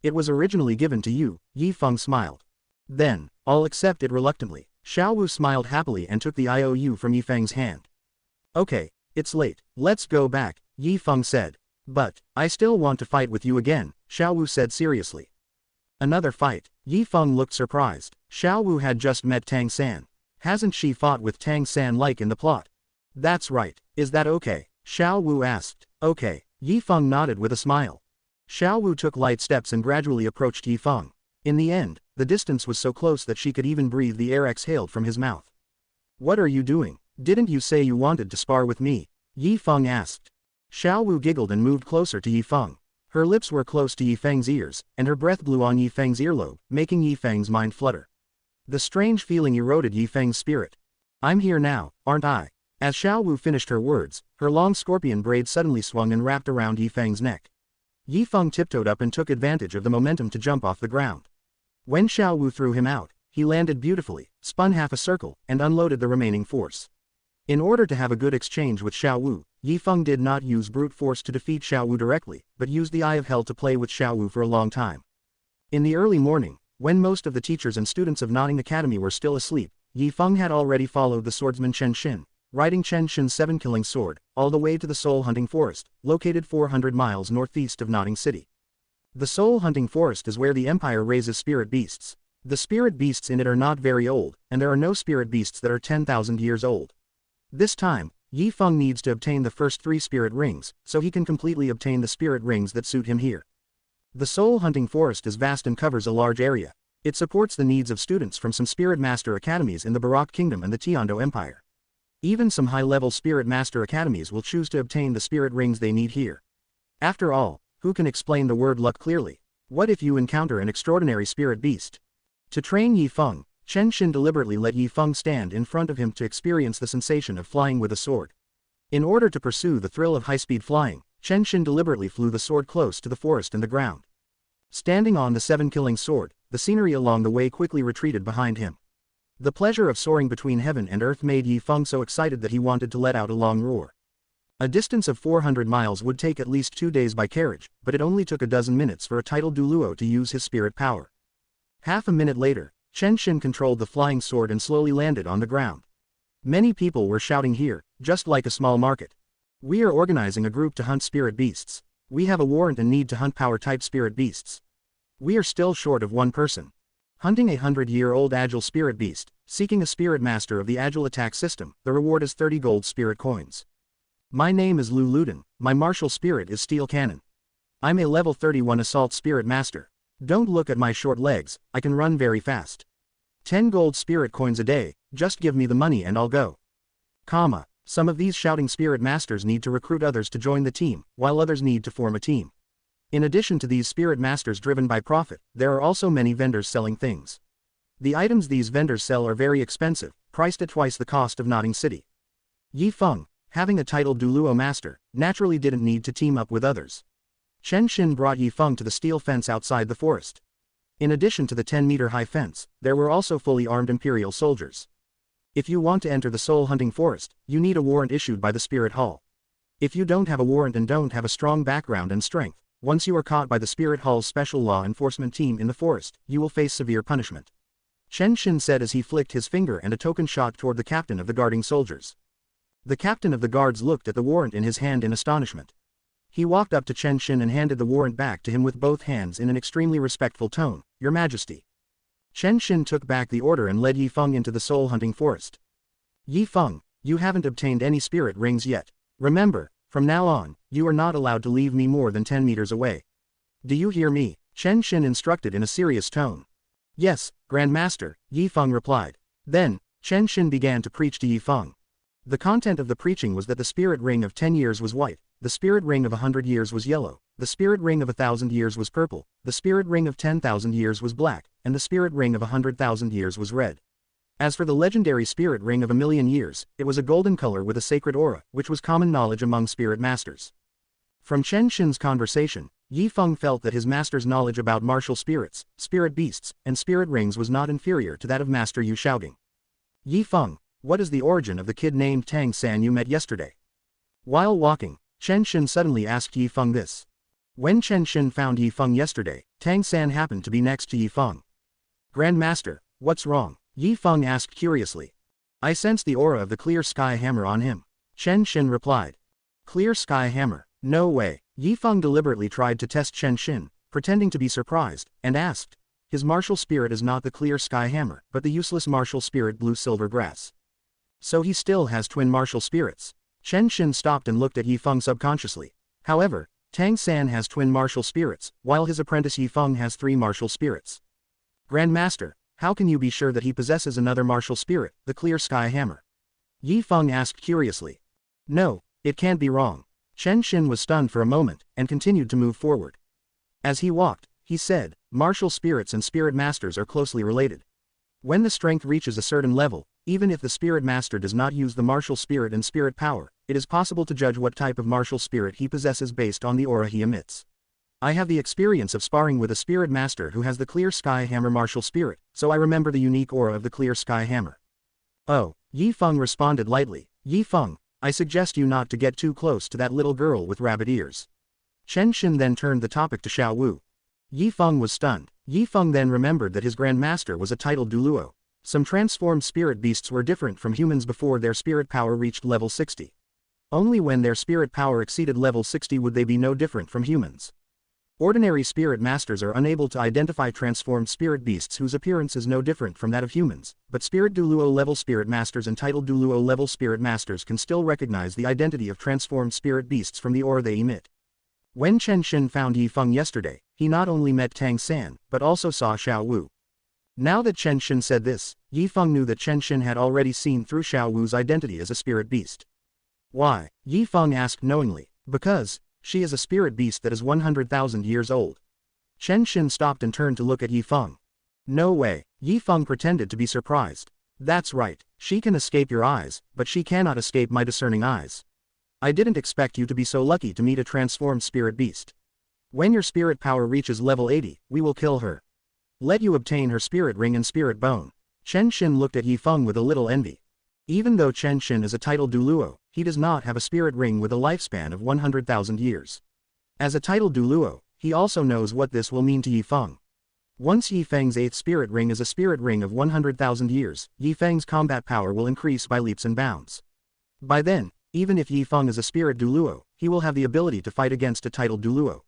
It was originally given to you, Yi Feng smiled. Then, I'll accept it reluctantly. Xiao Wu smiled happily and took the IOU from Yi Feng's hand. Okay, it's late, let's go back, Yi Feng said. But, I still want to fight with you again, Xiao Wu said seriously. Another fight? Yi Feng looked surprised. Xiao Wu had just met Tang San. Hasn't she fought with Tang San like in the plot? That's right, is that okay? Xiao Wu asked. Okay, Yi Feng nodded with a smile. Xiao Wu took light steps and gradually approached Yi Feng. In the end, the distance was so close that she could even breathe the air exhaled from his mouth. What are you doing? Didn't you say you wanted to spar with me? Yi Feng asked. Xiao Wu giggled and moved closer to Yi Feng. Her lips were close to Yi Feng's ears, and her breath blew on Yi Feng's earlobe, making Yi Feng's mind flutter. The strange feeling eroded Yi Feng's spirit. I'm here now, aren't I? As Xiao Wu finished her words, her long scorpion braid suddenly swung and wrapped around Yi Feng's neck. Yi Feng tiptoed up and took advantage of the momentum to jump off the ground. When Xiao Wu threw him out, he landed beautifully, spun half a circle, and unloaded the remaining force. In order to have a good exchange with Xiao Wu, Yi Feng did not use brute force to defeat Xiao Wu directly, but used the Eye of Hell to play with Xiao Wu for a long time. In the early morning, when most of the teachers and students of Nanning Academy were still asleep, Yi Feng had already followed the swordsman Chen Xin, riding Chen Xin's 7-killing sword, all the way to the Soul Hunting Forest, located 400 miles northeast of Nanning City. The Soul Hunting Forest is where the Empire raises spirit beasts. The spirit beasts in it are not very old, and there are no spirit beasts that are 10,000 years old. This time, Yi Feng needs to obtain the first 3 spirit rings, so he can completely obtain the spirit rings that suit him here. The Soul Hunting Forest is vast and covers a large area. It supports the needs of students from some Spirit Master Academies in the Baroque Kingdom and the Tiando Empire. Even some high-level Spirit Master Academies will choose to obtain the spirit rings they need here. After all, who can explain the word luck clearly? What if you encounter an extraordinary spirit beast? To train Yi Feng, Chen Xin deliberately let Yi Feng stand in front of him to experience the sensation of flying with a sword. In order to pursue the thrill of high-speed flying, Chen Xin deliberately flew the sword close to the forest and the ground. Standing on the 7-killing sword, the scenery along the way quickly retreated behind him. The pleasure of soaring between heaven and earth made Yi Feng so excited that he wanted to let out a long roar. A distance of 400 miles would take at least 2 days by carriage, but it only took a dozen minutes for a titled Douluo to use his spirit power. Half a minute later, Chen Xin controlled the flying sword and slowly landed on the ground. Many people were shouting here, just like a small market. We are organizing a group to hunt spirit beasts. We have a warrant and need to hunt power-type spirit beasts. We are still short of one person. Hunting a 100-year-old agile spirit beast, seeking a spirit master of the agile attack system, the reward is 30 gold spirit coins. My name is Lu Luden, my martial spirit is Steel Cannon. I'm a level 31 assault spirit master. Don't look at my short legs, I can run very fast. 10 gold spirit coins a day, just give me the money and I'll go. Some of these shouting spirit masters need to recruit others to join the team, while others need to form a team. In addition to these spirit masters driven by profit, there are also many vendors selling things. The items these vendors sell are very expensive, priced at twice the cost of Nanning City. Yi Feng, having a titled Douluo Master, naturally didn't need to team up with others. Chen Xin brought Yi Feng to the steel fence outside the forest. In addition to the 10-meter-high fence, there were also fully armed Imperial soldiers. If you want to enter the Soul Hunting Forest, you need a warrant issued by the Spirit Hall. If you don't have a warrant and don't have a strong background and strength, once you are caught by the Spirit Hall's special law enforcement team in the forest, you will face severe punishment. Chen Xin said as he flicked his finger and a token shot toward the captain of the guarding soldiers. The captain of the guards looked at the warrant in his hand in astonishment. He walked up to Chen Xin and handed the warrant back to him with both hands in an extremely respectful tone, "Your Majesty." Chen Xin took back the order and led Yi Feng into the Soul Hunting Forest. Yi Feng, you haven't obtained any spirit rings yet. Remember, from now on, you are not allowed to leave me more than 10 meters away. Do you hear me? Chen Xin instructed in a serious tone. Yes, Grand Master, Yi Feng replied. Then, Chen Xin began to preach to Yi Feng. The content of the preaching was that the spirit ring of 10 years was white, the spirit ring of 100 years was yellow, the spirit ring of 1,000 years was purple, the spirit ring of 10,000 years was black, and the spirit ring of 100,000 years was red. As for the legendary spirit ring of 1,000,000 years, it was a golden color with a sacred aura, which was common knowledge among spirit masters. From Chen Xin's conversation, Yi Feng felt that his master's knowledge about martial spirits, spirit beasts, and spirit rings was not inferior to that of Master Yu Shaoding. Yi Feng, What is the origin of the kid named Tang San you met yesterday? While walking, Chen Shin suddenly asked Yi Feng this. When Chen Shin found Yi Feng yesterday, Tang San happened to be next to Yi Feng. Grandmaster, what's wrong? Yi Feng asked curiously. I sense the aura of the clear sky hammer on him. Chen Shin replied. Clear sky hammer? No way. Yi Feng deliberately tried to test Chen Shin, pretending to be surprised, and asked. His martial spirit is not the clear sky hammer, but the useless martial spirit blue silver grass. So he still has twin martial spirits. Chen Shin stopped and looked at Yi Feng subconsciously. However, Tang San has twin martial spirits, while his apprentice Yi Feng has 3 martial spirits. Grandmaster, how can you be sure that he possesses another martial spirit, the clear sky hammer? Yi Feng asked curiously. No, it can't be wrong. Chen Shin was stunned for a moment, and continued to move forward. As he walked, he said, martial spirits and spirit masters are closely related. When the strength reaches a certain level, even if the spirit master does not use the martial spirit and spirit power, it is possible to judge what type of martial spirit he possesses based on the aura he emits. I have the experience of sparring with a spirit master who has the clear sky hammer martial spirit, so I remember the unique aura of the clear sky hammer. Oh, Yi Feng responded lightly. Yi Feng, I suggest you not to get too close to that little girl with rabbit ears. Chen Shin then turned the topic to Xiao Wu. Yi Feng was stunned. Yi Feng then remembered that his grandmaster was a titled Douluo. Some transformed spirit beasts were different from humans before their spirit power reached level 60. Only when their spirit power exceeded level 60 would they be no different from humans. Ordinary spirit masters are unable to identify transformed spirit beasts whose appearance is no different from that of humans, but spirit Douluo level spirit masters and titled Douluo level spirit masters can still recognize the identity of transformed spirit beasts from the aura they emit. When Chen Shin found Yi Feng yesterday, he not only met Tang San, but also saw Xiao Wu. Now that Chen Shin said this, Yi Feng knew that Chen Shin had already seen through Xiao Wu's identity as a spirit beast. Why? Yi Feng asked knowingly. Because she is a spirit beast that is 100,000 years old. Chen Shin stopped and turned to look at Yi Feng. No way. Yi Feng pretended to be surprised. That's right, she can escape your eyes, but she cannot escape my discerning eyes. I didn't expect you to be so lucky to meet a transformed spirit beast. When your spirit power reaches level 80, we will kill her. Let you obtain her spirit ring and spirit bone. Chen Shin looked at Yi Feng with a little envy. Even though Chen Shin is a titled Douluo, he does not have a spirit ring with a lifespan of 100,000 years. As a titled Douluo, he also knows what this will mean to Yi Feng. Once Yi Feng's 8th spirit ring is a spirit ring of 100,000 years, Yi Feng's combat power will increase by leaps and bounds. By then, even if Yi Feng is a spirit Douluo, he will have the ability to fight against a titled Douluo.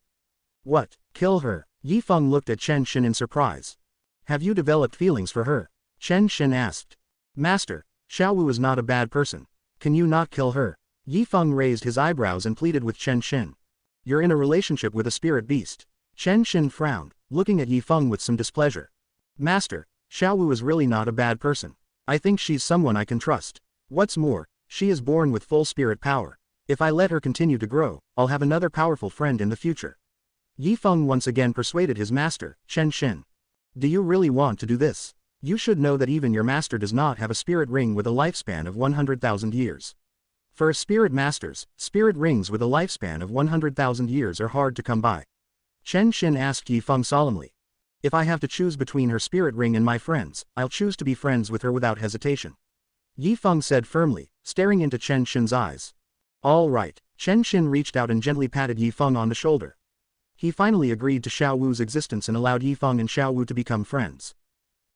What? Kill her? Yi Feng looked at Chen Shin in surprise. Have you developed feelings for her? Chen Shin asked. Master, Xiao Wu is not a bad person. Can you not kill her? Yi Feng raised his eyebrows and pleaded with Chen Shin. You're in a relationship with a spirit beast. Chen Shin frowned, looking at Yi Feng with some displeasure. Master, Xiao Wu is really not a bad person. I think she's someone I can trust. What's more, she is born with full spirit power. If I let her continue to grow, I'll have another powerful friend in the future. Yi Feng once again persuaded his master, Chen Shin. Do you really want to do this? You should know that even your master does not have a spirit ring with a lifespan of 100,000 years. For a spirit masters, spirit rings with a lifespan of 100,000 years are hard to come by. Chen Shin asked Yi Feng solemnly. If I have to choose between her spirit ring and my friends, I'll choose to be friends with her without hesitation. Yi Feng said firmly, staring into Chen Shin's eyes. All right. Chen Shin reached out and gently patted Yi Feng on the shoulder. He finally agreed to Xiao Wu's existence and allowed Yi Feng and Xiao Wu to become friends.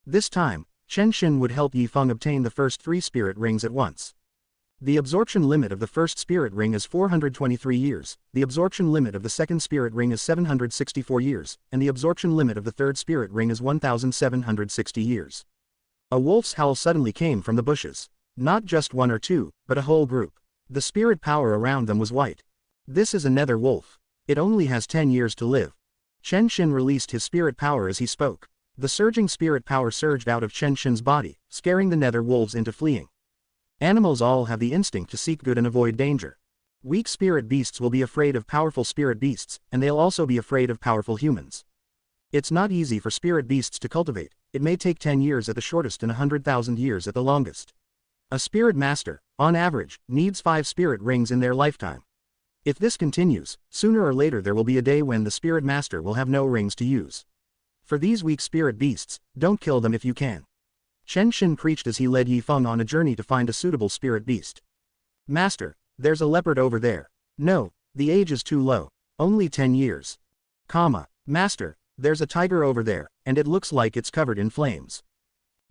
This time, Chen Shin would help Yi Feng obtain the first 3 spirit rings at once. The absorption limit of the first spirit ring is 423 years, the absorption limit of the second spirit ring is 764 years, and the absorption limit of the third spirit ring is 1760 years. A wolf's howl suddenly came from the bushes. Not just one or two, but a whole group. The spirit power around them was white. This is a nether wolf. It only has 10 years to live. Chen Shin released his spirit power as he spoke. The surging spirit power surged out of Chen Shin's body, scaring the nether wolves into fleeing. Animals all have the instinct to seek good and avoid danger. Weak spirit beasts will be afraid of powerful spirit beasts, and they'll also be afraid of powerful humans. It's not easy for spirit beasts to cultivate. It may take 10 years at the shortest and 100,000 years at the longest. A spirit master, on average, needs 5 spirit rings in their lifetime. If this continues, sooner or later there will be a day when the spirit master will have no rings to use. For these weak spirit beasts, don't kill them if you can. Chen Xin preached as he led Yi Feng on a journey to find a suitable spirit beast. Master, there's a leopard over there. No, the age is too low. Only 10 years. Master, there's a tiger over there, and it looks like it's covered in flames.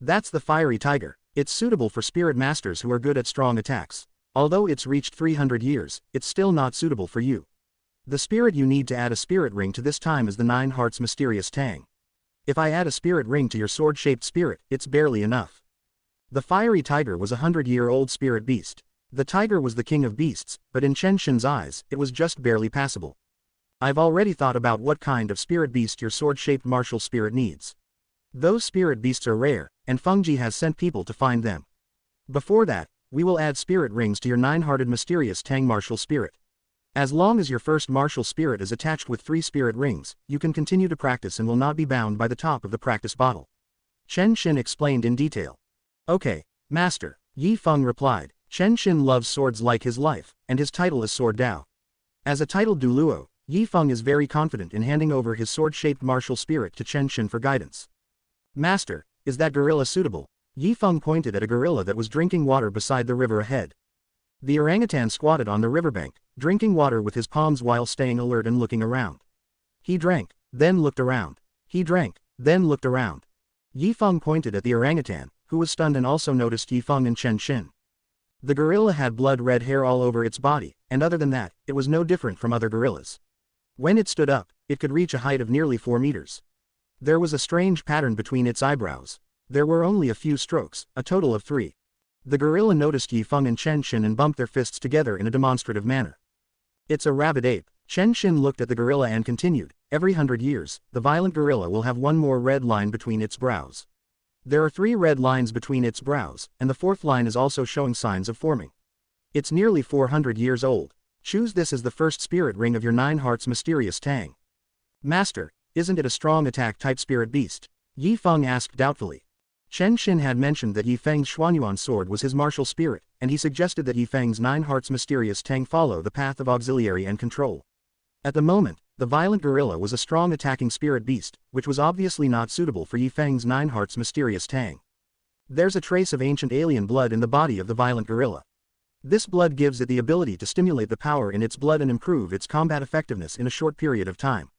That's the fiery tiger. It's suitable for spirit masters who are good at strong attacks. Although it's reached 300 years, it's still not suitable for you. The spirit you need to add a spirit ring to this time is the 9 hearts mysterious tang. If I add a spirit ring to your sword-shaped spirit, it's barely enough. The fiery tiger was a 100-year-old spirit beast. The tiger was the king of beasts, but in Chen Xin's eyes, it was just barely passable. I've already thought about what kind of spirit beast your sword-shaped martial spirit needs. Those spirit beasts are rare, and Fengji has sent people to find them. Before that, we will add spirit rings to your 9-hearted mysterious tang martial spirit. As long as your first martial spirit is attached with 3 spirit rings, you can continue to practice and will not be bound by the top of the practice bottle. Chen Xin explained in detail. Okay, Master, Yi Feng replied. Chen Xin loves swords like his life, and his title is Sword Dao. As a titled Douluo, Yi Feng is very confident in handing over his sword-shaped martial spirit to Chen Xin for guidance. Master, is that gorilla suitable? Yi Feng pointed at a gorilla that was drinking water beside the river ahead. The orangutan squatted on the riverbank, drinking water with his palms while staying alert and looking around. He drank, then looked around. He drank, then looked around. Yi Feng pointed at the orangutan, who was stunned and also noticed Yi Feng and Chen Xin. The gorilla had blood-red hair all over its body, and other than that, it was no different from other gorillas. When it stood up, it could reach a height of nearly 4 meters. There was a strange pattern between its eyebrows. There were only a few strokes, a total of 3. The gorilla noticed Yi Feng and Chen Xin and bumped their fists together in a demonstrative manner. It's a rabid ape. Chen Xin looked at the gorilla and continued, every 100 years, the violent gorilla will have 1 more red line between its brows. There are 3 red lines between its brows, and the 4th line is also showing signs of forming. It's nearly 400 years old. Choose this as the first spirit ring of your 9 hearts mysterious tang. Master, isn't it a strong attack-type spirit beast? Yi Feng asked doubtfully. Chen Xin had mentioned that Yi Feng's Xuanyuan sword was his martial spirit, and he suggested that Yi Feng's 9 hearts mysterious tang follow the path of auxiliary and control. At the moment, the violent gorilla was a strong attacking spirit beast, which was obviously not suitable for Yi Feng's 9 hearts mysterious tang. There's a trace of ancient alien blood in the body of the violent gorilla. This blood gives it the ability to stimulate the power in its blood and improve its combat effectiveness in a short period of time.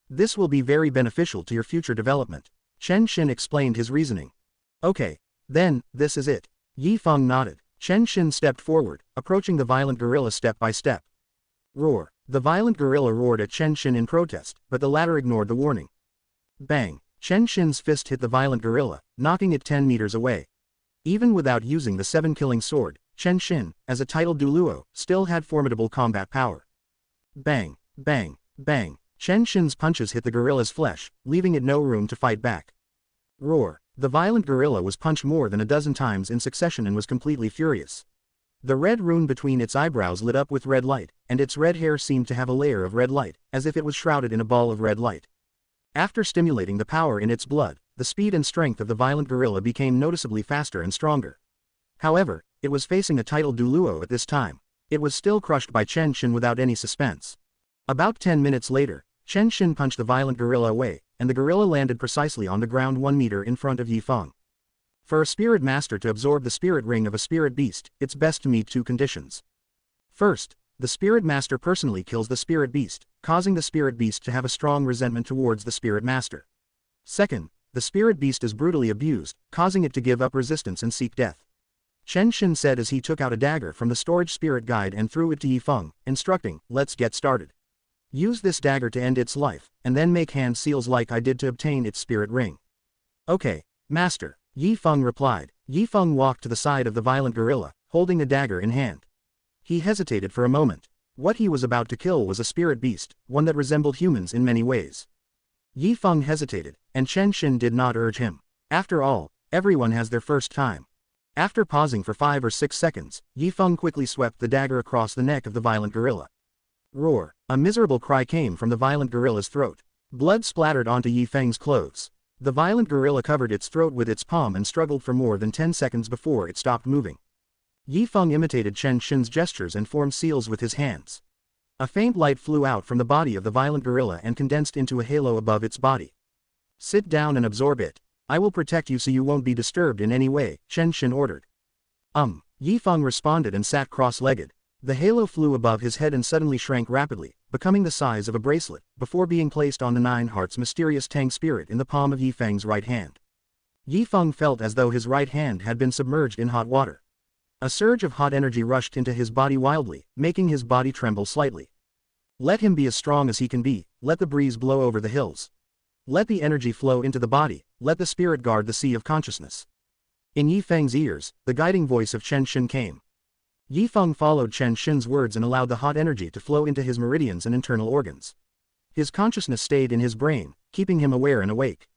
This will be very beneficial to your future development. Chen Xin explained his reasoning. Okay, then, this is it. Yi Feng nodded. Chen Xin stepped forward, approaching the violent gorilla step by step. Roar. The violent gorilla roared at Chen Xin in protest, but the latter ignored the warning. Bang. Chen Xin's fist hit the violent gorilla, knocking it 10 meters away. Even without using the 7-killing sword, Chen Xin, as a titled Douluo, still had formidable combat power. Bang, bang, bang. Chen Xin's punches hit the gorilla's flesh, leaving it no room to fight back. Roar. The violent gorilla was punched more than a dozen times in succession and was completely furious. The red rune between its eyebrows lit up with red light, and its red hair seemed to have a layer of red light, as if it was shrouded in a ball of red light. After stimulating the power in its blood, the speed and strength of the violent gorilla became noticeably faster and stronger. However, it was facing a titled Douluo at this time. It was still crushed by Chen Xin without any suspense. About 10 minutes later, Chen Xin punched the violent gorilla away, and the gorilla landed precisely on the ground 1 meter in front of Yi Feng. For a spirit master to absorb the spirit ring of a spirit beast, it's best to meet 2 conditions. First, the spirit master personally kills the spirit beast, causing the spirit beast to have a strong resentment towards the spirit master. Second, the spirit beast is brutally abused, causing it to give up resistance and seek death. Chen Xin said as he took out a dagger from the storage spirit guide and threw it to Yi Feng, instructing, let's get started. Use this dagger to end its life, and then make hand seals like I did to obtain its spirit ring. Okay, Master, Yi Feng replied. Yi Feng walked to the side of the violent gorilla, holding a dagger in hand. He hesitated for a moment. What he was about to kill was a spirit beast, one that resembled humans in many ways. Yi Feng hesitated, and Chen Xin did not urge him. After all, everyone has their first time. After pausing for 5 or 6 seconds, Yi Feng quickly swept the dagger across the neck of the violent gorilla. Roar. A miserable cry came from the violent gorilla's throat. Blood splattered onto Yi Feng's clothes. The violent gorilla covered its throat with its palm and struggled for more than 10 seconds before it stopped moving. Yi Feng imitated Chen Xin's gestures and formed seals with his hands. A faint light flew out from the body of the violent gorilla and condensed into a halo above its body. Sit down and absorb it. I will protect you so you won't be disturbed in any way, Chen Xin ordered. Yi Feng responded and sat cross-legged. The halo flew above his head and suddenly shrank rapidly, becoming the size of a bracelet, before being placed on the Nine Hearts' mysterious Tang spirit in the palm of Yi Feng's right hand. Yi Feng felt as though his right hand had been submerged in hot water. A surge of hot energy rushed into his body wildly, making his body tremble slightly. Let him be as strong as he can be, let the breeze blow over the hills. Let the energy flow into the body, let the spirit guard the sea of consciousness. In Yi Feng's ears, the guiding voice of Chen Xin came. Yi Feng followed Chen Xin's words and allowed the hot energy to flow into his meridians and internal organs. His consciousness stayed in his brain, keeping him aware and awake.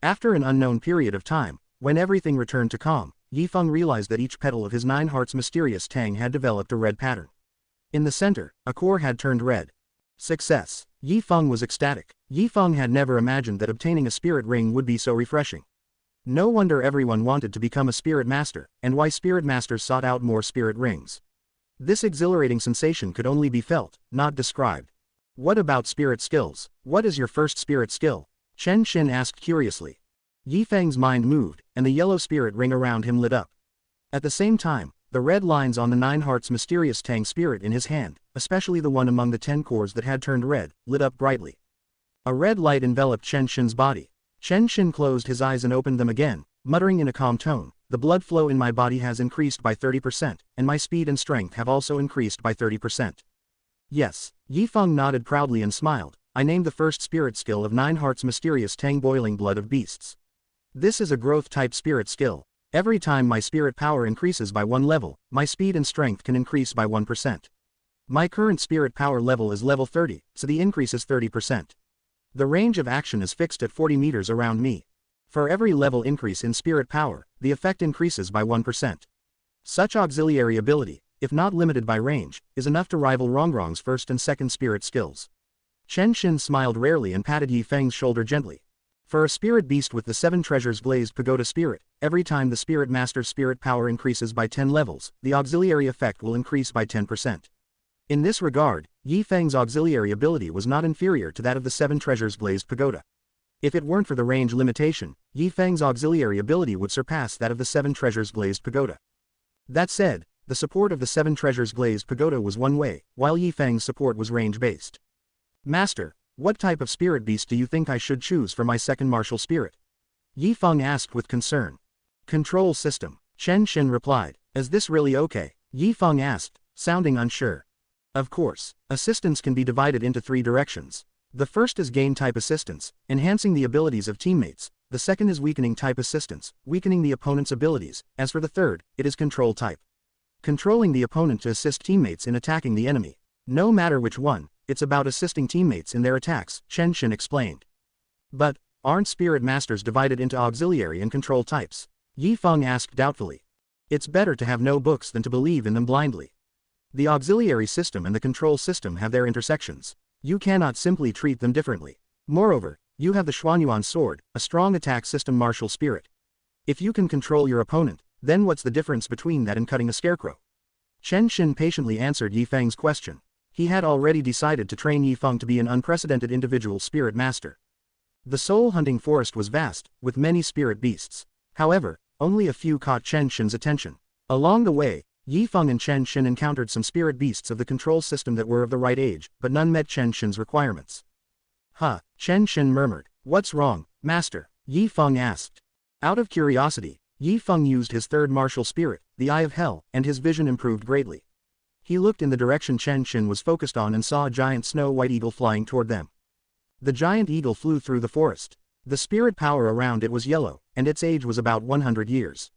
After an unknown period of time, when everything returned to calm, Yi Feng realized that each petal of his Nine Hearts' mysterious Tang had developed a red pattern. In the center, a core had turned red. Success! Yi Feng was ecstatic. Yi Feng had never imagined that obtaining a spirit ring would be so refreshing. No wonder everyone wanted to become a spirit master, and why spirit masters sought out more spirit rings. This exhilarating sensation could only be felt, not described. What about spirit skills? What is your first spirit skill? Chen Xin asked curiously. Yi Feng's mind moved, and the yellow spirit ring around him lit up. At the same time, the red lines on the Nine Hearts' mysterious Tang spirit in his hand, especially the one among the 10 cores that had turned red, lit up brightly. A red light enveloped Chen Xin's body. Chen Xin closed his eyes and opened them again, muttering in a calm tone, "The blood flow in my body has increased by 30%, and my speed and strength have also increased by 30%. Yes." Yi Feng nodded proudly and smiled. "I named the first spirit skill of Nine Hearts' mysterious Tang boiling blood of beasts. This is a growth-type spirit skill. Every time my spirit power increases by 1 level, my speed and strength can increase by 1%. My current spirit power level is level 30, so the increase is 30%. The range of action is fixed at 40 meters around me. For every level increase in spirit power, the effect increases by 1%. Such auxiliary ability, if not limited by range, is enough to rival Rongrong's first and second spirit skills." Chen Xin smiled rarely and patted Yi Feng's shoulder gently. For a spirit beast with the 7 treasures glazed pagoda spirit, every time the spirit master's spirit power increases by 10 levels, the auxiliary effect will increase by 10%. In this regard, Yi Feng's auxiliary ability was not inferior to that of the 7 treasures glazed pagoda. If it weren't for the range limitation, Yi Feng's auxiliary ability would surpass that of the 7 treasures glazed pagoda. That said, the support of the 7 treasures glazed pagoda was one way, while Yi Feng's support was range-based. "Master, what type of spirit beast do you think I should choose for my second martial spirit?" Yi Feng asked with concern. "Control system," Chen Xin replied. "Is this really okay?" Yi Feng asked, sounding unsure. "Of course, assistance can be divided into 3 directions. The first is gain-type assistance, enhancing the abilities of teammates. The second is weakening-type assistance, weakening the opponent's abilities. As for the third, it is control-type, controlling the opponent to assist teammates in attacking the enemy. No matter which one, it's about assisting teammates in their attacks," Chen Xin explained. "But, aren't spirit masters divided into auxiliary and control types?" Yi Feng asked doubtfully. "It's better to have no books than to believe in them blindly. The auxiliary system and the control system have their intersections. You cannot simply treat them differently. Moreover, you have the Xuanyuan sword, a strong attack system martial spirit. If you can control your opponent, then what's the difference between that and cutting a scarecrow?" Chen Xin patiently answered Yi Feng's question. He had already decided to train Yi Feng to be an unprecedented individual spirit master. The soul-hunting forest was vast, with many spirit beasts. However, only a few caught Chen Xin's attention. Along the way, Yi Feng and Chen Xin encountered some spirit beasts of the control system that were of the right age, but none met Chen Xin's requirements. "Huh," Chen Xin murmured. "What's wrong, master?" Yi Feng asked. Out of curiosity, Yi Feng used his third martial spirit, the Eye of Hell, and his vision improved greatly. He looked in the direction Chen Xin was focused on and saw a giant snow-white eagle flying toward them. The giant eagle flew through the forest. The spirit power around it was yellow, and its age was about 100 years.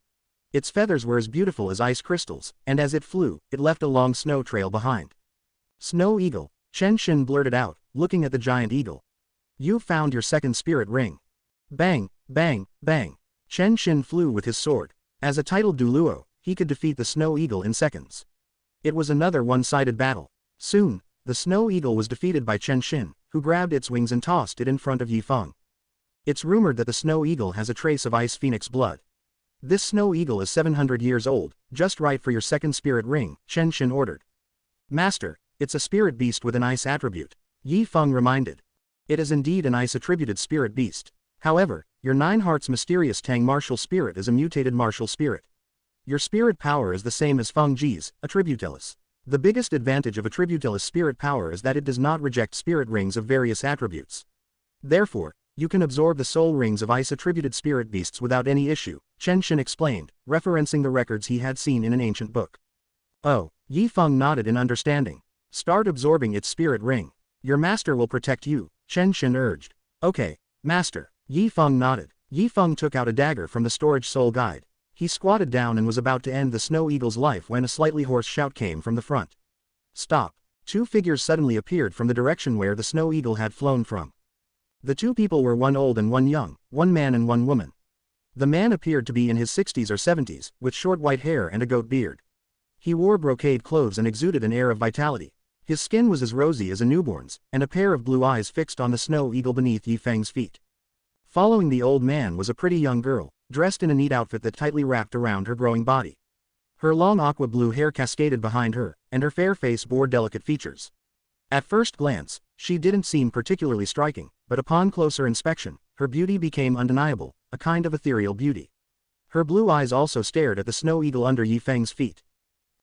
Its feathers were as beautiful as ice crystals, and as it flew, it left a long snow trail behind. "Snow eagle," Chen Xin blurted out, looking at the giant eagle. "You've found your second spirit ring." Bang, bang, bang. Chen Xin flew with his sword. As a titled Douluo, he could defeat the snow eagle in seconds. It was another one-sided battle. Soon, the snow eagle was defeated by Chen Xin, who grabbed its wings and tossed it in front of Yi Feng. It's rumored that the snow eagle has a trace of ice phoenix blood. "This snow eagle is 700 years old, just right for your second spirit ring," Chen Xin ordered. "Master, it's a spirit beast with an ice attribute," Yi Feng reminded. "It is indeed an ice-attributed spirit beast. However, your 9 hearts mysterious Tang martial spirit is a mutated martial spirit. Your spirit power is the same as Feng Ji's, Attributalis. The biggest advantage of Attributalis spirit power is that it does not reject spirit rings of various attributes. Therefore, you can absorb the soul rings of ice attributed spirit beasts without any issue, Chen Xin explained, referencing the records he had seen in an ancient book. Oh, Yi Feng nodded in understanding. Start absorbing its spirit ring. Your master will protect you, Chen Xin urged. Okay, master. Yi Feng nodded. Yi Feng took out a dagger from the storage soul guide. He squatted down and was about to end the snow eagle's life when a slightly hoarse shout came from the front. Stop. 2 figures suddenly appeared from the direction where the snow eagle had flown from. The 2 people were one old and one young, one man and one woman. The man appeared to be in his 60s or 70s, with short white hair and a goat beard. He wore brocade clothes and exuded an air of vitality. His skin was as rosy as a newborn's, and a pair of blue eyes fixed on the snow eagle beneath Yi Feng's feet. Following the old man was a pretty young girl, dressed in a neat outfit that tightly wrapped around her growing body. Her long aqua blue hair cascaded behind her, and her fair face bore delicate features. At first glance, she didn't seem particularly striking, but upon closer inspection, her beauty became undeniable, a kind of ethereal beauty. Her blue eyes also stared at the snow eagle under Yi Feng's feet.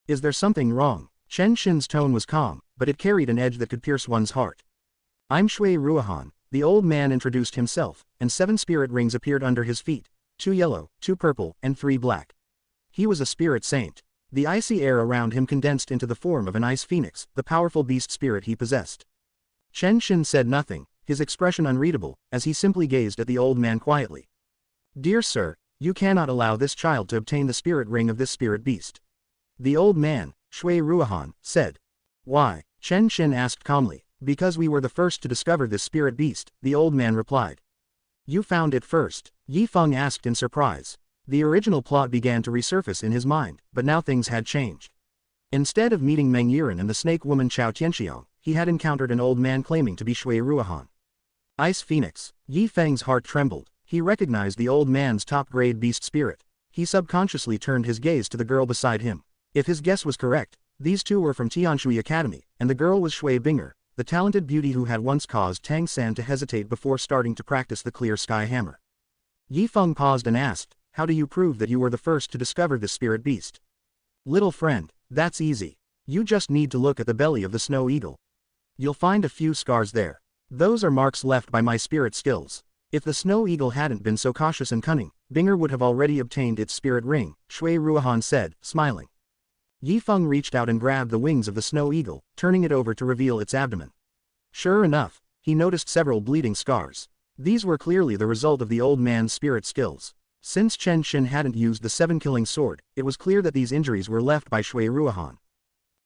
Is there something wrong? Chen Xin's tone was calm, but it carried an edge that could pierce one's heart. I'm Shui Ruohan, the old man introduced himself, and 7 spirit rings appeared under his feet, 2 yellow, 2 purple, and 3 black. He was a spirit saint. The icy air around him condensed into the form of an ice phoenix, the powerful beast spirit he possessed. Chen Xin said nothing, his expression unreadable, as he simply gazed at the old man quietly. Dear sir, you cannot allow this child to obtain the spirit ring of this spirit beast. The old man, Shui Ruohan, said. Why? Chen Xin asked calmly. Because we were the first to discover this spirit beast, the old man replied. You found it first? Yi Feng asked in surprise. The original plot began to resurface in his mind, but now things had changed. Instead of meeting Meng Yiren and the snake woman Chao Tianxiang, he had encountered an old man claiming to be Shui Ruohan. Ice Phoenix. Yi Feng's heart trembled. He recognized the old man's top-grade beast spirit. He subconsciously turned his gaze to the girl beside him. If his guess was correct, these 2 were from Tianshui Academy, and the girl was Shui Binger, the talented beauty who had once caused Tang San to hesitate before starting to practice the clear sky hammer. Yi Feng paused and asked, how do you prove that you were the first to discover this spirit beast? Little friend, that's easy. You just need to look at the belly of the snow eagle. You'll find a few scars there. Those are marks left by my spirit skills. If the snow eagle hadn't been so cautious and cunning, Binger would have already obtained its spirit ring, Shui Ruohan said, smiling. Yi Feng reached out and grabbed the wings of the snow eagle, turning it over to reveal its abdomen. Sure enough, he noticed several bleeding scars. These were clearly the result of the old man's spirit skills. Since Chen Xin hadn't used the 7-killing sword, it was clear that these injuries were left by Shui Ruohan.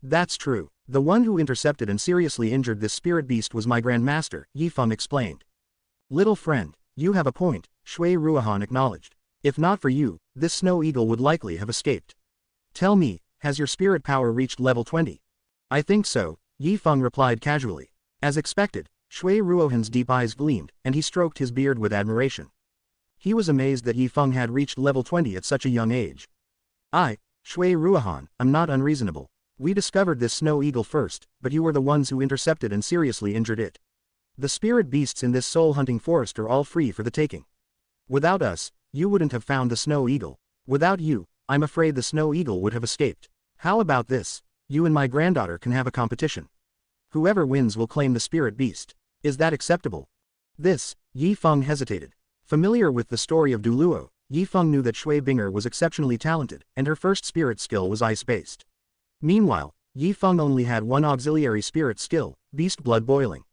That's true. The one who intercepted and seriously injured this spirit beast was my grandmaster, Yi Feng explained. Little friend, you have a point, Shui Ruohan acknowledged. If not for you, this snow eagle would likely have escaped. Tell me, has your spirit power reached level 20? I think so, Yi Feng replied casually. As expected, Shui Ruohan's deep eyes gleamed, and he stroked his beard with admiration. He was amazed that Yi Feng had reached level 20 at such a young age. Shui Ruohan, I'm not unreasonable. We discovered this snow eagle first, but you were the ones who intercepted and seriously injured it. The spirit beasts in this soul-hunting forest are all free for the taking. Without us, you wouldn't have found the snow eagle. Without you, I'm afraid the snow eagle would have escaped. How about this? You and my granddaughter can have a competition. Whoever wins will claim the spirit beast. Is that acceptable? This, Yi Feng hesitated. Familiar with the story of Douluo, Yi Feng knew that Shui Binger was exceptionally talented, and her first spirit skill was ice-based. Meanwhile, Yi Feng only had one auxiliary spirit skill, beast blood boiling.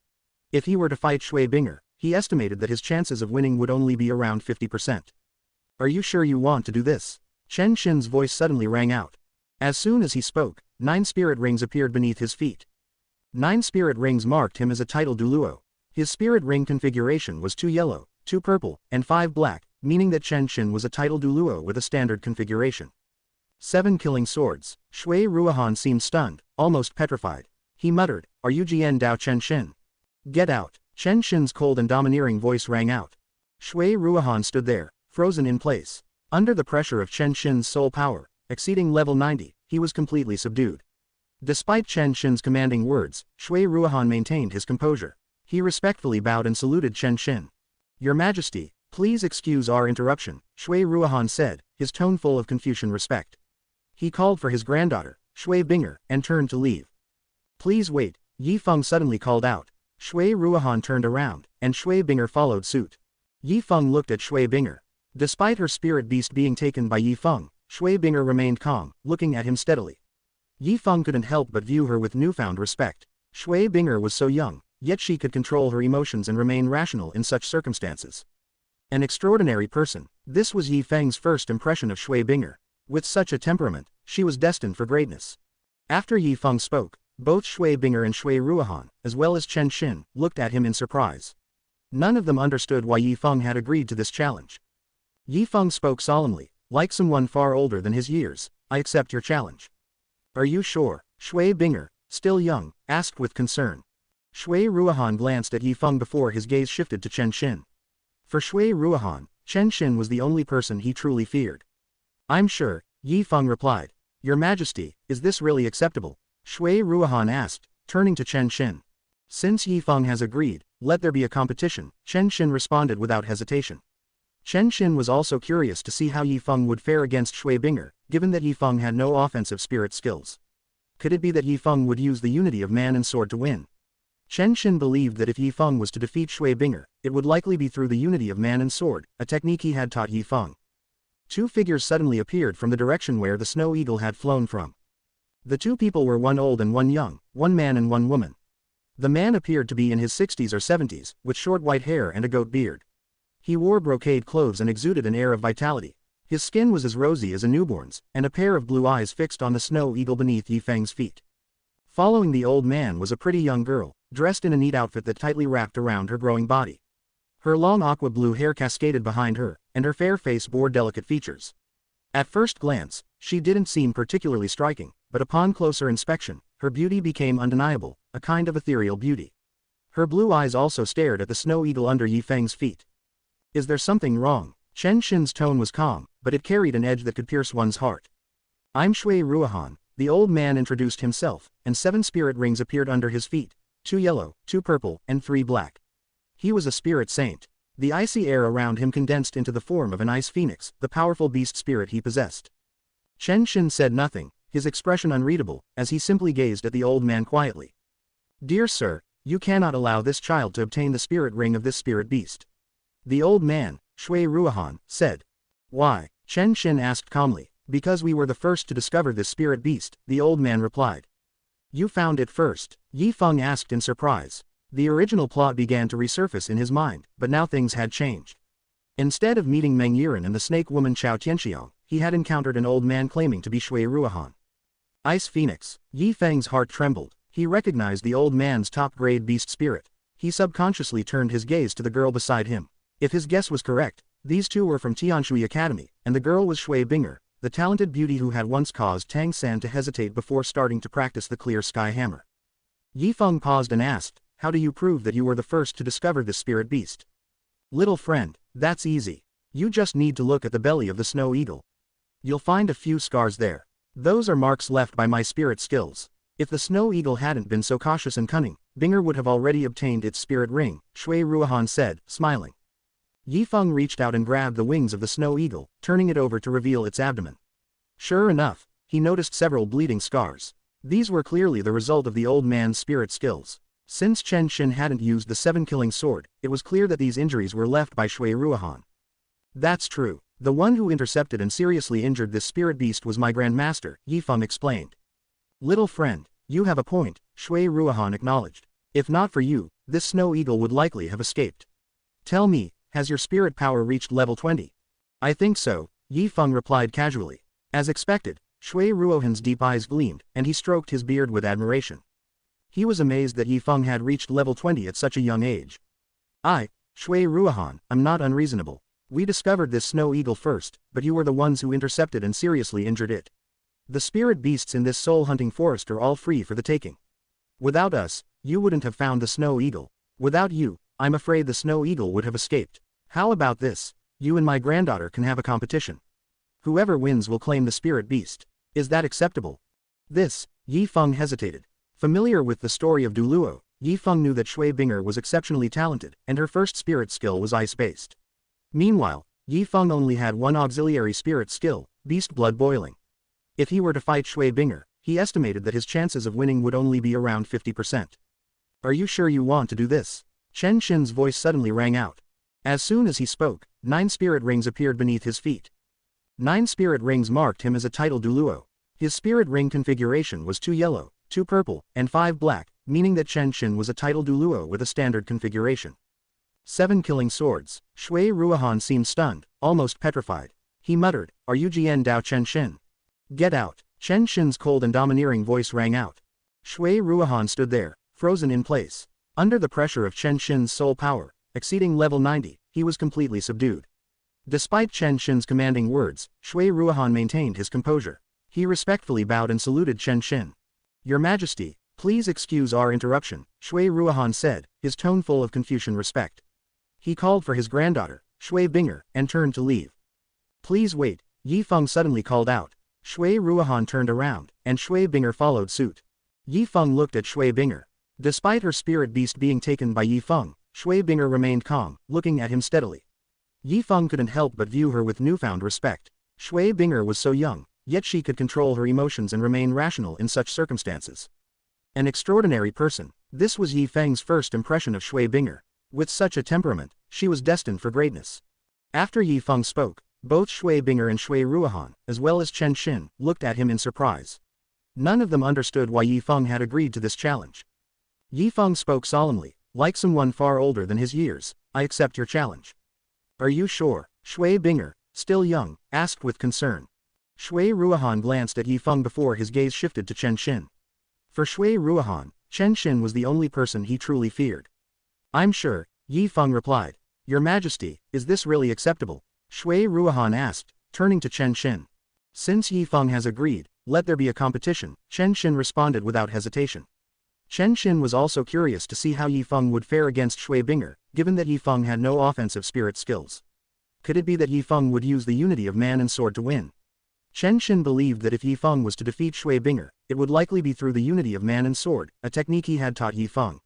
If he were to fight Shui Binger, he estimated that his chances of winning would only be around 50%. Are you sure you want to do this? Chen Xin's voice suddenly rang out. As soon as he spoke, 9 spirit rings appeared beneath his feet. 9 spirit rings marked him as a title Douluo. His spirit ring configuration was 2 yellow, 2 purple, and 5 black, meaning that Chen Xin was a title Douluo with a standard configuration. 7 killing swords. Shui Ruohan seemed stunned, almost petrified. He muttered, Are you Jian Dao Chen Xin? Get out. Chen Xin's cold and domineering voice rang out. Shui Ruohan stood there, frozen in place. Under the pressure of Chen Xin's soul power, exceeding level 90, he was completely subdued. Despite Chen Xin's commanding words, Shui Ruohan maintained his composure. He respectfully bowed and saluted Chen Xin. Your Majesty, Please excuse our interruption, Shui Ruohan said, his tone full of Confucian respect. He called for his granddaughter, Shui Binger, and turned to leave. Please wait, Yi Feng suddenly called out. Shui Ruohan turned around, and Shui Binger followed suit. Yi Feng looked at Shui Binger. Despite her spirit beast being taken by Yi Feng, Shui Binger remained calm, looking at him steadily. Yi Feng couldn't help but view her with newfound respect. Shui Binger was so young, yet she could control her emotions and remain rational in such circumstances. An extraordinary person, this was Yi Feng's first impression of Shui Binger. With such a temperament, she was destined for greatness. After Yi Feng spoke, both Shui Binger and Shui Ruohan, as well as Chen Xin, looked at him in surprise. None of them understood why Yi Feng had agreed to this challenge. Yi Feng spoke solemnly, like someone far older than his years. I accept your challenge. Are you sure? Shui Binger, still young, asked with concern. Shui Ruohan glanced at Yi Feng before his gaze shifted to Chen Xin. For Shui Ruohan, Chen Xin was the only person he truly feared. I'm sure, Yi Feng replied. Your Majesty, is this really acceptable? Shui Ruohan asked, turning to Chen Xin. Since Yi Feng has agreed, let there be a competition, Chen Xin responded without hesitation. Chen Xin was also curious to see how Yi Feng would fare against Shui Binger, given that Yi Feng had no offensive spirit skills. Could it be that Yi Feng would use the unity of man and sword to win? Chen Xin believed that if Yi Feng was to defeat Shui Binger, it would likely be through the unity of man and sword, a technique he had taught Yi Feng. Two figures suddenly appeared from the direction where the snow eagle had flown from. The two people were one old and one young, one man and one woman. The man appeared to be in his 60s or 70s, with short white hair and a goat beard. He wore brocade clothes and exuded an air of vitality. His skin was as rosy as a newborn's, and a pair of blue eyes fixed on the snow eagle beneath Yi Feng's feet. Following the old man was a pretty young girl, dressed in a neat outfit that tightly wrapped around her growing body. Her long aqua blue hair cascaded behind her, and her fair face bore delicate features. At first glance, she didn't seem particularly striking, but upon closer inspection, her beauty became undeniable, a kind of ethereal beauty. Her blue eyes also stared at the snow eagle under Yi Feng's feet. Is there something wrong? Chen Xin's tone was calm, but it carried an edge that could pierce one's heart. I'm Shui Ruohan, the old man introduced himself, and 7 spirit rings appeared under his feet, 2 yellow, 2 purple, and 3 black. He was a spirit saint. The icy air around him condensed into the form of an ice phoenix, the powerful beast spirit he possessed. Chen Xin said nothing, his expression unreadable, as he simply gazed at the old man quietly. Dear sir, you cannot allow this child to obtain the spirit ring of this spirit beast. The old man, Shui Ruohan, said. Why? Chen Xin asked calmly. Because we were the first to discover this spirit beast, the old man replied. You found it first? Yi Feng asked in surprise. The original plot began to resurface in his mind, but now things had changed. Instead of meeting Meng Yiren and the snake woman Chao Tianxiang, he had encountered an old man claiming to be Shui Ruohan. Ice Phoenix. Yi Feng's heart trembled. He recognized the old man's top-grade beast spirit. He subconsciously turned his gaze to the girl beside him. If his guess was correct, these two were from Tianshui Academy, and the girl was Shui Binger, the talented beauty who had once caused Tang San to hesitate before starting to practice the clear sky hammer. Yi Feng paused and asked, how do you prove that you were the first to discover this spirit beast? Little friend, that's easy. You just need to look at the belly of the snow eagle. You'll find a few scars there. Those are marks left by my spirit skills. If the snow eagle hadn't been so cautious and cunning, Binger would have already obtained its spirit ring, Shui Ruohan said, smiling. Yi Feng reached out and grabbed the wings of the snow eagle, turning it over to reveal its abdomen. Sure enough, he noticed several bleeding scars. These were clearly the result of the old man's spirit skills. Since Chen Xin hadn't used the 7-killing sword, it was clear that these injuries were left by Shui Ruohan. That's true. The one who intercepted and seriously injured this spirit beast was my grandmaster, Yi Feng explained. Little friend, you have a point, Shui Ruohan acknowledged. If not for you, this snow eagle would likely have escaped. Tell me, has your spirit power reached level 20? I think so, Yi Feng replied casually. As expected, Shui Ruohan's deep eyes gleamed, and he stroked his beard with admiration. He was amazed that Yi Feng had reached level 20 at such a young age. Shui Ruohan, I'm not unreasonable. We discovered this snow eagle first, but you were the ones who intercepted and seriously injured it. The spirit beasts in this soul-hunting forest are all free for the taking. Without us, you wouldn't have found the snow eagle. Without you, I'm afraid the snow eagle would have escaped. How about this? You and my granddaughter can have a competition. Whoever wins will claim the spirit beast. Is that acceptable? This, Yi Feng hesitated. Familiar with the story of Douluo, Yi Feng knew that Shui Binger was exceptionally talented, and her first spirit skill was ice-based. Meanwhile, Yi Feng only had one auxiliary spirit skill, beast blood boiling. If he were to fight Shui Binger, he estimated that his chances of winning would only be around 50%. Are you sure you want to do this? Chen Shin's voice suddenly rang out. As soon as he spoke, 9 spirit rings appeared beneath his feet. 9 spirit rings marked him as a title Douluo. His spirit ring configuration was 2 yellow, 2 purple, and 5 black, meaning that Chen Shin was a title Douluo with a standard configuration. 7 killing swords. Shui Ruohan seemed stunned, almost petrified. He muttered, "Are you Jian Dao Chen Shin? Get out." Chen Shin's cold and domineering voice rang out. Shui Ruohan stood there, frozen in place. Under the pressure of Chen Shin's soul power, exceeding level 90, he was completely subdued. Despite Chen Shin's commanding words, Shui Ruohan maintained his composure. He respectfully bowed and saluted Chen Shin. "Your Majesty, please excuse our interruption," Shui Ruohan said, his tone full of Confucian respect. He called for his granddaughter, Shui Binger, and turned to leave. "Please wait," Yi Feng suddenly called out. Shui Ruohan turned around, and Shui Binger followed suit. Yi Feng looked at Shui Binger. Despite her spirit beast being taken by Yi Feng, Shui Binger remained calm, looking at him steadily. Yi Feng couldn't help but view her with newfound respect. Shui Binger was so young, yet she could control her emotions and remain rational in such circumstances. An extraordinary person. This was Yi Feng's first impression of Shui Binger. With such a temperament, she was destined for greatness. After Yi Feng spoke, both Shui Binger and Shui Ruohan, as well as Chen Shin, looked at him in surprise. None of them understood why Yi Feng had agreed to this challenge. Yi Feng spoke solemnly, like someone far older than his years, "I accept your challenge." "Are you sure?" Shui Binger, still young, asked with concern. Shui Ruohan glanced at Yi Feng before his gaze shifted to Chen Shin. For Shui Ruohan, Chen Shin was the only person he truly feared. "I'm sure," Yi Feng replied. "Your Majesty, is this really acceptable?" Shui Ruohan asked, turning to Chen Shin. "Since Yi Feng has agreed, let there be a competition," Chen Shin responded without hesitation. Chen Shin was also curious to see how Yi Feng would fare against Shui Binger, given that Yi Feng had no offensive spirit skills. Could it be that Yi Feng would use the unity of man and sword to win? Chen Shin believed that if Yi Feng was to defeat Shui Binger, it would likely be through the unity of man and sword, a technique he had taught Yi Feng.